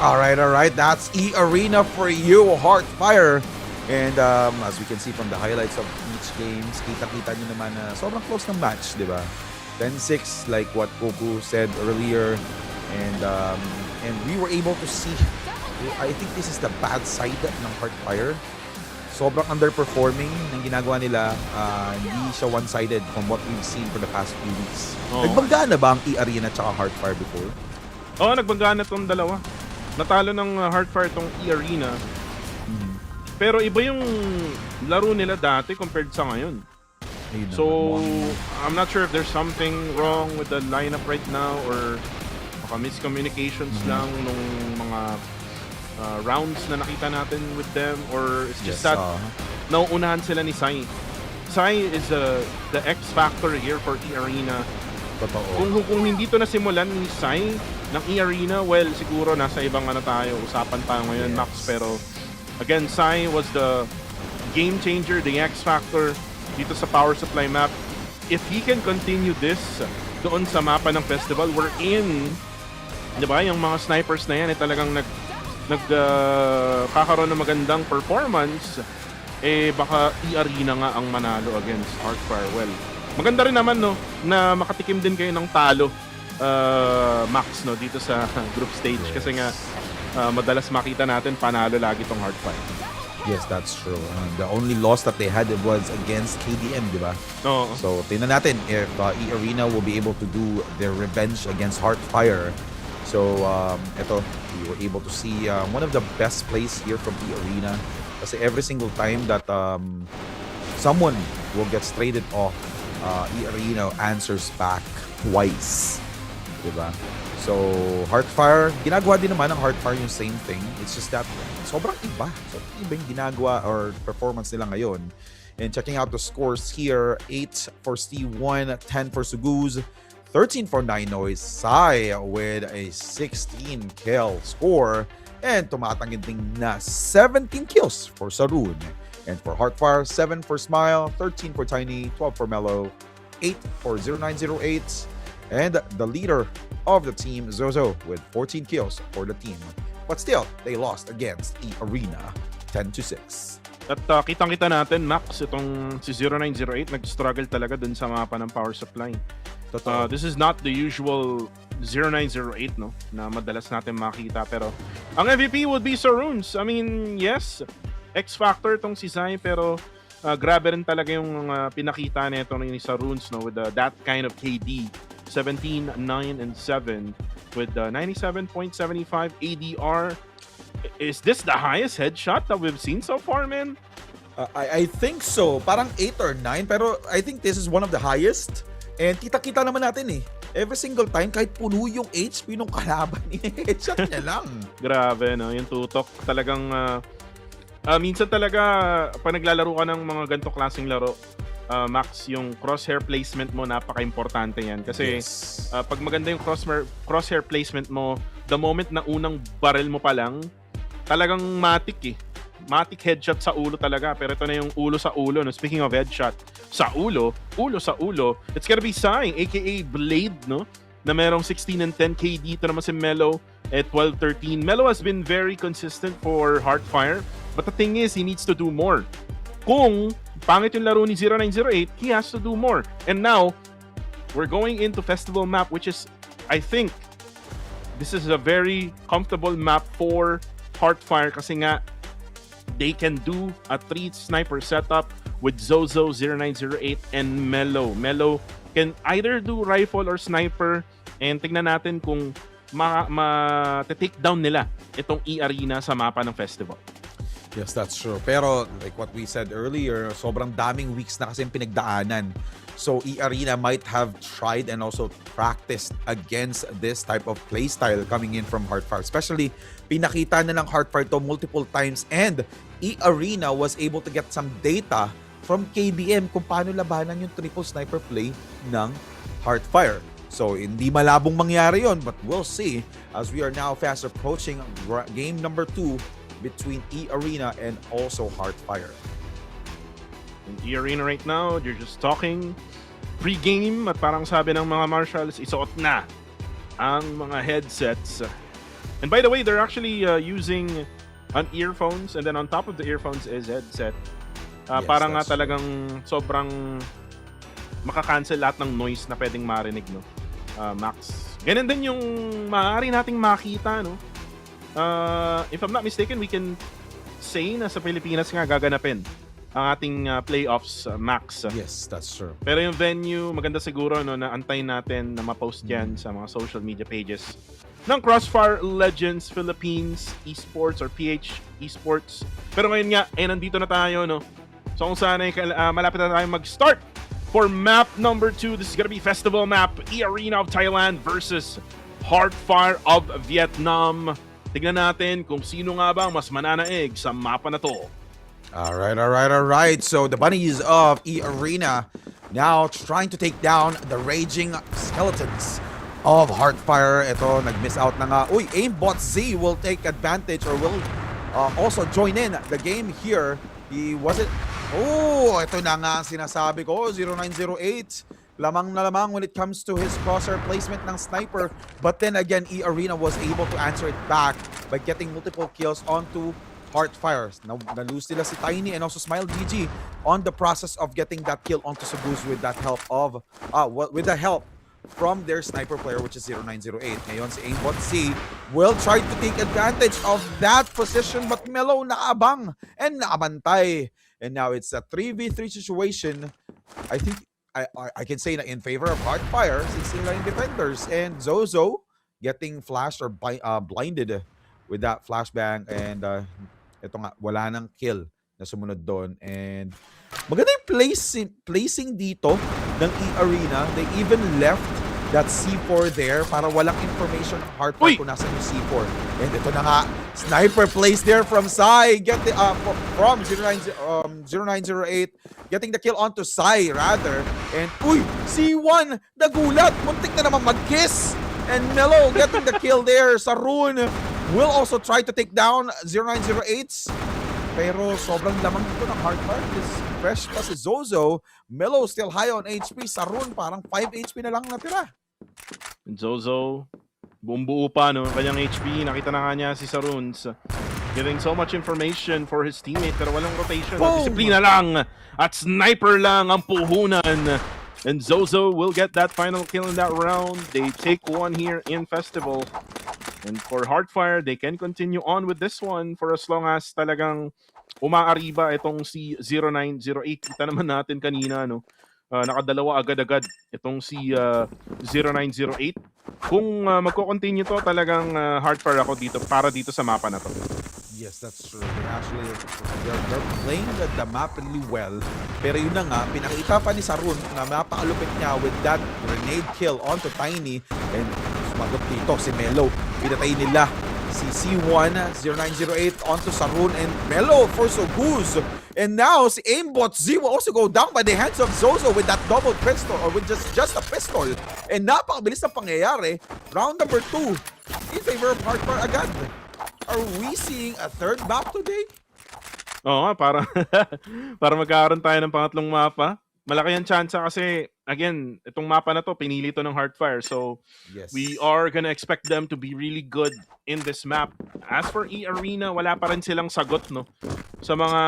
All right. That's eArena for you, Heartfire. And as we can see from the highlights of each games, kita-kita nyo naman na sobrang close ng match, di ba? 10-6, like what Goku said earlier. And we were able to see, I think this is the bad side ng Heartfire. Sobrang underperforming ng ginagawa nila. Hindi siya one-sided from what we've seen for the past few weeks. Nagbanggaan na ba ang eArena at Heartfire before? Oo, nagbanggaan na itong dalawa. Natalo ng Heartfire tong eArena. Pero iba yung laro nila dati compared sa ngayon. So, I'm not sure if there's something wrong with the lineup right now or baka miscommunications lang nung mga rounds na nakita natin with them, or it's just that nauunahan sila ni Sai. Sai is the X factor here for eArena. Kung hindi to nasimulan ni Sai ng eArena, well, siguro nasa ibang usapan tayo ngayon, Max. Pero again, Sai was the game changer, the X factor dito sa Power Supply map. If he can continue this doon sa mapa ng festival, we're in, di ba, yung mga snipers na yan talagang kakaroon ng magandang performance, baka eArena nga ang manalo against Heartfire. Well, maganda rin naman na makatikim din kayo ng talo, Max, dito sa group stage, kasi nga madalas makita natin panalo lagi tong Heartfire. Yes, that's true. The only loss that they had was against KDM, di ba? No. So, tingnan natin if eArena will be able to do their revenge against Heartfire. So, ito, we were able to see one of the best plays here from eArena. Kasi every single time that someone will get traded off, eArena answers back twice. Diba? So, Heartfire, ginagawa din naman ng Heartfire yung same thing. It's just that sobrang iba. Sobrang iba yung ginagawa or performance nila ngayon. And checking out the scores here, 8 for C1, 10 for Suguz, 13 for Ninoy. Sai with a 16 kill score. And tumatangginting na 17 kills for Sarun. And for Heartfire, 7 for Smile, 13 for Tiny, 12 for Mellow, 8 for 0908. And the leader of the team, Zozo, with 14 kills for the team. But still, they lost against eArena, 10-6. At kitang-kita natin, Max, itong si 0908 nag-struggle talaga dun sa mapa ng power supply. This is not the usual 0908, no, na madalas natin makita. Pero ang MVP would be Saruns. I mean, yes, X-Factor tong si Zai, pero grabe rin talaga yung pinakita nito ni Saruns, no, with that kind of KD. 17, 9, and 7 with 97.75 ADR. Is this the highest headshot that we've seen so far, man? I think so. Parang 8 or 9, pero I think this is one of the highest. And kita-kita naman natin eh. Every single time, kahit puno yung HP nung kalaban, headshot niya lang. Grabe, no? Yung tutok. Talagang, minsan talaga, pag naglalaro ka ng mga ganito klaseng laro, Max, yung crosshair placement mo, napaka-importante yan. Kasi, Yes. pag maganda yung crosshair placement mo, the moment na unang barrel mo pa lang, talagang matik eh. Matik headshot sa ulo talaga. Pero ito na yung ulo sa ulo. No? Speaking of headshot, sa ulo sa ulo, it's gonna be Sai, aka Blade, no? Na merong 16 and 10 KD. Ito naman si Mellow at 12-13. Mellow has been very consistent for Heartfire. But the thing is, he needs to do more. Kung pangit yung laro ni 0908, he has to do more. And now, we're going into Festival map, which is, I think, this is a very comfortable map for Heartfire kasi nga, they can do a 3 sniper setup with Zozo, 0908, and Mellow. Mellow can either do rifle or sniper, and tignan natin kung ma-take down nila itong eArena sa mapa ng festival. Yes, that's true. Pero like what we said earlier, sobrang daming weeks na kasi pinagdaanan. So eArena might have tried and also practiced against this type of playstyle coming in from Heartfire. Especially, pinakita na ng Heartfire to multiple times and eArena was able to get some data from KBM kung paano labanan yung triple sniper play ng Heartfire. So, hindi malabong mangyari yon, but we'll see as we are now fast approaching game number 2 between eArena and also Heartfire. In eArena right now, they're just talking pre-game at parang sabi ng mga marshals, isuot na ang mga headsets. And by the way, they're actually using an earphones, and then on top of the earphones is headset. Yes, Parang nga that's talagang sobrang makakancel lahat ng noise na pwedeng marinig, no? Max. Ganun din yung maaari nating makita, no? If I'm not mistaken, we can say na sa Pilipinas nga gaganapin ang ating playoffs, Max. Yes, that's true. Pero yung venue, maganda siguro, no, na antayin natin na ma-post yan sa mga social media pages ng CrossFire Legends Philippines Esports or PH Esports. Pero ngayon nga, nandito na tayo, no? So kung saan ay malapit na tayo mag-start for map number 2. This is gonna be festival map, eArena of Thailand versus Heartfire of Vietnam. Tignan natin kung sino nga ba ang mas mananaig sa mapa na to. All right. So the bunnies of eArena now trying to take down the raging skeletons of Heartfire. Ito, nag-miss out na nga. Uy, Aimbot Z will take advantage or will also join in the game here. He wasn't... Oh, ito na nga ang sinasabi ko. 0908. Lamang na lamang when it comes to his crosshair placement ng sniper. But then again, eArena was able to answer it back by getting multiple kills onto Heartfire. Na-lose nila si Tiny and also Smile GG on the process of getting that kill onto Sabuz with that help of with the help from their sniper player, which is 0908. Ngayon si Aimbot Z will try to take advantage of that position, but Mellow naabang and naabantay. And now it's a 3v3 situation. I think I can say na in favor of Heartfire since sila yung defenders, and Zozo getting flashed or blinded with that flashbang, and ito nga, wala nang kill na sumunod doon. And maganda yung placing dito ng eArena. They even left that C4 there para walang information ng Hardfire Uy! kung nasan yung C4. And ito na nga, sniper plays there from Sai, get the, from 0908, getting the kill onto Sai rather. And uy, C1, nagulat, muntik na naman mag-kiss. And Melo getting the kill there. Sarun will also try to take down 0908s. Pero sobrang lamang dito ng Hardfire. This fresh pa si Zozo. Melo still high on HP. Sarun parang 5 HP na lang natira. Zozo, buong buo pa no, kanyang HP. Nakita na nga niya si Saruns. Giving so much information for his teammate pero walang rotation. Boom! Disiplina lang at sniper lang ang puhunan. And Zozo will get that final kill in that round. They take one here in Festival. And for Hardfire, they can continue on with this one for as long as talagang umaariba itong si 0908. Kita naman natin kanina, no? Nakadalawa agad-agad itong si 0908. Kung magko-continue to, talagang Hardfire ako dito para dito sa mapa na to. Yes, that's true. They're playing the map really well. Pero yun na nga, pinakita pa ni Sarun na napakalupit niya with that grenade kill onto Tiny. And sumagot dito si Melo. Pinatay nila si C1, 0908 onto Sarun and Melo for Soguz. And now si Aimbot Z will also go down by the hands of Zozo with that double pistol or with just a pistol. And napakabilis na pangyayari. Round number 2 in favor of Hardfire agad. Are we seeing a third map today? Oo nga, para magkakaroon tayo ng pangatlong mapa. Malaki ang chance kasi, again, itong mapa na to, pinili to ng Hardfire. So, Yes. we are gonna expect them to be really good in this map. As for eArena, wala pa rin silang sagot, no? Sa mga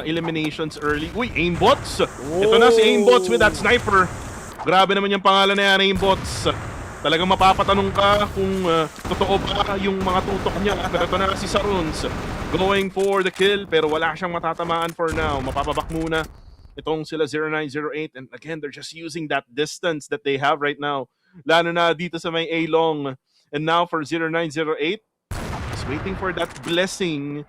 eliminations early. Uy, Aimbots! Ito na si Aimbots with that sniper. Grabe naman yung pangalan na yan, Aimbots. Talagang mapapatanong ka kung totoo ba yung mga tutok niya. Pero ito na si Saruns going for the kill pero wala siyang matatamaan for now. Mapapabak muna itong sila 0908 and again they're just using that distance that they have right now. Lalo na dito sa may A-long. And now for 0908 is waiting for that blessing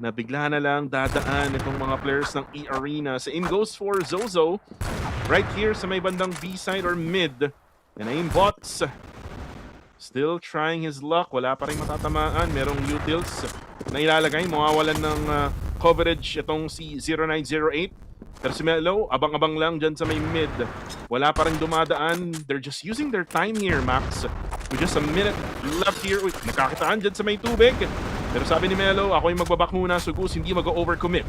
na bigla na lang dadaan itong mga players ng eArena. Same goes for Zozo right here sa may bandang B side or mid. And Aimbots still trying his luck. Wala pa rin matatamaan. Merong utils na ilalagay. Mawawalan ng coverage itong si 0908. Pero si Melo, abang-abang lang dyan sa may mid. Wala pa rin dumadaan. They're just using their time here, Max. With just a minute left here. Uy, nakakitaan dyan sa may tubig. Pero sabi ni Melo, ako yung magbabak muna. Sugus, hindi mag-overcommit.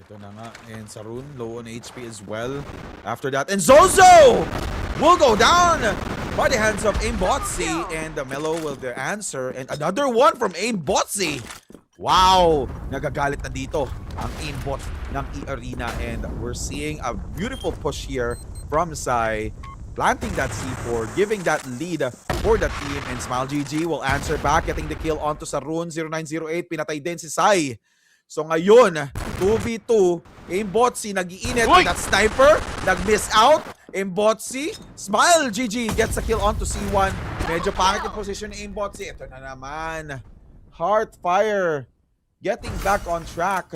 Ito na nga. And Sarun, low on HP as well. After that, and Zozo will go down by the hands of Aimbotzi. And the Melo will the answer. And another one from Aimbotzi. Wow! Nagagalit na dito ang aimbot ng eArena. And we're seeing a beautiful push here from Sai. Planting that C4, giving that lead for the team. And Smile GG will answer back, getting the kill onto Sarun. 0908, pinatay din si Sai. So ngayon, 2v2, Aimbotzi nag-iinit with that sniper, nag-miss out. Aimbotzi, Smile GG gets a kill onto C1. Medyo pangit yung position ni Aimbotzi. Ito na naman. Heartfire getting back on track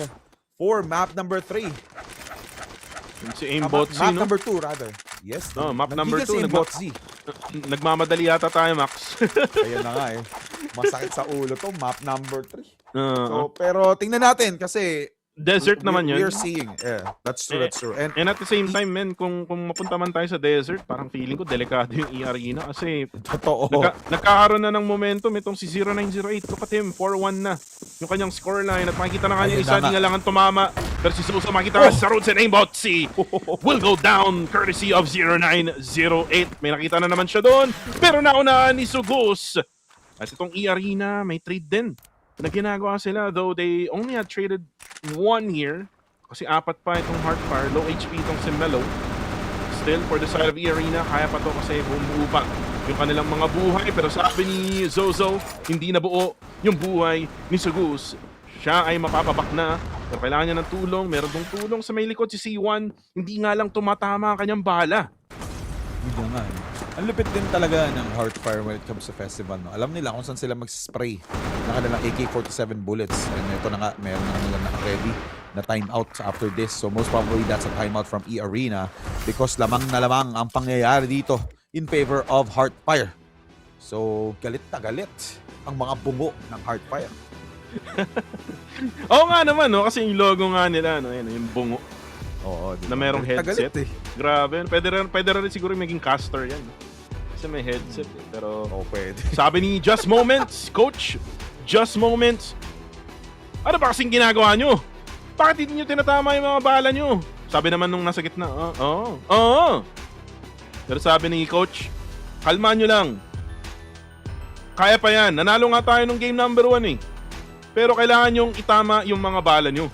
for map number 3. Si Aimbotzi, map no? number 2 rather. Yes. No, map number Nagigil 2. si Aimbotzi. Nagmamadali yata tayo, Max. Ayun na nga eh. Masakit sa ulo to. Map number 3. So, pero tingnan natin kasi desert naman yun. we're seeing. Yeah, that's true, that's true. And And at the same time, men, kung mapunta man tayo sa desert, parang feeling ko delikado yung eArena kasi totoo. nagkakaroon na ng momentum itong si 0908. Look at him, 4-1 na yung kanyang scoreline at makikita na kanya Ayun isa, na di nga lang ang tumama. Pero si Susa makita na sa Rhodes and Aimbotzi will go down courtesy of 0908. May nakita na naman siya doon, pero naunahan ni Sugus. At itong eArena, may trade din na ginagawa sila, though they only had traded one here kasi 4 pa itong Heartfire, low HP itong si Melo. Still for the side of eArena, kaya pa to kasi bumuo pa yung kanilang mga buhay, pero sabi ni Zozo, hindi na buo yung buhay ni Sugus. Siya ay mapapabak na, pero kailangan niya ng tulong. Meron dong tulong sa may likod si C1, hindi nga lang tumatama ang kanyang bala. Hindi nga. Ang lupit din talaga ng Heartfire when it comes to festival. No? Alam nila kung saan sila mag-spray ng kanilang AK-47 bullets. And ito na nga, meron na nila na-ready na timeout after this. So most probably that's a timeout from eArena because lamang na lamang ang pangyayari dito in favor of Heartfire. So galit na galit ang mga bungo ng Heartfire. Oo nga naman, no? Kasi yung logo nga nila, no? Yan, yung bungo Oo, na merong headset. Galit, eh. Grabe. Pwede rin siguro maging caster yan. Kasi may headset. Pero pwede. sabi ni Just Moments, Coach, Just Moments, ano ba kasing ginagawa nyo? Bakit hindi nyo tinatama yung mga bala nyo? Sabi naman nung nasa gitna, Pero sabi ni Coach, kalma nyo lang. Kaya pa yan. Nanalo nga tayo nung game number 1 eh. Pero kailangan nyong itama yung mga bala nyo.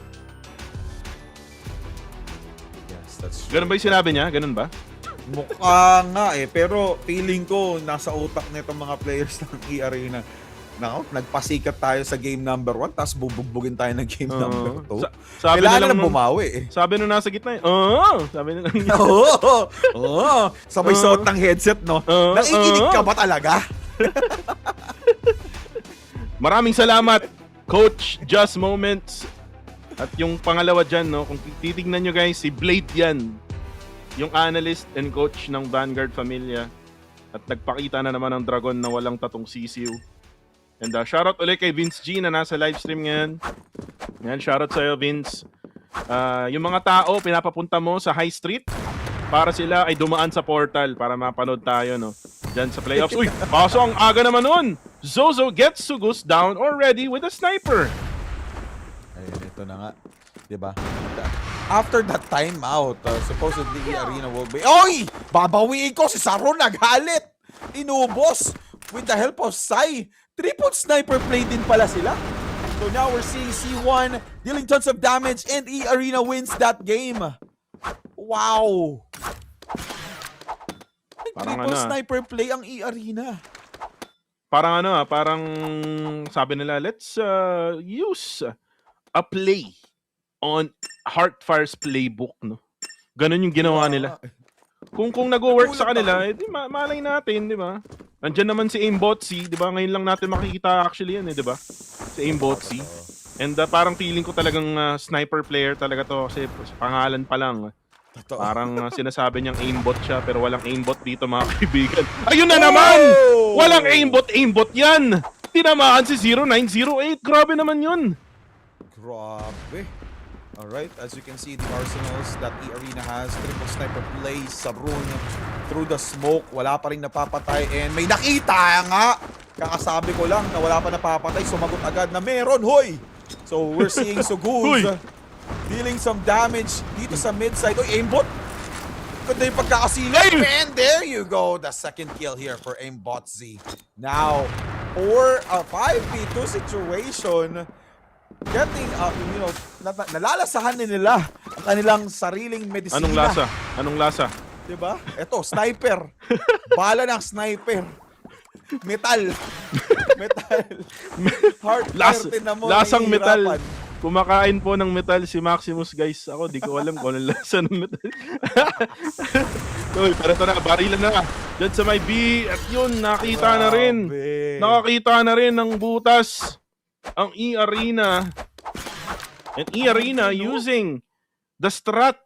Yes, that's true. Ganun ba yung sinabi niya? Ganun ba? Mukha nga eh. Pero feeling ko nasa utak nitong mga players ng eArena. Nagpasikat tayo sa game number 1 tapos bubugbugin tayo ng game number 2. Sabi kailangan nung bumawi eh. Sabi nung nasa gitna eh. Sabi nung Sabay suot ng headset, no? Nakikinig ka ba talaga? Maraming salamat, Coach Just Moments. At yung pangalawa dyan, no? Kung titignan nyo guys, si Blade yan. Yung analyst and coach ng Vanguard Familia. At nagpakita na naman ng Dragon na walang tatong sisiw. And shoutout ulit kay Vince G na nasa livestream ngayon. Yan, shoutout sa'yo Vince. Yung mga tao, pinapapunta mo sa High Street para sila ay dumaan sa portal para mapanood tayo, no? Dyan sa playoffs. Uy, kaso ang aga naman nun. Zozo gets Sugus down already with a sniper. Ayun, ito na nga. Diba? After that timeout, supposedly eArena will be... Oy! Babawiin ko si Saron nagalit! Inubos with the help of Sai. Triple sniper play din pala sila. So now we're seeing C1 dealing tons of damage and eArena wins that game. Wow! Triple sniper play ang eArena. Parang parang sabi nila, let's use a play on Heartfire's playbook, no? Ganun yung ginawa nila. Kung nag-work sa kanila, malay natin, di ba? Nandiyan naman si Aimbotsy, di ba? Ngayon lang natin makikita actually yan, di ba? Si Aimbotsy. And parang feeling ko talagang sniper player talaga to kasi pangalan pa lang. Parang sinasabi niyang aimbot siya pero walang aimbot dito mga kaibigan. Ayun na naman! Walang aimbot yan! Tinamaan si 0908. Grabe naman yun. Grabe. Alright, as you can see, the arsenals that eArena has, triple sniper plays, Sabrun through the smoke, wala pa rin napapatay, and may nakita nga! Kakasabi ko lang na wala pa napapatay, sumagot agad na meron, hoy! So we're seeing Suguz dealing some damage dito sa mid-side. Oy, aimbot! Ganda yung pagkakasilip, and there you go, the second kill here for Aimbotsy. Now, for a 5v2 situation, getting, nalalasahan nila ang kanilang sariling medisina. Anong lasa? Diba? Eto, sniper. Bala ng sniper. Metal. Lasang metal. Kumakain po ng metal si Maximus, guys. Ako, di ko alam kung anong lasa ng metal. Uy, pero ito na, barilan na. Diyan sa may B, at yun, nakita na rin. Nakakita na rin ng butas ang eArena. And eArena using the strat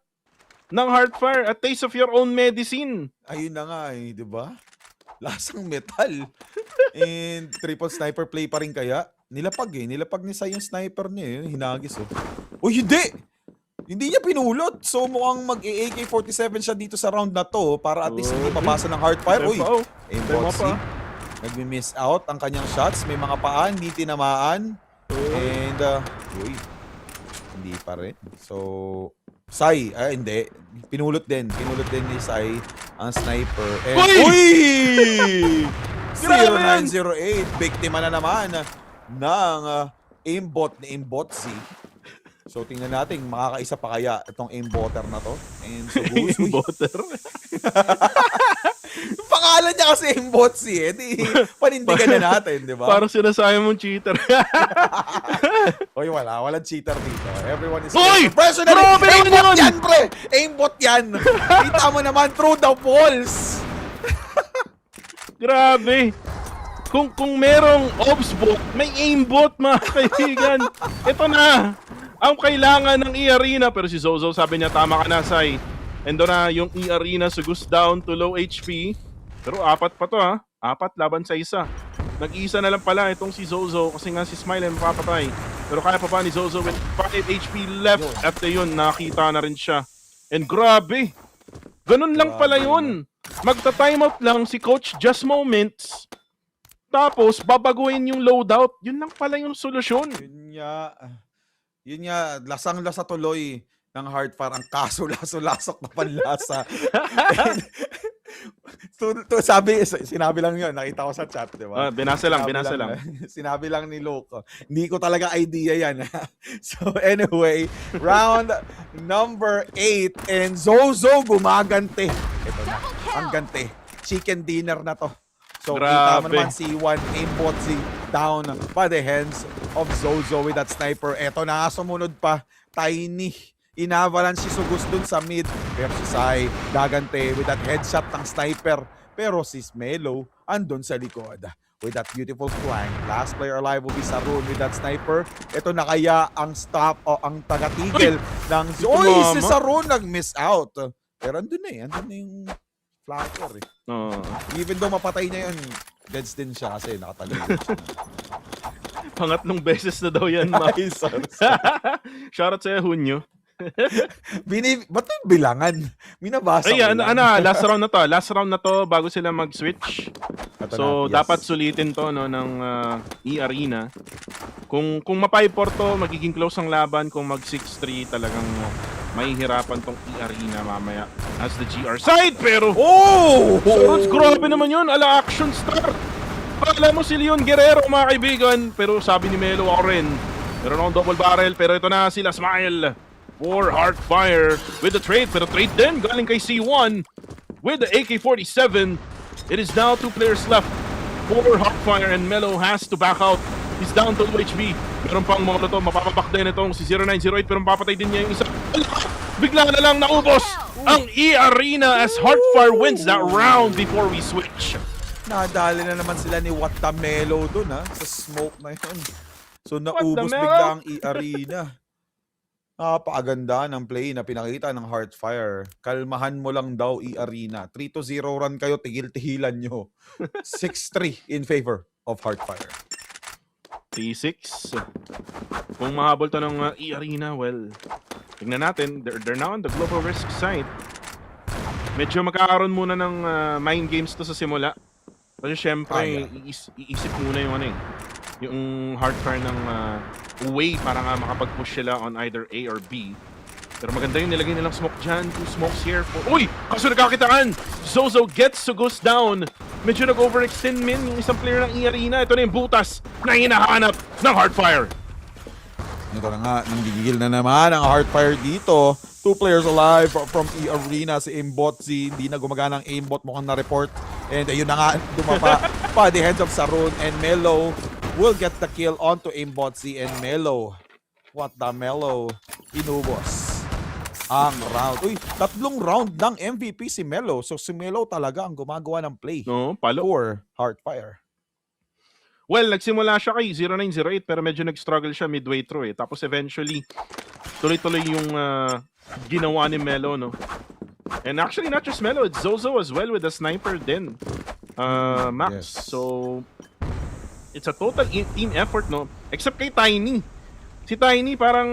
ng Heartfire, a taste of your own medicine. Ayun na nga eh, di ba? Lasang metal. And triple sniper play pa rin kaya. Nilapag ni Sai yung sniper niya eh. Hinagis oh. Oh, hindi! Hindi niya pinulot. So mukhang mag-AK-47 siya dito sa round na to para at least hindi mabasa ng Heartfire. Uy, Aimbotsy. Nagmi-miss out ang kanyang shots. May mga paan, hindi tinamaan. And, hindi pa rin. So, Sai, hindi. Pinulot din ni Sai ang sniper. And, uy! 0908, biktima na naman ng aimbot ni Aimbotsy. So, tingnan natin, makakaisa pa kaya itong aimbotter na to. And so, aimbotter? Pangalan niya kasi Aimbotsy eh. Di, panindigan na natin, di ba? Parang sinasabi mong cheater. Oy, walang cheater dito. Everyone is professional. Aimbot yan, pre! Aimbot yan! Kita mo naman through the walls! Grabe! Kung merong obs bot, may aimbot mga kaibigan. Ito na! ang kailangan ng eArena. Pero si Zozo sabi niya, tama ka na, Sai. And doon na yung eArena sugus down to low HP. Pero apat pa to ha. 4 laban sa 1. Nag-iisa na lang pala itong si Zozo kasi nga si Smile ay mapapatay. Pero kaya pa ni Zozo with 5 HP left. At yun, nakita na rin siya. And grabe. Ganun lang pala yun. Magta-timeout lang si Coach Just Moments. Tapos, babaguhin yung loadout. Yun lang pala yung solusyon. Yun nga, lasang-lasa tuloy ng Hardfire. Ang kaso, laso-lasok na panlasa. Sinabi lang yun, nakita ko sa chat, di ba? Binasa lang. Sinabi lang ni Loco. Hindi ko talaga idea yan. So anyway, round number 8 and Zozo gumagante. Ito na, ang gante. Chicken dinner na to. So kita mo naman si aimbot down by the hands of Zozo with that sniper. Ito na, sumunod pa. Tiny. Inavalanche si Sugus dun sa mid. Pero si Sai gagante with that headshot ng sniper. Pero si Melo andun sa likod with that beautiful flank. Last player alive will be Sarun with that sniper. Ito na kaya ang stop o ang tagatigil ng si Sarun nag-miss out. Pero andun na yung flanker eh. Even though mapatay niya yun, deads din siya kasi nakatagal. Pangatlong beses na daw yan, ma. Shoutout sa Hunyo. Ba't yung bilangan? Minabasa ko lang. Last round na to bago sila mag-switch. So, dapat sulitin to no, ng eArena. Kung mapa-4 to, magiging close ang laban. Kung mag 6-3, talagang mahihirapan tong eArena mamaya as the GR side. Pero, so, grabe naman yun. Ala action start. Alam mo si Leon Guerrero, mga kaibigan. Pero sabi ni Melo, ako rin. Meron akong double barrel. Pero ito na sila, Smile. For Heartfire with the trade. Pero trade din galing kay C1 with the AK-47. It is now 2 players left for Heartfire and Melo has to back out. He's down to low HP. Meron pang mga to, mapapabak din itong si 0908 pero mapapatay din niya yung isa. Bigla na lang naubos ang eArena as Heartfire wins that round before we switch. Nadali na naman sila ni Watamelo dun sa smoke na yun. So naubos bigla ang eArena. Napakaganda ng play na pinakita ng Heartfire. Kalmahan mo lang daw eArena. 3-0 run kayo, tigil-tigilan nyo. 6-3 in favor of Heartfire. T6. Kung mahabol to ng eArena, well, tignan natin. They're now on the global risk side. Medyo magkakaroon muna ng mind games to sa simula. Kasi syempre, iisip muna yung yung Heartfire ng way para nga makapag-push sila on either A or B. Pero maganda yung nilagay nilang smoke dyan. 2 smokes here for... Uy! Kaso nagkakitaan! Zozo gets Sugus down. Medyo nag-overextend yung isang player ng eArena. Ito na yung butas na hinahanap ng Heartfire. Ito na nga, nanggigil na naman ang Heartfire dito. 2 players alive from eArena. Si Aimbot, hindi na gumagana ang Aimbot. Mukhang na-report. And ayun na nga, dumapa pa the heads of Sarun and Melo will get the kill onto Aimbotzi and Melo. What the Melo? Inubos ang round. Uy, 3 round ng MVP si Melo. So si Melo talaga ang gumagawa ng play for Heartfire. Well, nagsimula siya kay 0908 pero medyo nag-struggle siya midway through Tapos eventually, tuloy-tuloy yung ginawa ni Melo, no? And actually, not just Melo, it's Zozo as well with the sniper din. Max. Yes. So, it's a total team effort, no? Except kay Tiny. Si Tiny parang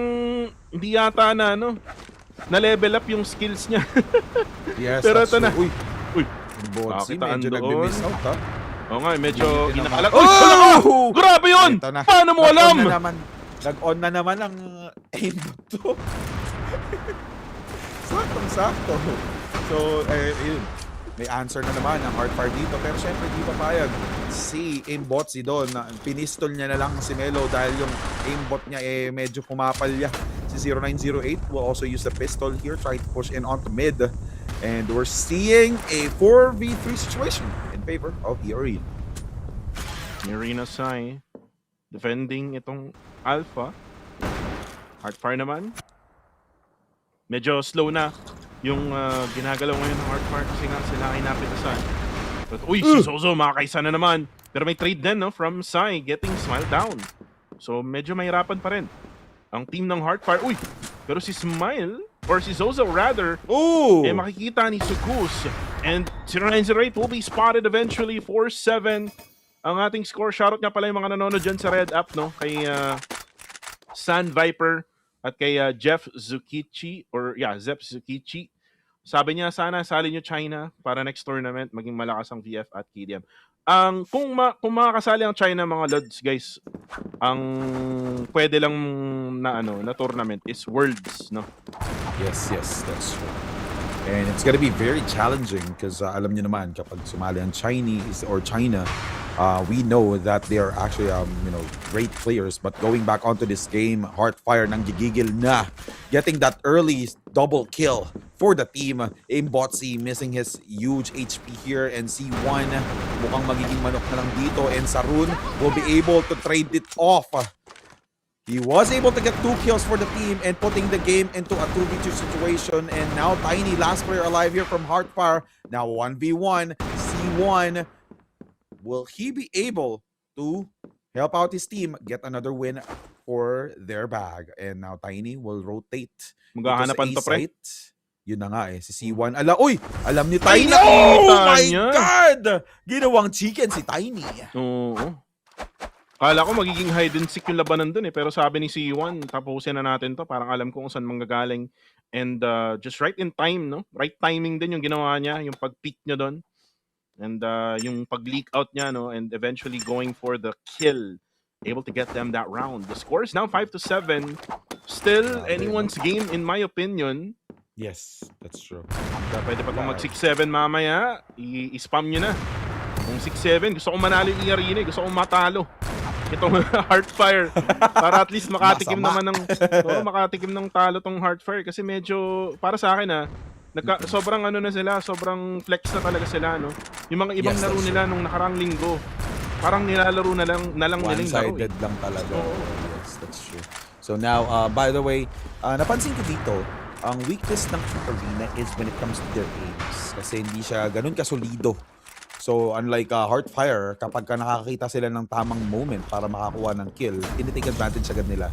hindi yata na-level up yung skills niya. Yes, pero ito na. Uy. Botsi, medyo nag-miss out, ha? Oo nga, medyo inakalag. Oh! Grabe yun! Paano mo alam? Nag-on na naman ang aim to. Saktong-sakto. So, yun. May answer na naman ang Heartfire dito. Pero syempre, di pa payag si Aimbotzi doon. Pinistol niya na lang si Melo dahil yung aimbot niya medyo pumapalya. Si 0908 will also use the pistol here, trying to push in onto mid. And we're seeing a 4v3 situation in favor of eArena. eArena Sai defending itong Alpha. Heartfire naman. Medyo slow na yung ginagalaw ngayon ng Heartfire kasi nga sila ay napitasan. But uy, si Zozo makakaisa na naman. Pero may trade din from Sai getting Smile down. So medyo mahirapan pa rin ang team ng Heartfire. Uy! Pero si Smile, or si Zozo rather, Ooh! makikita ni Sugus. And 0908 will be spotted eventually. 4-7 ang ating score. Shoutout nga pala yung mga nanonood dyan sa Red App, no? Kay San Viper at kay Jeff Zukichi, Zep Zukichi. Sabi niya, sana sali nyo China para next tournament maging malakas ang VF at KDM. Kung makakasali ang China, mga Lods, guys, ang pwede lang na tournament is Worlds, no? Yes, that's true. And it's gonna be very challenging because alam niyo naman kapag sumali ang Chinese or China, we know that they are actually great players. But going back onto this game, Heartfire nang gigigil na, getting that early double kill for the team. Aimbotsi missing his huge HP here, and C1 mukhang magiging manok na lang dito, and Sarun will be able to trade it off. He was able to get 2 kills for the team and putting the game into a 2v2 situation. And now Tiny, last player alive here from Heartfire. Now 1v1. C1, will he be able to help out his team get another win for their bag? And now Tiny will rotate. Maghahanapan to, pre. Yun na nga si C1. Alam ni Tiny. Ay, Oh my niya. God! Ginawang chicken si Tiny. Oo. Kala ko magiging hide and seek yung labanan dun pero sabi ni C1, tapusin na natin to. Parang alam ko kung saan manggagaling. And just right in time, no? Right timing din yung ginawa niya, yung pag-peek niya dun. And yung pag-leak out niya, no? And eventually going for the kill. Able to get them that round. The score is now 5-7. Still anyone's game in my opinion. Yes, that's true. Pwede pa kung mag 6-7 mamaya, i-spam nyo na. Kung 6-7, gusto kong manalo yung eArena, gusto kong matalo itong Heartfire para at least makatikim naman ng talo tong Heartfire kasi medyo para sa akin sobrang na sila, sobrang flex na talaga sila, no. Yung mga ibang laro nila nung nakarang linggo, parang nilalaro na lang nilang laro. One-sided lang talaga. Yes, that's true. So now, by the way, napansin ko dito, ang weakness ng eArena is when it comes to their aims kasi hindi siya ganun kasolido. So unlike Heartfire, kapag nakakita sila ng tamang moment para makakuha ng kill, tinitake advantage agad nila.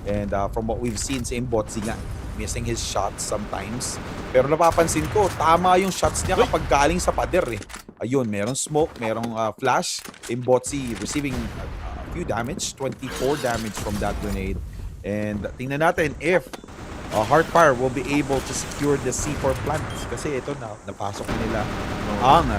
And from what we've seen, si Aimbotsi nga, missing his shots sometimes. Pero napapansin ko, tama yung shots niya kapag galing sa pader eh. Ayun, merong smoke, merong flash. Aimbotsi receiving a few damage, 24 damage from that grenade. And tingnan natin if Heartfire will be able to secure the C4 plant. Kasi ito na, napasok nila ang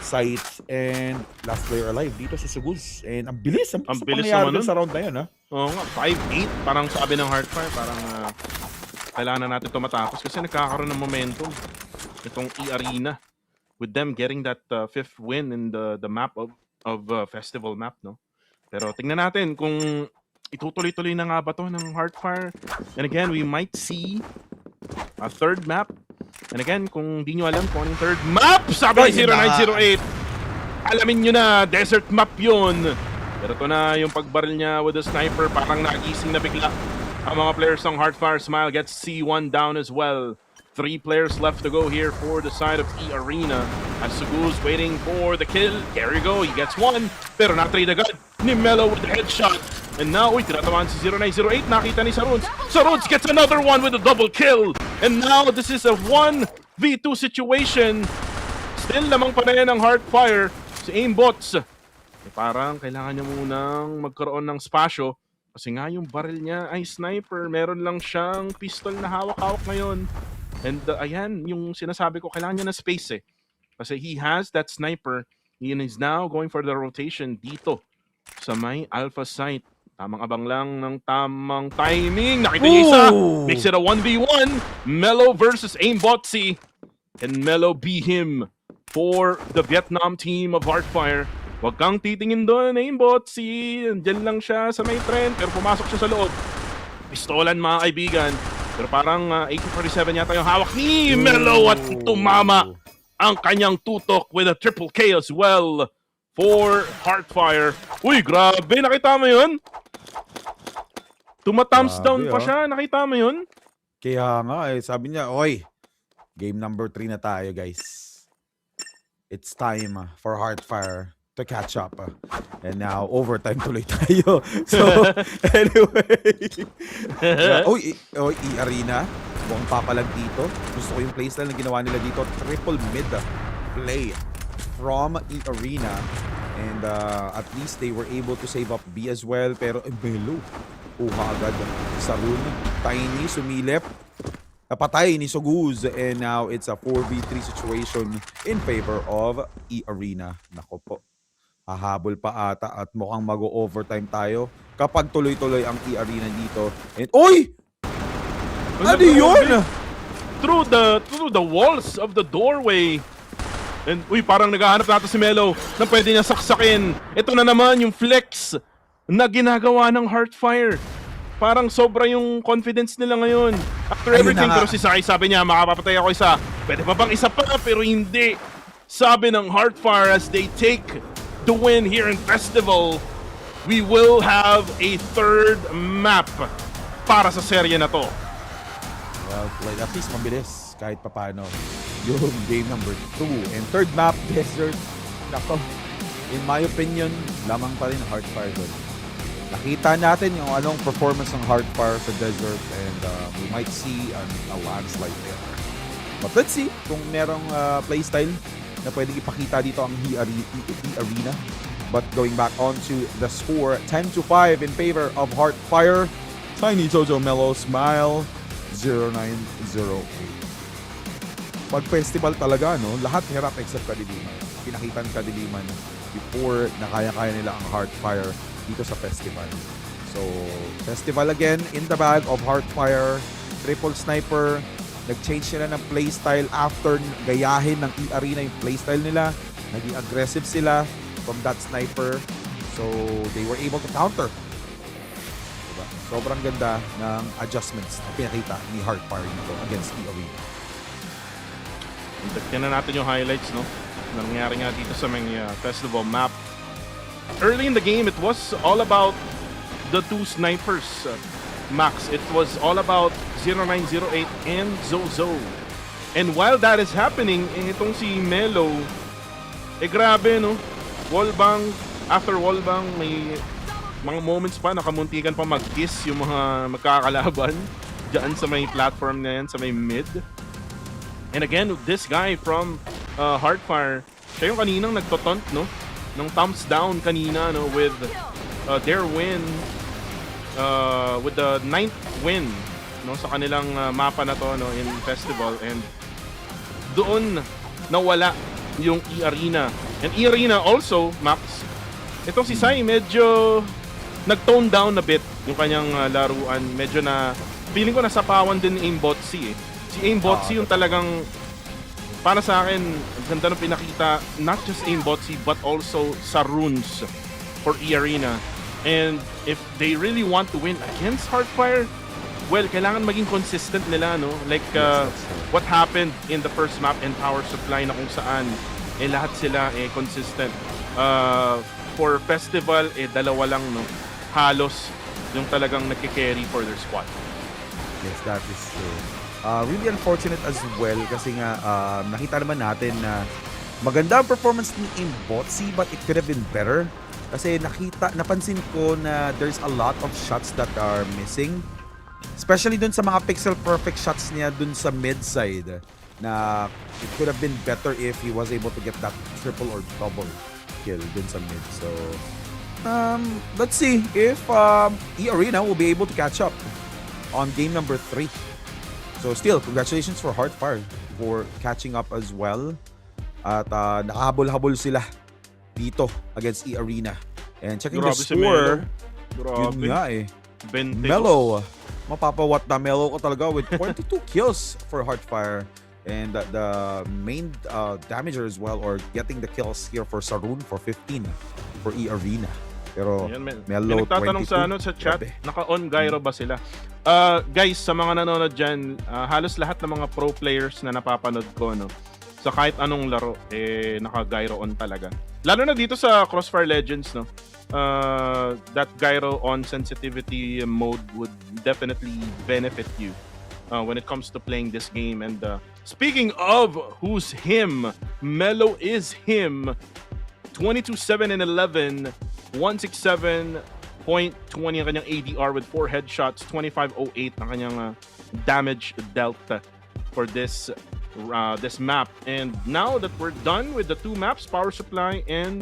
site and last player alive dito sa Sugus. And ang bilis naman sa round na yun, ha? Oo nga, 5-8. Parang sabi ng Heartfire, parang kailangan na natin ito matapos kasi nagkakaroon ng momentum itong eArena with them getting that 5th win in the map of festival map, no? Pero tingnan natin kung itutuloy-tuloy na nga ba to ng Heartfire. And again, we might see a 3rd map. And again, kung di nyo alam kung anong 3rd map, sabi ni 0908, alamin nyo na, desert map yun. Pero ito na yung pagbaril niya with the sniper, parang nagising na bigla. Ang mga players ng Heartfire. Smile gets C1 down as well. 3 players left to go here for the side of eArena. As Sugu's waiting for the kill. There you go, he gets 1. Pero na-trade agad ni Melo with the headshot. And now, tinatamaan si 0908. Nakita ni Saruns. Saruns gets another one with a double kill. And now, this is a 1v2 situation. Still lamang pa na yan ang Heartfire. Si Aimbots. Parang kailangan niya munang magkaroon ng spasyo. Kasi nga yung baril niya ay sniper. Meron lang siyang pistol na hawak-hawak ngayon. And ayan, yung sinasabi ko, kailangan niya na space eh. Kasi he has that sniper. He is now going for the rotation dito sa may alpha site. Tamang abang lang ng tamang timing. Nakita niya isa. Makes it a 1v1. Melo versus Aimbotsi. And Melo beat him for the Vietnam team of Heartfire. Huwag kang titingin doon, Aimbotsi. Diyan lang siya sa may trend. Pero pumasok siya sa loob. Pistolan, mga kaibigan. Pero parang AK-47 yata yung hawak ni Melo at tumama ang kanyang tutok with a triple K as well for Heartfire. Uy, grabe. Nakita mo yun? Tuma-thumbs down pa siya. Nakita mo yun? Kaya nga sabi niya, oy, game number 3 na tayo, guys. It's time for Heartfire to catch up. And now, overtime tuloy tayo. So, anyway. eArena. Mukhang papalag dito. Gusto ko yung playstyle na ginawa nila dito. Triple mid play from eArena. And at least they were able to save up B as well. Pero, Melo. Uha agad. Sarun. Tiny, sumilip. Napatay ni Soguz. And now, it's a 4v3 situation in favor of eArena. Nako po. Hahabol pa ata at mukhang mag-overtime tayo kapag tuloy-tuloy ang eArena dito. And oy! Ano yun? Through the walls of the doorway. And parang naghahanap natin si Melo na pwede niya saksakin. Ito na naman yung flex na ginagawa ng Heartfire. Parang sobra yung confidence nila ngayon. After everything, pero si Sai sabi niya, makapapatay ako isa. Pwede pa bang isa pa? Pero hindi. Sabi ng Heartfire as they take the win here in Festival, we will have a third map para sa serye na to. Well played. At least mabilis kahit papano yung game number 2. And third map, Desert. Nako, in my opinion, lamang pa rin ang Heartfire doon. Nakita natin yung anong performance ng Heartfire sa Desert and we might see a landslide there. But let's see kung merong playstyle na pwedeng ipakita dito ang eArena. But going back on to the score, 10-5 in favor of Heartfire. Tiny Jojo Mellow Smile, 0908. Pag festival talaga, no, lahat hirap except Kadiliman. Pinakita ng Kadiliman before na kaya-kaya nila ang Heartfire dito sa festival. So, festival again in the bag of Heartfire. Triple Sniper. Nag-change sila ng playstyle after gayahin ng eArena yung playstyle nila. Naging aggressive sila from that sniper. So, they were able to counter. Diba? Sobrang ganda ng adjustments na pinakita ni Heartfire dito against eArena. Tignan na natin yung highlights, no? Nangyari nga dito sa mga festival map. Early in the game, it was all about the two snipers. Max, it was all about 0908 and Zozo. And while that is happening, itong si Melo, grabe, no? Wallbang, after wallbang, may mga moments pa, nakamuntikan pa mag-kiss yung mga magkakalaban dyan sa may platform na yan, sa may mid. And again, this guy from Heartfire, siya yung kaninang nagtotont, no? Nung thumbs down kanina, no? With their win, with the 9th win, no, sa kanilang mapa na to, no, in festival, and doon nawala yung eArena. And eArena also, Max, itong si Sai medyo nag-tone down a bit yung kanyang laruan. Medyo na feeling ko nasapawan din ni Aimbotsi. Si Aimbotsi yung talagang para sa akin ganda ng pinakita, not just Aimbotsi but also sa runes for eArena. And if they really want to win against Heartfire, well, kailangan maging consistent nila, no? Like what happened in the first map in Power Supply na kung saan lahat sila consistent. For Festival, dalawa lang, no? Halos yung talagang nagki-carry for their squad. Yes, that is true. Really unfortunate as well kasi nga nakita naman natin na maganda ang performance ni Aimbotsi but it could have been better. Kasi napansin ko na there's a lot of shots that are missing. Especially dun sa mga pixel perfect shots niya dun sa mid side. Na it could have been better if he was able to get that triple or double kill dun sa mid. So, let's see if eArena will be able to catch up on game number 3. So still, congratulations for Heartfire for catching up as well. At nakahabol-habol sila dito against eArena. And checking the score, yun nga Melo, mapapawat na Melo ko talaga with 22 kills for Heartfire. And the main damager as well, or getting the kills here for Sarun for 15 for eArena. Pero Melo, may nagtatanong 22. sa chat, naka-on gyro ba sila? Guys, sa mga nanonood dyan, halos lahat ng mga pro players na napapanood ko, no, sa kahit anong laro, naka-gyro on talaga. Lalo na dito sa CrossFire Legends, no, that gyro on sensitivity mode would definitely benefit you when it comes to playing this game. And speaking of who's him, Melo is him. 22-7 and 11, 167.20 ang kanyang ADR with 4 headshots, 2508 ang kanyang damage dealt for this map. And now that we're done with the 2 maps, Power Supply and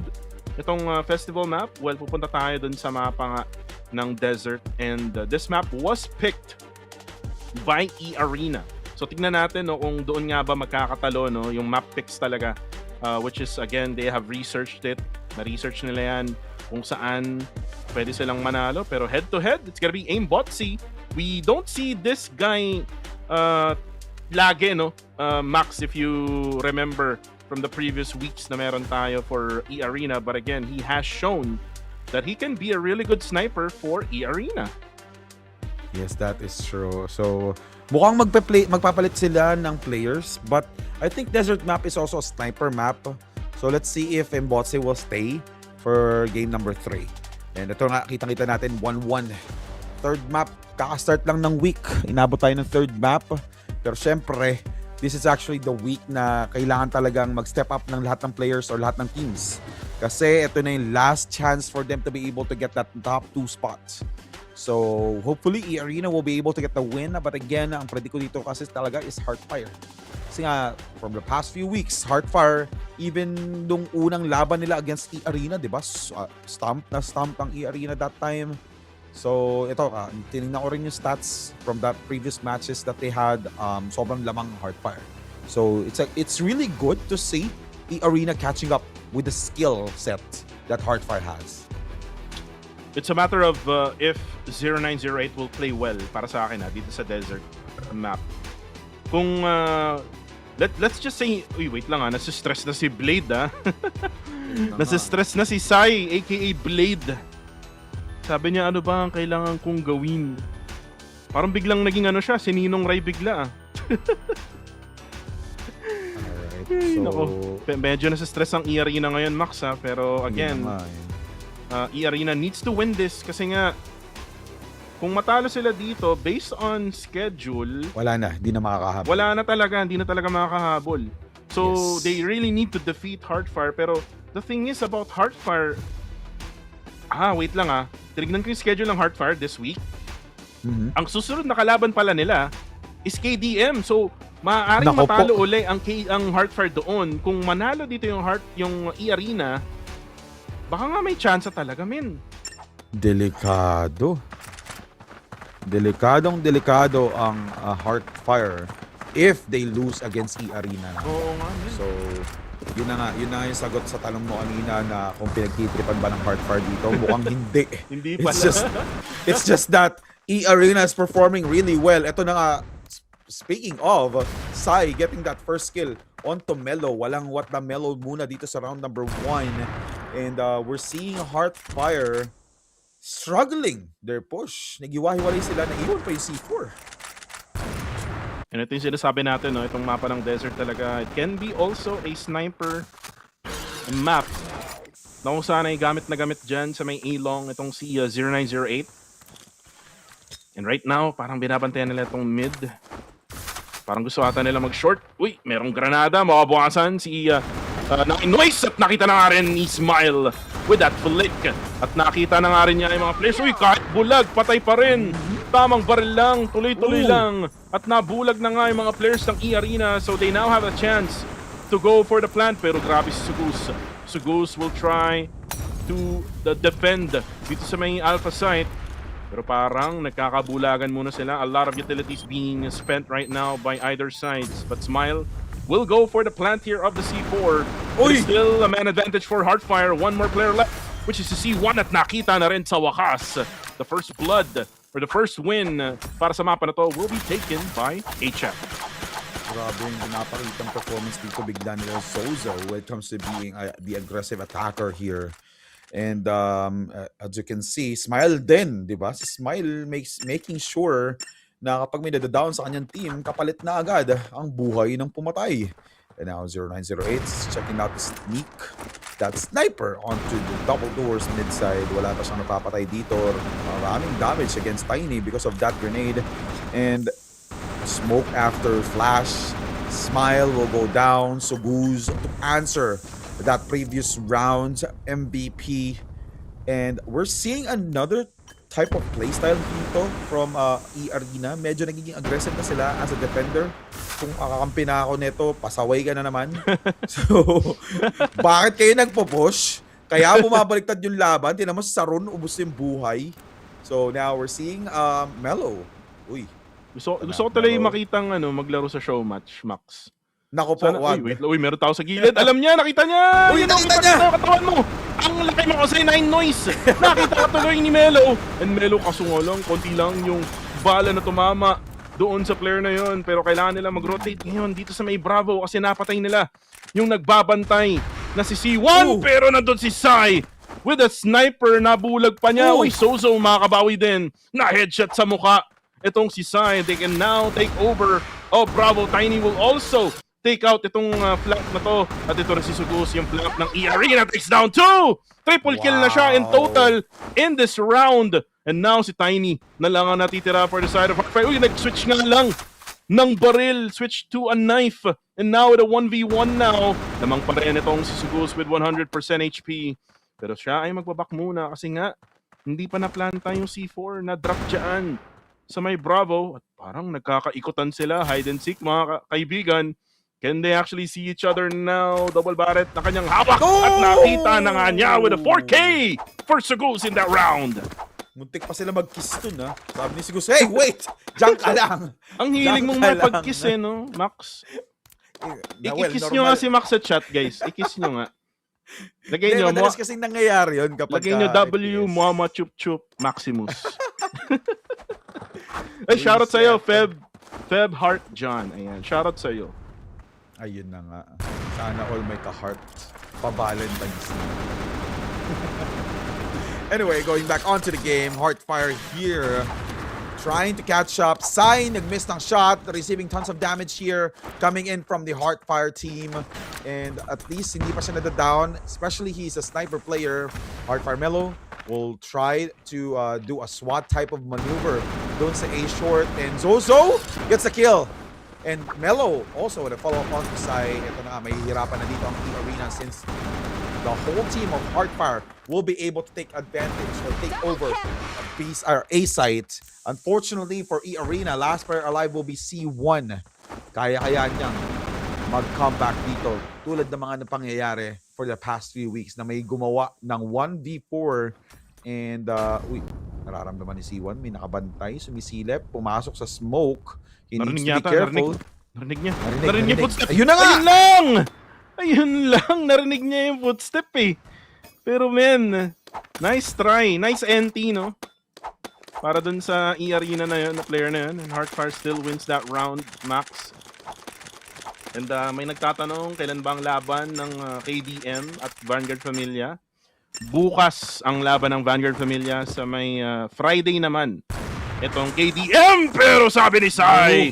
itong festival map, well, pupunta tayo dun sa mapa nga ng desert. And this map was picked by eArena. So tignan natin no, kung doon nga ba magkakatalo no, yung map picks talaga. Which is, again, they have researched it. Na-research nila yan kung saan pwede silang manalo. Pero head-to-head, it's gonna be aimbotcy. We don't see this guy lagi, no? Max, if you remember from the previous weeks na meron tayo for eArena. But again, he has shown that he can be a really good sniper for eArena. Yes, that is true. So, mukhang magpapalit sila ng players, but I think desert map is also a sniper map. So let's see if Mbotse will stay for game number 3. And ito nga, kitang-kita natin 1-1. Third map, kaka-start lang ng week. Inabot tayo ng third map. Pero syempre, this is actually the week na kailangan talagang mag-step up ng lahat ng players or lahat ng teams. Kasi ito na yung last chance for them to be able to get that top 2 spots. So, hopefully, eArena will be able to get the win. But again, ang predict ko dito kasi talaga is Heartfire. Kasi nga, from the past few weeks, Heartfire, even nung unang laban nila against eArena, di ba? Stomp ang eArena that time. So, ito, tinignan ko rin yung stats from the previous matches that they had. Sobrang lamang Heartfire. So, it's really good to see eArena catching up with the skill set that Heartfire has. It's a matter of if 0908 will play well para sa akin dito sa desert map. Kung let's just say, wait lang nasa-stress na si Blade nasa-stress na si Sai aka Blade. Sabi niya, ano ba ang kailangan kong gawin? Parang biglang naging siya, si Ninong Ray bigla Alright, Ay, so... nako. Medyo nasa-stress ang eArena ngayon, Max pero again, eArena needs to win this kasi nga kung matalo sila dito based on schedule, wala na, hindi na makakahabol. Hindi na talaga makakahabol. So Yes. they really need to defeat Heartfire. Pero the thing is about Heartfire, wait lang tinignan ko yung schedule ng Heartfire this week. Mhm. Ang susunod na kalaban pala nila is KDM. So maaaring Nako po. matalo uli ang Heartfire doon. Kung manalo dito yung eArena, baka nga may chance talaga, men. Delikado ang Heartfire if they lose against eArena. Oo nga, men. So, yun na nga yung sagot sa tanong mo kanina na kung pinagtitripan ba ng Heartfire dito. Mukhang hindi. Hindi pala. It's just that eArena is performing really well. Ito na nga, speaking of, Sai getting that first kill onto Melo. Walang what na Melo muna dito sa round number 1. And we're seeing Heartfire struggling their push. Nagiwahiwalay sila, naiwan pa yung C4. And ito yung sinasabi natin, no? Itong mapa ng desert talaga, it can be also a sniper map na kung saan ay gamit na gamit dyan sa may A-long itong si 0908. And right now, parang binabantayan nila itong mid. Parang gusto ata nila mag-short. Uy, merong granada, makabukasan si noise at nakita na nga rin ni Smile with that flick. At nakita na nga rin niya yung mga players. Uy, kahit bulag, patay pa rin. Tamang baril lang, tuloy-tuloy lang. At nabulag na nga yung mga players ng eArena. So they now have a chance to go for the plant. Pero grabe si Sugus. Sugus will try to defend dito sa may alpha site. Pero parang nagkakabulagan muna sila. A lot of utilities being spent right now by either sides. But Smile will go for the plant here of the C4. There's still a man advantage for Heartfire. One more player left, which is the C1 at nakita na rin sa wakas. The first blood, or the first win para sa mapa na to will be taken by HF. Grabe yung pinapakitang performance dito bigla nila Souza when it comes to being the aggressive attacker here. And as you can see, Smile din, di ba? Si Smile making sure na kapag may nadadown sa kanyang team, kapalit na agad ang buhay ng pumatay. And now 0908 is checking out the sneak. That sniper onto the double doors mid-side. Wala pa siyang napapatay dito. Maraming damage against Tiny because of that grenade. And smoke after flash. Smile will go down. Suguz to answer that previous round's MVP. And we're seeing another type of playstyle dito from eArena. Medyo nagiging aggressive na sila as a defender. Kung akakampi na ako neto, pasaway ka na naman. So, bakit kayo nagpo-push? Kaya bumabaliktad yung laban. Tinan mo si Sarun, ubos yung buhay. So, now we're seeing Melo. Uy. Gusto ko tuloy makitang maglaro sa show match, Max. Nako po, wag. Uy, meron tao sa gilid. Alam niya, nakita niya! Uy, nakita niya! Katawan mo! Ang laki mo kasi 9 noise! Nakita ka tuloy ni Melo. And Melo, kaso nga lang, konti lang yung bala na tumama doon sa player na yon. Pero kailangan nila mag-rotate ngayon dito sa may Bravo kasi napatay nila yung nagbabantay na si C1. Pero nandun si Sai with a sniper, nabulag pa niya. Uy, Zozo makakabawi din. Na-headshot sa mukha. Itong si Sai, they can now take over. Oh, Bravo, Tiny will also take out itong flank na to. At ito na si Sugus, yung flank ng eArena takes down 2! Triple kill na siya in total in this round. And now si Tiny na lang ang natitira for the side of Hardfire. Uy, nag-switch nga lang ng baril. Switch to a knife. And now with a 1v1 now. Namang pa rin itong si Sugus with 100% HP. Pero siya ay magbaback muna kasi nga hindi pa na-planta yung C4 na drop dyan sa may Bravo. At parang nagkakaikutan sila. Hide and seek mga kaibigan. Can they actually see each other now? Double barret na kanyang hawak at nakita na nga niya with a 4K for Sugus in that round. Muntik pa sila mag-kiss dun, ha? Sabi ni Sugus, hey, wait! Diyan ka lang! Ang hiling mong may pag-kiss no, Max? I-kiss nyo nga si Max sa chat, guys. I-kiss nyo nga. Lagay nyo, madalas kasing nangyayari yun kapag lagay nyo W, Muama Chup Chup, Maximus. Ay, shoutout sa'yo, Feb Heart John. Ayan, shoutout sa'yo. Ayun na nga. Sana all may ka-heart. Pa-Valentine's na. Anyway, going back onto the game. Heartfire here. Trying to catch up. Sai nag-miss ng shot. Receiving tons of damage here. Coming in from the Heartfire team. And at least hindi pa siya nada-down. Especially he's a sniper player. Heartfire Melo will try to do a SWAT type of maneuver. Doon sa A-short. And Zozo gets a kill. And Melo also with a follow-up on the side. Ito na nga, may hihirapan na dito ang eArena since the whole team of Heartfire will be able to take advantage or take over A site. Unfortunately for eArena, last player alive will be C1. Kaya-kaya niyang mag-comeback dito. Tulad ng mga napangyayari for the past few weeks na may gumawa ng 1v4 and nararamdaman ni C1, may nakabantay, sumisilip, pumasok sa smoke. He needs to be careful. Narinig niya. Narinig niya footstep. Ayun na nga! Ayun lang! Narinig niya yung footstep eh. Pero men, nice try. Nice NT, no? Para dun sa eArena na yun, na player na yun. And Heartfire still wins that round, Max. And may nagtatanong, kailan ba ang laban ng KDM at Vanguard Familia? Bukas ang laban ng Vanguard Familia sa may Friday naman. Itong KDM, pero sabi ni Sai,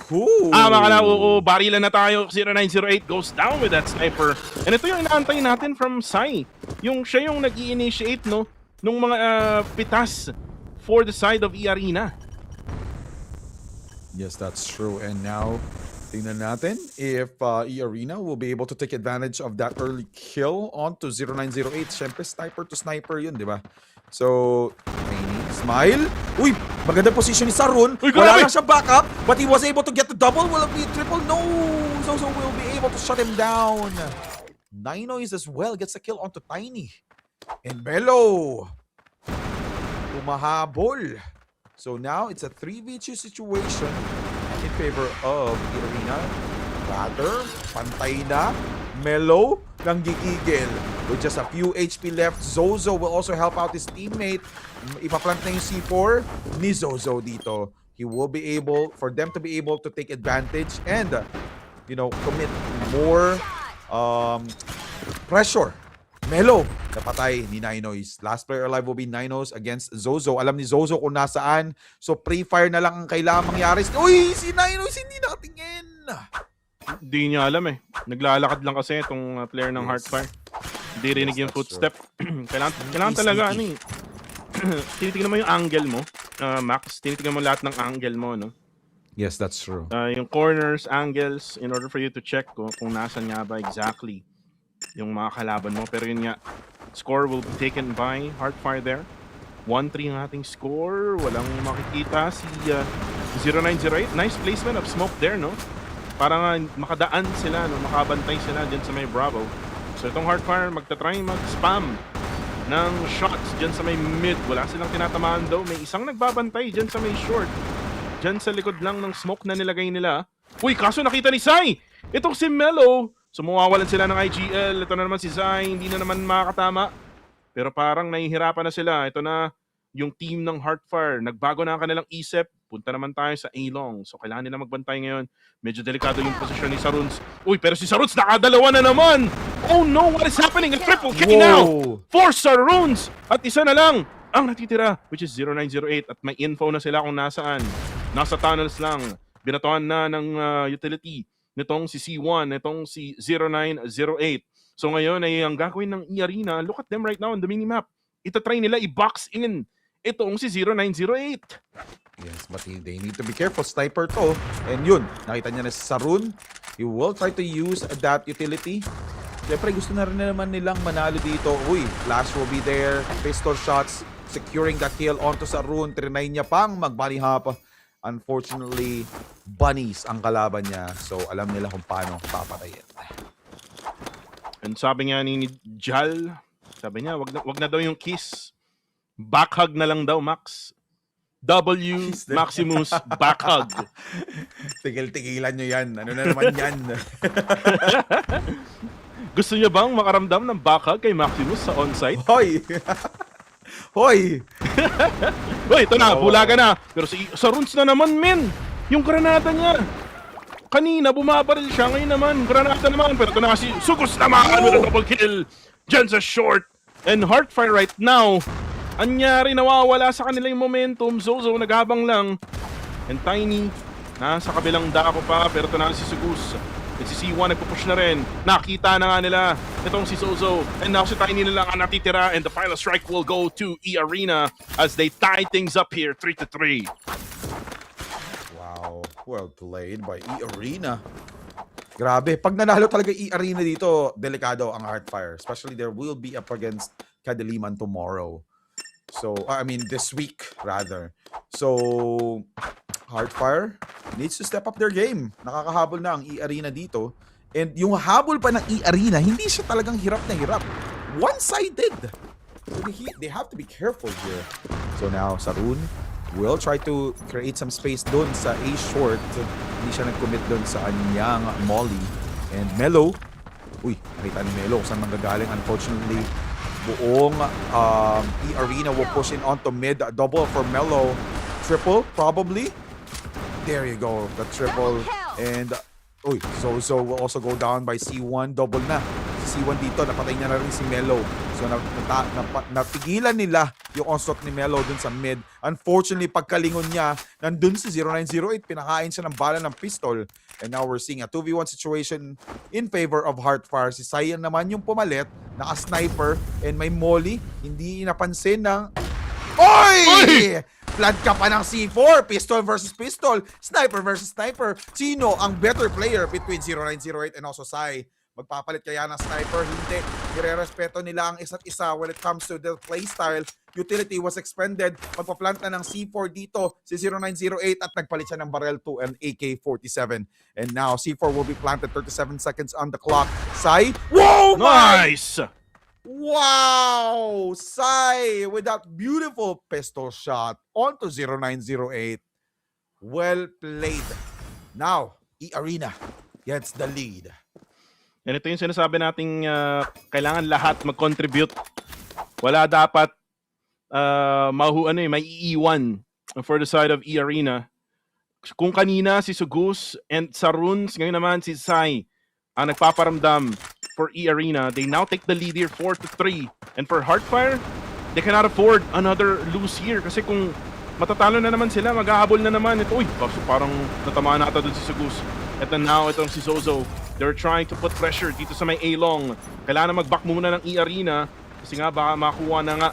ama ka na, barilan na tayo. 0908 goes down with that sniper. And ito yung inaantay natin from Sai. Siya yung nag-i-initiate, no, nung mga pitas for the side of eArena. Yes, that's true. And now, tingnan natin if eArena will be able to take advantage of that early kill onto 0908. Siyempre, sniper to sniper yun, di ba? So, smile. Uy, maganda position ni Sarun. Wala lang siya backup, but he was able to get the double. Will it be a triple? No! Zozo will be able to shut him down. Ninois as well gets a kill onto Tiny. And Melo umahabol. So now it's a 3v2 situation in favor of eArena. Rather, pantay na. Melo nang gigigil. With just a few HP left, Zozo will also help out his teammate. Ipaplant na yung C4 ni Zozo dito. He will be able, for them to be able to take advantage and, commit more pressure. Melo, napatay ni Ninois. Last player alive will be Ninos against Zozo. Alam ni Zozo kung nasaan. So, pre-fire na lang ang kailangan mangyari. Uy, si Ninois hindi nakatingin. Hindi niya alam eh. Naglalakad lang kasi itong player ng Heartfire. Hindi rinig yung footstep. kailangan talaga ano eh. Tinitingnan mo yung angle mo, Max. Tinitingnan mo lahat ng angle mo, no? Yes, that's true. Yung corners, angles, in order for you to check kung nasan nga ba exactly yung mga kalaban mo. Pero yun nga, score will be taken by Heartfire there. 1-3 ang ating score. Walang makikita si 0908. Nice placement of smoke there, no? Para nga makadaan sila, no? Makabantay sila dyan sa may Bravo. So itong Heartfire magta-try mag-spam ng shots dyan sa may mid. Wala silang tinatamaan daw. May isang nagbabantay dyan sa may short. Dyan sa likod lang ng smoke na nilagay nila. Uy, kaso nakita ni Sai! Itong si Melo. So mawawalan sila ng IGL. Ito na naman si Sai. Hindi na naman makakatama. Pero parang nahihirapan na sila. Ito na yung team ng Heartfire. Nagbago na ang kanilang isip. Punta naman tayo sa A-Long. So kailangan nila magbantay ngayon. Medyo delikado yung posisyon ni Saruns. Uy, pero si Saruns nakadalawa na naman! Oh no, what is happening? A triple kicking out! 4 Saruns! At isa na lang ang natitira, which is 0908. At may info na sila kung nasaan. Nasa tunnels lang. Binatuan na ng utility nitong si C1, nitong si 0908. So ngayon ay ang gagawin ng eArena, look at them right now on the minimap. Itatry nila i-box in itong si 0908. Yes, but they need to be careful. Sniper to. And yun, nakita niya na si Sarun. He will try to use that utility. Siyempre, gusto na rin naman nilang manalo dito. Uy, flash will be there. Pistol shots. Securing the kill onto Sarun. Trinay niya pang mag-bunny hop. Unfortunately, bunnies ang kalaban niya. So, alam nila kung paano papatayin. And sabi nga ni Jal, sabi niya, wag na daw yung kiss. Backhug na lang daw, Max. W Maximus backhug. Tigil-tigilan nyo yan. Ano na naman yan? Gusto niya bang makaramdam ng backhug kay Maximus sa onsite? Hoy! Hoy! Uy, ito na, bulaga na. Pero si Saruns na naman, men. Yung granada niya. Kanina, bumabaril siya. Ngayon naman, granada naman. Pero ito na si Sugus naman with a double kill. Diyan sa short. And Heartfire right now, anyari, nawawala sa kanila yung momentum. Zozo, naghabang lang. And Tiny, nasa kabilang dako pa. Pero ito na si Sugus. And si C1 nagpupush na rin. Nakita na nga nila itong si Zozo. And now si Tiny na lang ang natitira. And the final strike will go to eArena as they tie things up here 3-3. Wow, well played by eArena. Grabe, pag nanalo talaga eArena dito, delikado ang Heartfire. Especially there will be up against Kadiliman tomorrow. So, I mean this week rather. So, Heartfire needs to step up their game. Nakakahabol na ang eArena dito. And yung habol pa ng eArena, hindi siya talagang hirap na hirap. One-sided. So they have to be careful here. So now, Sarun will try to create some space doon sa A short. Hindi siya nag-commit doon sa anyang Molly. And Melo, uy, nakita ni Melo kung saan manggagaling. Unfortunately, buong eArena will push in onto mid. Double for Melo. Triple, probably. There you go, the triple. And, uy, Zozo will also go down by C1. Double na. Si C1 dito, napatay niya na rin si Melo. So, napigilan nila yung onslaught ni Melo dun sa mid. Unfortunately, pagkalingon niya, nandun si 0908, pinakain siya ng bala ng pistol. And now we're seeing a 2v1 situation in favor of Heartfire. Si Sayan naman yung pumalit, naka-sniper, and may molly. Hindi napansin ng... Oy! Flood ka pa ng C4, pistol versus pistol, sniper versus sniper. Sino ang better player between 0908 and also Sai? Magpapalit kaya ng sniper? Hindi. Nire-respeto nila ang isa't isa when it comes to the playstyle. Utility was expended. Magpa-plant na ng C4 dito si 0908 at nagpalit siya ng barrel to an AK-47. And now C4 will be planted 37 seconds on the clock. Sai? Whoa! Nice! Wow! Sai with that beautiful pistol shot onto 0908. Well played. Now, eArena gets the lead. And ito yung sinasabi nating kailangan lahat mag-contribute. Wala dapat may iiwan for the side of eArena. Kung kanina si Sugus and Saruns, ngayon naman si Sai ang nagpaparamdam for eArena. They now take the lead here 4-3. And for Heartfire, they cannot afford another lose here. Kasi kung matatalo na naman sila, maghahabol na naman. Ito, uy, parang natamaan na ata dun si Sugus. At then now, itong si Zozo. They're trying to put pressure dito sa may A-Long. Kailangan mag-back muna ng eArena. Kasi nga, baka makuha na nga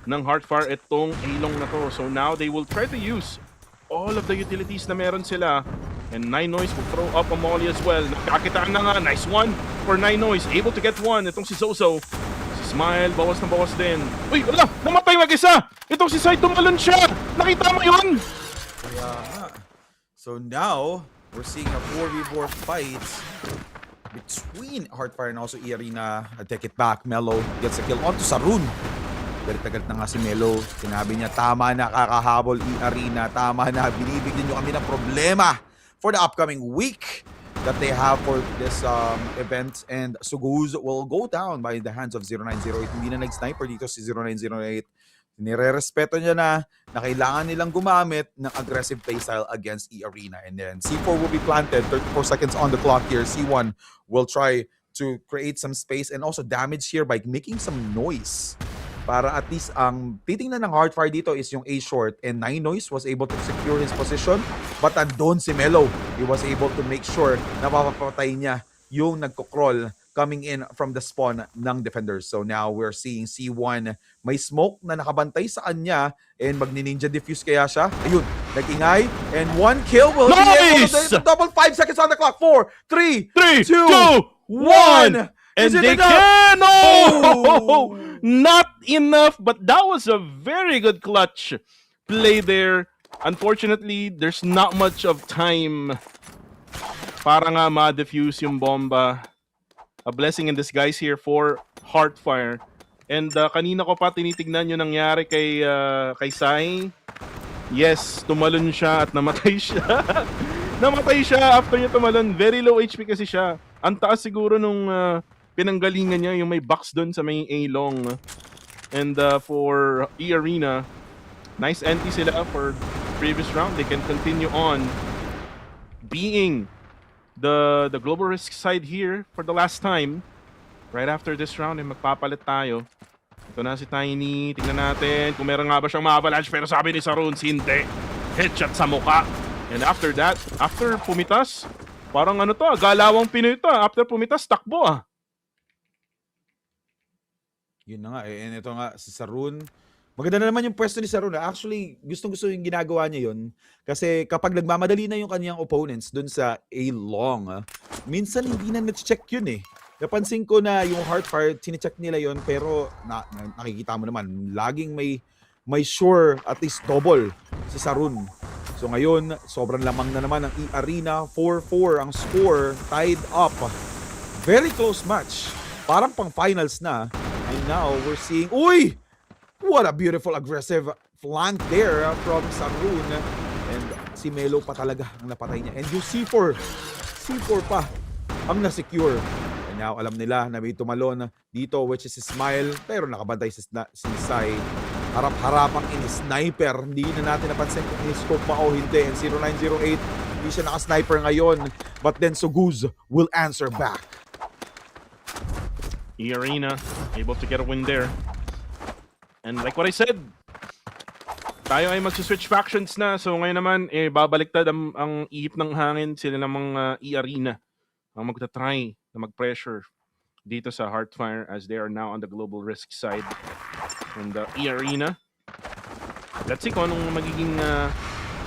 ng Heartfire itong A-Long na to. So now, they will try to use all of the utilities na meron sila And Nine Noise will throw up a molly as well. Nagkakitaan na nga. Nice one for Nine Noise. Able to get one. Itong si Zozo. Si Smile, bawas na bawas din. Uy, wala! Namatay mag-isa! Itong si Sai, tumalon siya! Nakita mo yun? Kaya nga. So now, we're seeing a 4v4 fight between Heartfire and also eArena. I take it back. Melo gets a kill onto Sarun. Galit na nga si Melo. Sinabi niya, tama na kakahabol eArena. Tama na, binibigyan nyo kami ng problema for the upcoming week that they have for this event. And Suguz will go down by the hands of 0908. Hindi na nag-sniper dito si 0908. Nire-respeto niya na kailangan nilang gumamit ng aggressive playstyle against eArena. And then C4 will be planted, 34 seconds on the clock here. C1 will try to create some space and also damage here by making some noise. Para at least ang titingnan ng Heartfire dito is yung A short, and Nine Noise was able to secure his position, but andun si Melo. He was able to make sure na mapapatay niya yung nagko-crawl coming in from the spawn ng defenders. So now we're seeing C1 may smoke na nakabantay sa kanya, and magni-ninja diffuse kaya siya. Ayun, nag-ingay, and one kill will be able to double. 5 seconds on the clock. 4, 3, 2, 1. And they can! Oh! Not enough, but that was a very good clutch play there. Unfortunately, there's not much of time para nga ma-defuse yung bomba. A blessing in disguise here for Heartfire. And kanina ko pa tinitignan yung nangyari kay Sai. Yes, tumalon siya at namatay siya. Namatay siya after niya tumalon. Very low HP kasi siya. Ang taas siguro nung pinanggalingan niya, yung may box doon sa may A-long. And for eArena, nice anti sila for previous round. They can continue on being the global risk side here for the last time. Right after this round, magpapalit tayo. Ito na si Tiny. Tingnan natin kung meron nga ba siyang ma-avalanche. Pero sabi ni Saruns, hindi. Headshot sa muka. And after that, after pumitas, parang ano to, galawang Pinoy to. After pumitas, takbo . Yun na nga and ito nga si Sarun. Maganda na naman yung pwesto ni Sarun. Actually, gustong-gusto yung ginagawa niya yun. Kasi kapag nagmamadali na yung kanyang opponents dun sa A-long, minsan hindi na na-check yun . Napansin ko na yung Heartfire, chinecheck nila yun, pero nakikita mo naman, laging may sure at least double si Sarun. So ngayon, sobrang lamang na naman ng eArena. 4-4 ang score, tied up. Very close match. Parang pang finals na. And now we're seeing, uy! What a beautiful aggressive flank there from Sarun. And si Melo pa talaga ang napatay niya. And yung C4 pa ang na-secure. And now alam nila na may tumalon dito, which is si Smile. Pero nakabantay si Sai. Harap-harapang in-sniper. Hindi na natin napansin kung in-scope pa o hindi. And 0908, hindi siya naka-sniper ngayon. But then Suguz will answer back. eArena able to get a win there. And like what I said, tayo ay mag-switch factions na. So ngayon naman, babaliktad ang ihip ng hangin. Sila namang eArena ang magta-try na mag-pressure dito sa Heartfire as they are now on the global risk side. And eArena, let's see kung anong magiging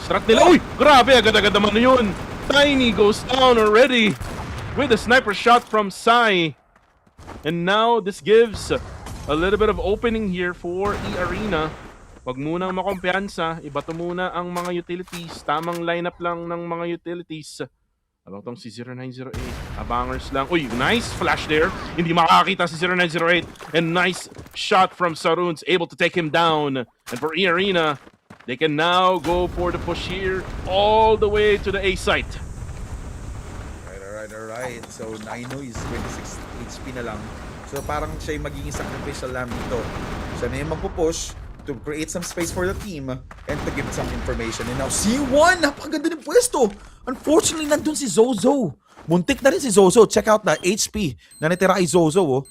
strat nila. Uy! Grabe! Agad-agad naman na yun! Tiny goes down already with a sniper shot from Sai. And now this gives a little bit of opening here for eArena. Wag munang makumpiyansa, ibato muna ang mga utilities. Tamang lineup lang ng mga utilities. Abang tong si 0908, abangers lang. Uy, nice flash there. Hindi makakita si 0908. And nice shot from Saruns, able to take him down. And for eArena, they can now go for the push here all the way to the A site. Alright. So, Nino is 26 HP na lang. So, parang siya yung magiging sacrificial lamb dito. Siya na yung magpupush to create some space for the team and to give some information. And now, C1! Napakaganda ng pwesto! Unfortunately, nandun si Zozo. Muntik na rin si Zozo. Check out the HP na natira kay Zozo.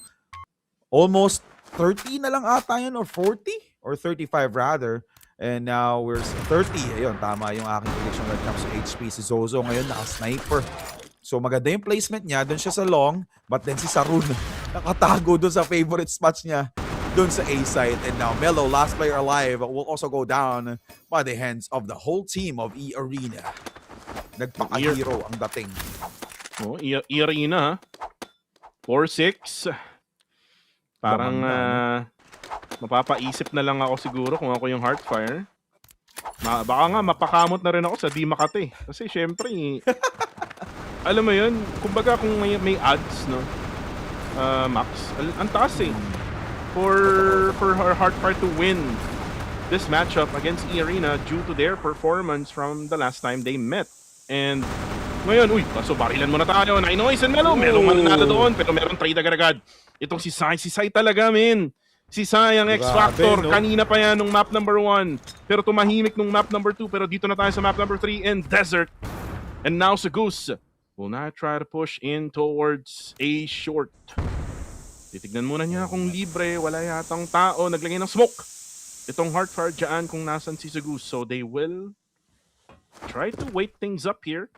Almost 30 na lang ata yun, or 40? Or 35 rather. And now, we're 30. Ayun, tama yung aking prediction when it comes to HP. Si Zozo ngayon, naka-sniper. So maganda yung placement niya, doon siya sa long, but then si Sarun nakatago doon sa favorite spots niya doon sa A side. And now Melo, last player alive, will also go down by the hands of the whole team of eArena. Nagpaka-hero ang dating. Oh, eArena. 4-6. Parang mapapaisip na lang ako siguro kung ako yung Heartfire. Baka nga mapakamot na rin ako sa di Makati. Kasi syempre, alam mo yun, kumbaga kung may odds, no? Max, ang taas eh. For Heartfire to win this matchup against eArena due to their performance from the last time they met. And ngayon, so barilan muna tayo. Nainois and Melo. Merong mananalo doon, pero merong trade agad-agad. Itong si Sai talaga, men. Si Sai ang X-Factor. No? Kanina pa yan nung map number 1. Pero tumahimik nung map number 2. Pero dito na tayo sa map number 3 in Desert. And now si Goose will now try to push in towards A short. Titignan muna niya kung libre. Wala yatang tao. Naglagay ng smoke. Itong Heartfire dyan kung nasan si Goose. So they will try to wait things up here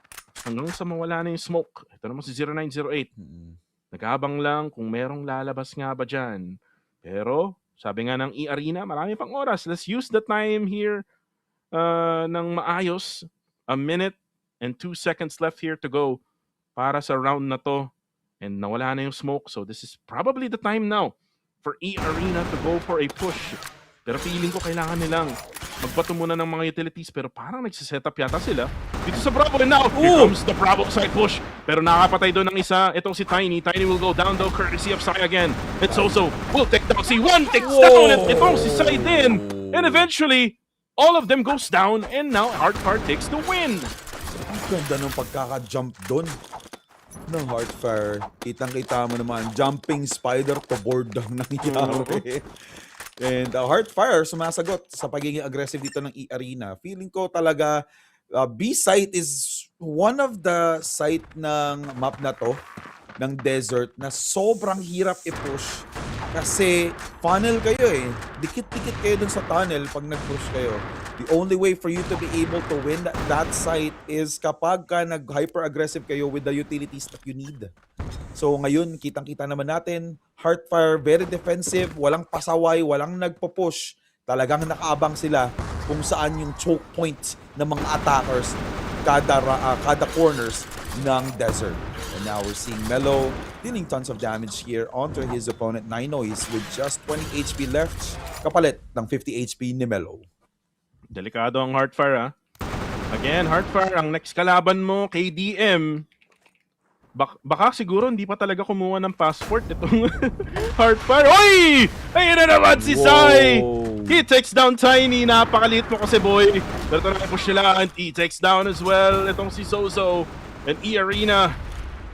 hanggang sa mawala na yung smoke. Ito naman si 0908. Nag-abang lang kung merong lalabas nga ba dyan. Pero, sabi nga ng eArena, marami pang oras. Let's use the time here ng maayos. 1 minute and 2 seconds left here to go para sa round na to. And nawala na yung smoke. So this is probably the time now for eArena to go for a push. Pero feeling ko kailangan nilang magbato muna ng mga utilities, pero parang nagsiset up yata sila dito sa Bravo. And now, here comes the Bravo side push. Pero nakapatay doon ng isa. Itong si Tiny. Tiny will go down though, courtesy of Sai again. It's also will take down C1, takes down it. Itong si Sai din. And eventually, all of them goes down, and now Heartfire takes the win. Ang ganda ng pagkaka-jump doon ng Heartfire. Kitang-kita mo naman, jumping spider to board ang nangyari. And Heartfire sumasagot sa pagiging aggressive dito ng eArena. Feeling ko talaga B site is one of the site ng map na to, ng Desert, na sobrang hirap i-push. Kasi funnel kayo eh. Dikit-dikit kayo dun sa tunnel pag nag-push kayo. The only way for you to be able to win that site is kapag ka nag-hyper-aggressive kayo with the utilities that you need. So ngayon, kitang-kita naman natin, Heartfire, very defensive, walang pasaway, walang nagpo-push. Talagang nakaabang sila kung saan yung choke points ng mga attackers kada corners ng Desert. And now we're seeing Melo dealing tons of damage here onto his opponent, Nainois, with just 20 HP left, kapalit ng 50 HP ni Melo. Delikado ang Heartfire, ha? Again, Heartfire, ang next kalaban mo, KDM. Baka siguro hindi pa talaga kumuha ng passport itong Heartfire. Oy! Ayun na naman si Sai! He takes down Tiny. Napakaliit mo kasi, boy. Pero ito na-push nila. And he takes down as well itong si Zozo. And eArena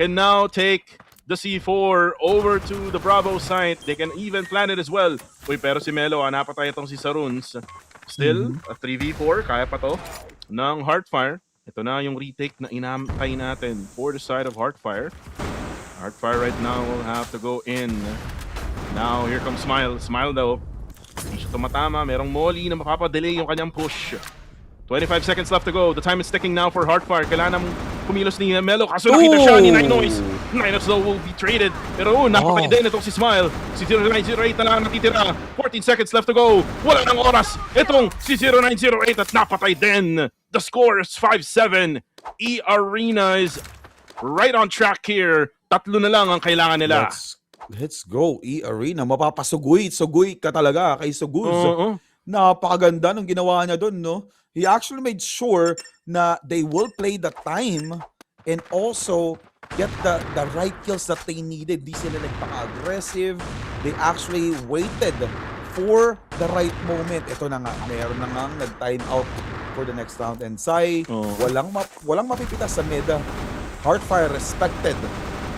can now take the C4 over to the Bravo site. They can even plan it as well. Uy, pero si Melo, napatay itong si Saruns. Still, a 3v4. Kaya pa to ng Heartfire. Ito na yung retake na inaantay natin for the side of Heartfire. Heartfire right now will have to go in. Now, here comes Smile. Smile daw. Hindi siya tumatama. Merong molly na mapapadelay yung kanyang push. 25 seconds left to go. The time is ticking now for Heartfire. Kailangan ng kumilos ni Melo. Kaso nakita siya ni Nainois. Nainois though will be traded. Pero napatay din itong si Smile. Si 0908 na lang natitira. 14 seconds left to go. Wala nang oras. Itong si 0908 at napatay din. The score is 5-7. eArena is right on track here. Tatlo na lang ang kailangan nila. Let's go, eArena. Mapapasuguy ka talaga kay Suguz. Napakaganda ng ginawa niya doon, no? He actually made sure na they will play the time and also get the right kills that they needed. Di sila nagpaka-aggressive. They actually waited for the right moment. Ito na nga, meron na nga nag-time out for the next round. And Sai, walang mapipitas sa meta. Heartfire respected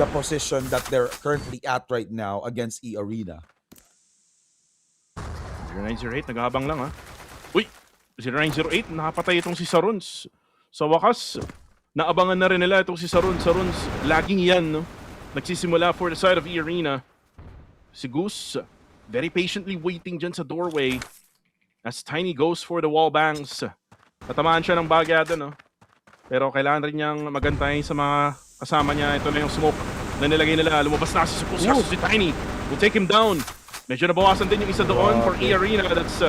the position that they're currently at right now against eArena. 0908, nag-aabang lang, ha? Uy! 0908, nakapatay itong si Saruns. Sa wakas, naabangan na rin nila itong si Saruns. Saruns, laging yan, no? Nagsisimula for the side of eArena. Si Goose, very patiently waiting dyan sa doorway as Tiny goes for the wall bangs. Natamaan siya ng bagyado, no? Pero kailangan rin niyang magantay sa mga kasama niya. Ito na yung smoke na nilagay nila. Lumabas na si Goose. Si Tiny will take him down. Medyo nabawasan din yung isa doon for eArena. That's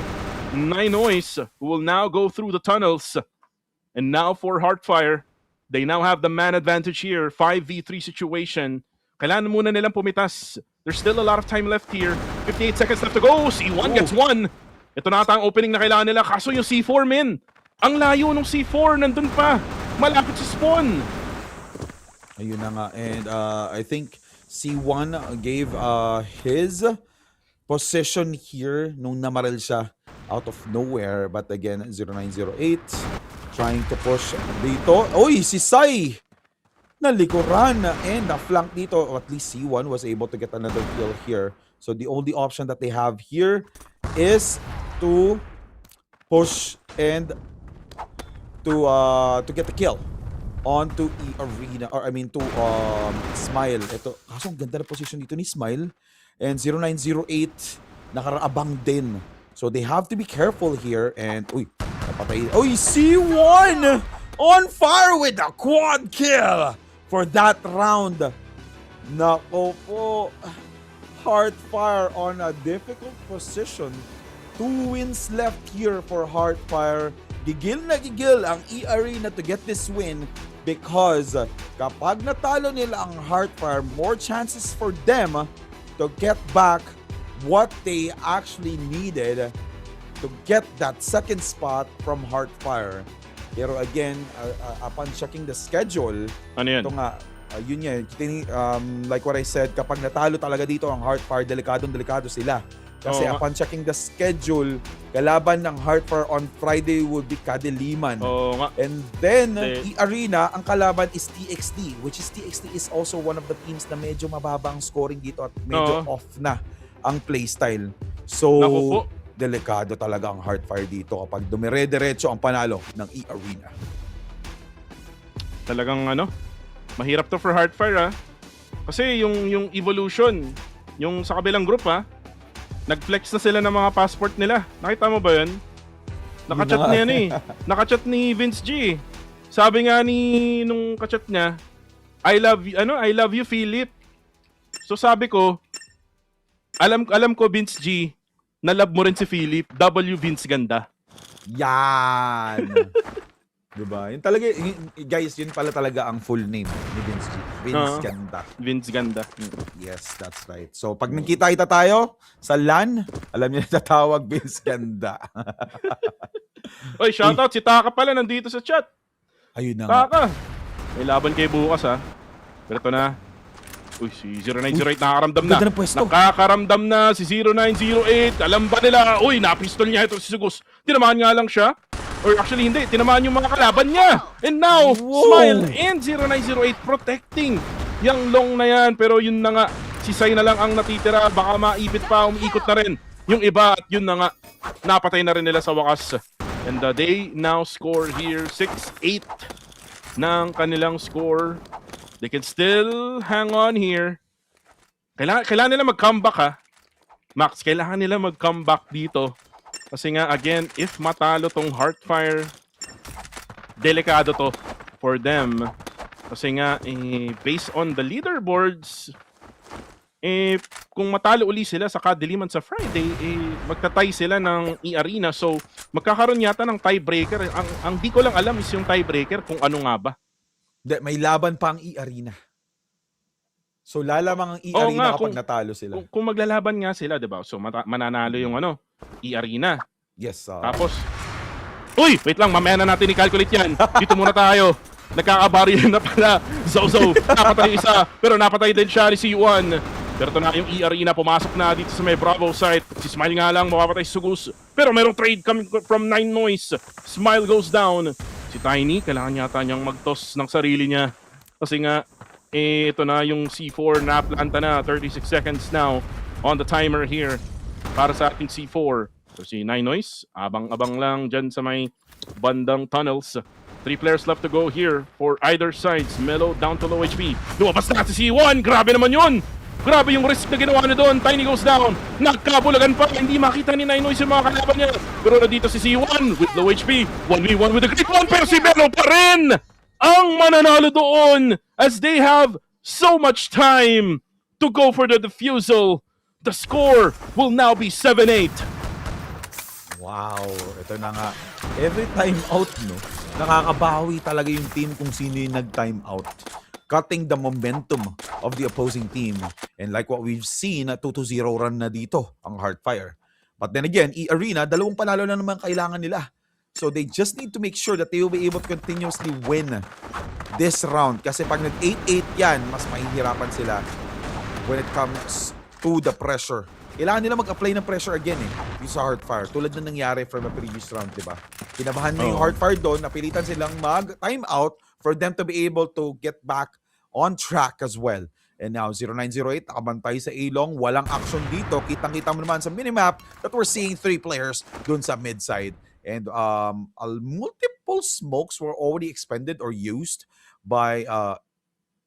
Nainois who will now go through the tunnels. And now for Heartfire, They now have the man advantage here. 5v3 situation. Kailangan muna nilang pumitas. There's still a lot of time left here. 58 seconds left to go. C1 gets one. Ito na ata ang opening na kailangan nila. Kaso yung C4, men. Ang layo ng C4. Nandun pa. Malapit sa spawn. Ayun na nga. And I think C1 gave his position here nung namaril siya out of nowhere. But again, 0908 trying to push dito. Oy, si Sai! Nalikuran and na-flank dito. Or at least C1 was able to get another kill here. So the only option that they have here is to push and to get the kill onto eArena, or I mean to Smile. Ito, kaso ang ganda na position dito ni Smile. And 0908 nakaraabang din. So they have to be careful here. And uy, napatay. Uy, C1 on fire with a quad kill for that round. Nako po, Heartfire on a difficult position. 2 wins left here for Heartfire. Gigil na gigil ang eArena to get this win because kapag natalo nila ang Heartfire, more chances for them to get back what they actually needed to get that second spot from Heartfire. Pero again, upon checking the schedule, Ano yun? ito nga, yun yan, like what I said, kapag natalo talaga dito ang Heartfire, delikadong-delikado sila. Kasi Oo nga. upon checking the schedule, kalaban ng Heartfire on Friday would be Kadiliman. Oo nga. And then, Hindi. eArena, ang kalaban is TXT, which is TXT is also one of the teams na medyo mababa ang scoring dito at medyo Oo. off na ang playstyle. So, Naku po. delikado talaga ang Heartfire dito kapag dumire-diretso ang panalo ng eArena. Talagang mahirap to for Heartfire Kasi yung evolution, yung sa kabilang group nag-flex na sila ng mga passport nila. Nakita mo ba yun? Nakachat niya Nakachat ni Vince G. Sabi nga nung kachat niya, I love you Philip. So sabi ko, alam ko Vince G, na love mo rin si Philip. W Vince ganda. Yan! Diba? Yun talaga, guys, yun pala talaga ang full name ni Vince G. Vince Ganda. Vince ganda. Yes, that's right. So, pag nagkita-kita tayo sa LAN, alam niyo na tatawag Vince Ganda. Oy, shoutout si Taka pala nandito sa chat. Ayun na nga. Taka. May laban kayo bukas Pero ito na. Uy, si 0908 nakakaramdam na. Ganda ng pwesto. Nakakaramdam na si 0908. Alam ba nila? Uy, napistol niya ito si Sugus. Tinamaan nga lang siya. Or actually hindi, tinamaan yung mga kalaban niya. And now, Smile and 0908 protecting yung long na yan. Pero yun na nga, si Sai na lang ang natitira. Baka maipit pa, umiikot na rin yung iba. At yun na nga, napatay na rin nila sa wakas. And they now score here 6-8 ng kanilang score. They can still hang on here. Kailangan nila mag-comeback Max, kailangan nila mag-comeback dito. Kasi nga, again, if matalo tong Heartfire, delikado to for them. Kasi nga, based on the leaderboards, kung matalo uli sila sa Kadiliman sa Friday, magtatay sila ng eArena. So, magkakaroon yata ng tiebreaker. Ang di ko lang alam is yung tiebreaker kung ano nga ba. May laban pa ang eArena. So, lalamang ang eArena kapag natalo sila. Kung maglalaban nga sila, diba? So, mananalo yung eArena. Yes. Tapos, uy! Wait lang, mamaya na natin i-calculate yan. Dito muna tayo. Nagkakabarrier na pala. Zozo, napatay isa. Pero napatay din siya ni C1. Pero ito na yung eArena, pumasok na dito sa may Bravo site. Si Smile nga lang, mapapatay si Sugus. Pero merong trade coming from 9 Noise. Smile goes down. Si Tiny, kailangan yata niyang mag-toss ng sarili niya. Kasi nga, ito na yung C4 na planta na. 36 seconds now on the timer here para sa ating C4. So si 9 Noise, abang-abang lang dyan sa may bandang tunnels. 3 players left to go here for either sides. Melo down to low HP. Lumabas na si C1. Grabe naman yun. Grabe yung risk na ginawa niya doon. Tiny goes down. Nagkabulagan pa. Hindi makita ni 9 Noise yung mga kalaban niya. Pero na dito si C1 with low HP. 1v1 with a great one. Pero si Melo pa rin ang mananalo doon as they have so much time to go for the defusal. The score will now be 7-8. Wow, ito na nga. Every time out, no, nakakabawi talaga yung team kung sino yung nag-time out. Cutting the momentum of the opposing team. And like what we've seen, 2-0 run na dito ang Heartfire. But then again, eArena, 2 panalo na naman kailangan nila. So they just need to make sure that they will be able to continuously win this round. Kasi pag nag-8-8 yan, mas mahihirapan sila when it comes to the pressure. Kailangan nila mag-apply ng pressure again yung sa Heartfire. Tulad na nangyari from the previous round, di ba? Kinabahan na yung Heartfire doon, napilitan silang mag-time out for them to be able to get back on track as well. And now, 0908, nakabantay sa A-long. Walang action dito. Kitang-kita mo naman sa minimap that we're seeing 3 players doon sa mid-side. And multiple smokes were already expended or used by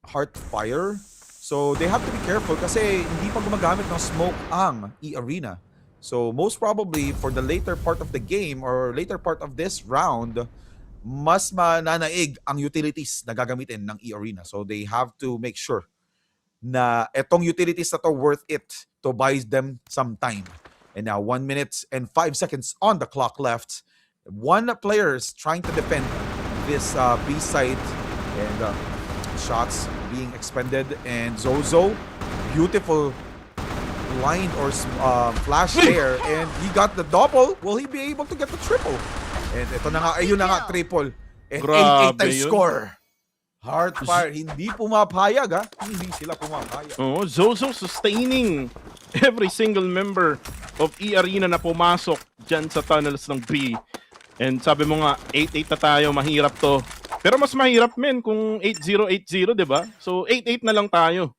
Heartfire. So they have to be careful kasi hindi pa gumagamit ng smoke ang eArena. So most probably for the later part of the game or later part of this round, mas mananaig ang utilities na gagamitin ng eArena. So they have to make sure na etong utilities na to worth it to buy them some time. And now 1 minute and 5 seconds on the clock left. One player is trying to defend this B side and shots being expended, and Zozo, beautiful line or flash there, and he got the double. Will he be able to get the triple? And ito na nga, ayun na nga, triple. And 8-8 time score. Heartfire, hindi pumapayag ha. Hindi sila pumapayag. Oh, Zozo sustaining every single member of eArena na pumasok dyan sa tunnels ng B. And sabi mo nga, 8-8 na tayo, mahirap to. Pero mas mahirap men kung 8-0, 8-0, di ba? So 8-8 na lang tayo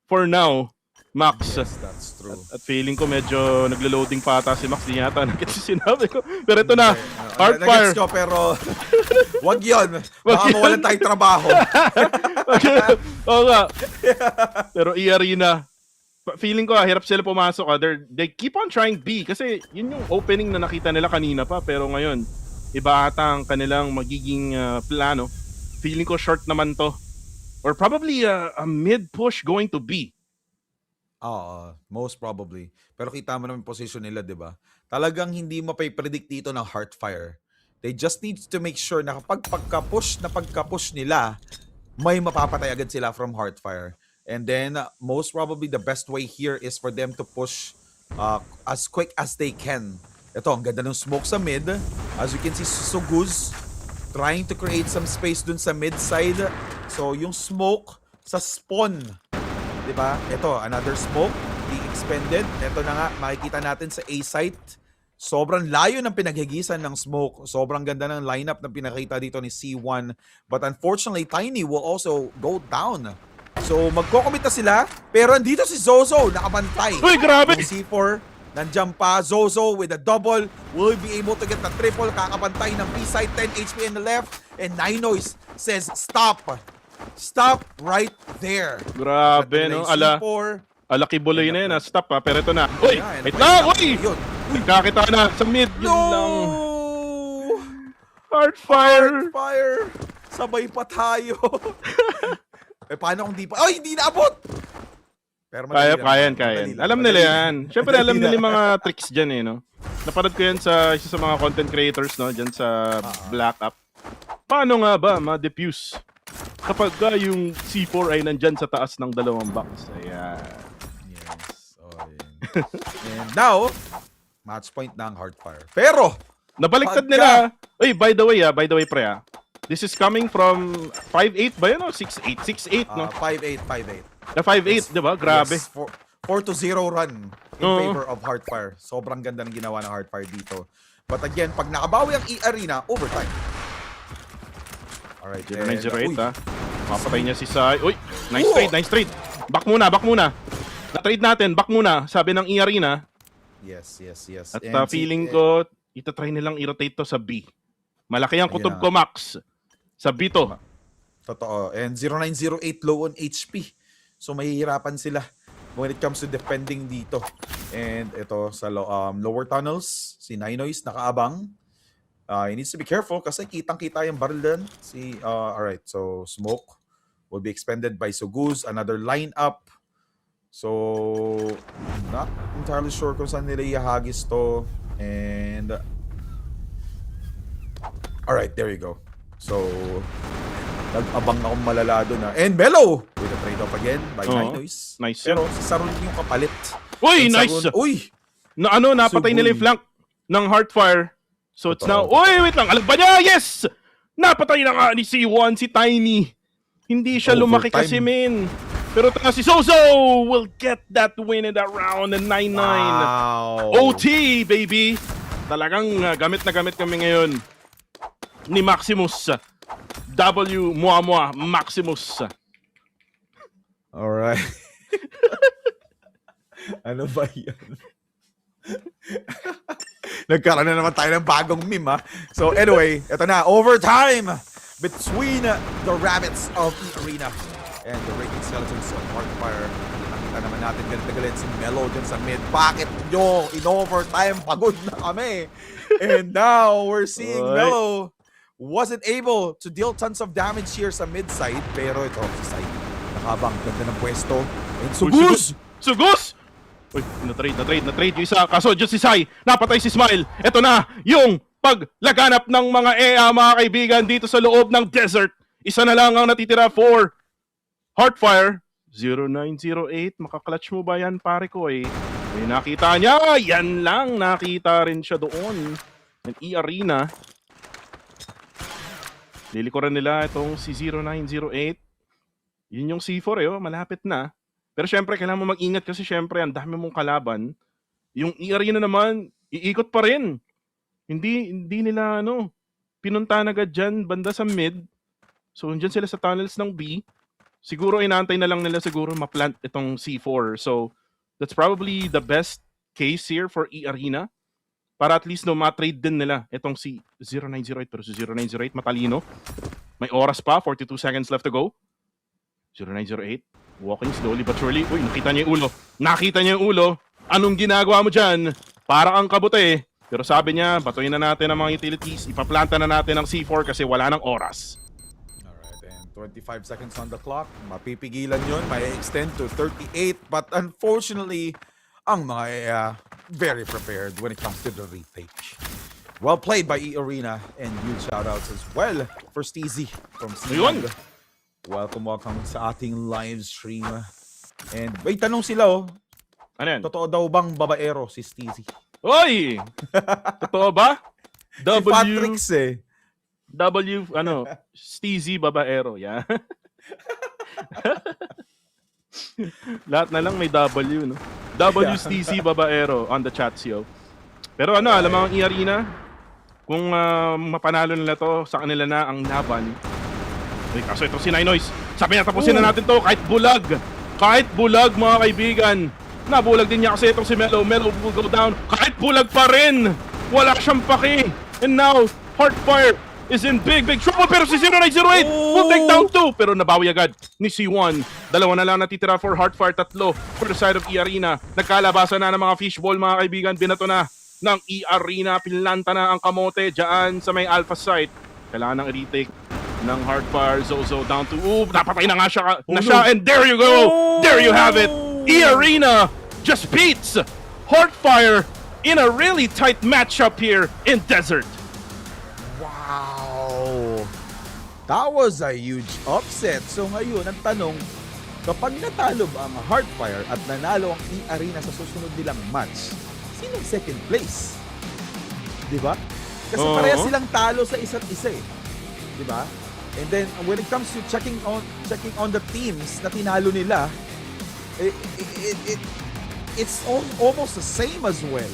for now, Max. Yes, that's true. At feeling ko medyo naglo-loading pa ata si Max. Di yata nag-gets sinabi ko. Pero ito na, Heartfire. Nag-gets ko pero wag yun. Baka mawalan tayong trabaho. Oo nga. Pero eArena, feeling ko hirap sila pumasok. They keep on trying B kasi yun yung opening na nakita nila kanina pa. Pero ngayon, iba ata ang kanilang magiging plano. Feeling ko short naman to. Or probably a mid-push going to B. Most probably. Pero kita mo naman yung position nila, di ba? Talagang hindi mapay-predict dito ng Heartfire. They just need to make sure na kapag pagka-push nila, may mapapatay agad sila from Heartfire. And then, most probably the best way here is for them to push as quick as they can. Ito, ang ganda ng smoke sa mid. As you can see, Suguz trying to create some space dun sa mid side. So, yung smoke sa spawn, di ba? Ito, another smoke being expended. Ito na nga, makikita natin sa A site. Sobrang layo ng pinaghigisan ng smoke. Sobrang ganda ng lineup na pinakita dito ni C1. But unfortunately, Tiny will also go down. So, magkocommit na sila. Pero andito si Zozo, nakabantay. Uy, grabe! Yung C4, nandiyan pa, Zozo with a double, will be able to get the triple, kakabantay ng B-side, 10 HP in the left, and Ninois says, stop right there. Grabe, no? Ala kibuloy na yun, stop ha, pero ito na. Uy, wait lang, uy! Nagkakita na sa mid, yun lang. Heartfire! Sabay pa tayo. Paano kung di pa? Hindi naabot! Pero Kaya. Alam nila yan. Siyempre alam nila yung mga tricks dyan no? Napanood ko yan sa isa sa mga content creators, no? Dyan sa Black Up. Paano nga ba ma-defuse kapag yung C4 ay nandyan sa taas ng 2 box? Ayan. Yes. And now, match point ng Heartfire. Pero, nabaliktad nila. Uy, by the way, pre, this is coming from 5-8 ba yun, no? 6-8, no? 5-8. Na 5-8, di ba? Grabe. Yes, 4-0 run in favor of Heartfire. Sobrang ganda ng ginawa ng Heartfire dito. But again, pag nakabawi ang eArena, overtime. Alright. 0908 ha. Mapatay niya si Sai. Uy, nice trade. Back muna. Na-trade natin, back muna. Sabi ng eArena. Yes. At feeling ko, itatry nilang i-rotate to sa B. Malaki ang kutob ko, Max. Sa B to. Totoo. And 0908 low on HP. So mahihirapan sila when it comes to defending dito. And ito sa lower tunnels, si Ninois nakaabang. He needs to be careful kasi kitang-kita yung barrel din. Alright, so smoke will be expended by Suguz. Another lineup. So not entirely sure kung saan nila ihagis to. And Alright, there you go. So, nag-abang akong malala doon. And Melo with a trade-off again by Noise. Nice Pero yun. si Sarun yung kapalit. Uy, And nice! Sarun, uy! Napatay nila yung flank ng Heartfire. So it's now, Totoo. wait lang, alam ba niya? Yes! Napatay na nga ni C1, si Tiny. Hindi siya lumaki Overtime. kasi, men. Pero si Zozo will get that win in that round, 9-9. Wow. OT, baby! Talagang gamit na gamit kami ngayon ni Maximus. W, Maximus. Alright. Ano ba yan? Nagkaroon na naman tayo ng bagong meme, ha? So anyway, ito na, overtime between the Rabbits of eArena and the Raging Skeletons of Heartfire. Nakita naman natin galit na galit si Melo dyan sa mid. Bakit nyo? In overtime, pagod na kami. And now, we're seeing Oy. Melo wasn't able to deal tons of damage here sa mid side. Pero ito, sa side, nakabang, ganda ng pwesto. And Sugus! Sugus! Uy, na-trade yung isa. Kaso dyan si Sai, napatay si Smile. Ito na, yung paglaganap ng mga EA, mga kaibigan, dito sa loob ng desert. Isa na lang ang natitira for Heartfire. 0908, makaklatch mo ba yan, pare ko eh? May nakita niya, yan lang, nakita rin siya doon. Ng eArena. Lilikuran nila itong si 0908. Yun yung C4 eh, oh, malapit na. Pero syempre, kailangan mo mag-ingat kasi syempre, ang dami mong kalaban. Yung eArena naman, iikot pa rin. Hindi nila, pinuntahan agad dyan, banda sa mid. So, dyan sila sa tunnels ng B. Siguro, inaantay na lang nila siguro ma-plant itong C4. So, that's probably the best case here for eArena. Para at least, ma-trade din nila itong si 0908. Pero si 0908, matalino. May oras pa, 42 seconds left to go. 0908. Walking slowly but surely. Uy, nakita niya yung ulo. Anong ginagawa mo dyan? Para ang kabuti. Pero sabi niya, batuin na natin ang mga utilities. Ipaplanta na natin ang C4 kasi wala ng oras. Alright, and 25 seconds on the clock. Mapipigilan yun. May extend to 38. But unfortunately, ang mga very prepared when it comes to the retake. Well played by eArena. And huge shoutouts as well for Steezy from Ayun. Sealand. Welcome sa ating live stream. And may tanong sila, Ano yan? totoo daw bang babaero si Steezy? Oy! Totoo ba? Si Patricks Steezy Babaero. Yeah. Lahat na lang may W, no? W Steezy Babaero on the chat, yo. Pero alam mo ang eArena, kung mapanalo nila to, sa kanila na ang laban. Kaso ito si Noise. Sabi niya, tapusin na natin to kahit bulag. Kahit bulag, mga kaibigan. Nabulag din niya kasi itong si Melo. Melo will go down. Kahit bulag pa rin. Wala siyang paki. And now, Heartfire is in big trouble. Pero si 0908 will take down 2. Pero nabawi agad ni C1. Dalawa na lang natitira for Heartfire. 3 for the side of eArena. Nagkalabasan na ng mga fishball, mga kaibigan. Binato na ng eArena. Pinlanta na ang kamote dyan sa may alpha site. Kailangan ng retake ng Heartfire. Zozo down to, napatay na nga siya, and there you go! There you have it! eArena just beats Heartfire in a really tight matchup here in Desert. Wow! That was a huge upset. So ngayon, ang tanong, kapag natalo ba ang Heartfire at nanalo ang eArena sa susunod nilang match, sinong second place? Diba? Kasi parehas silang talo sa isa't isa eh. Diba? And then when it comes to checking on the teams na tinalo nila, it's almost the same as well.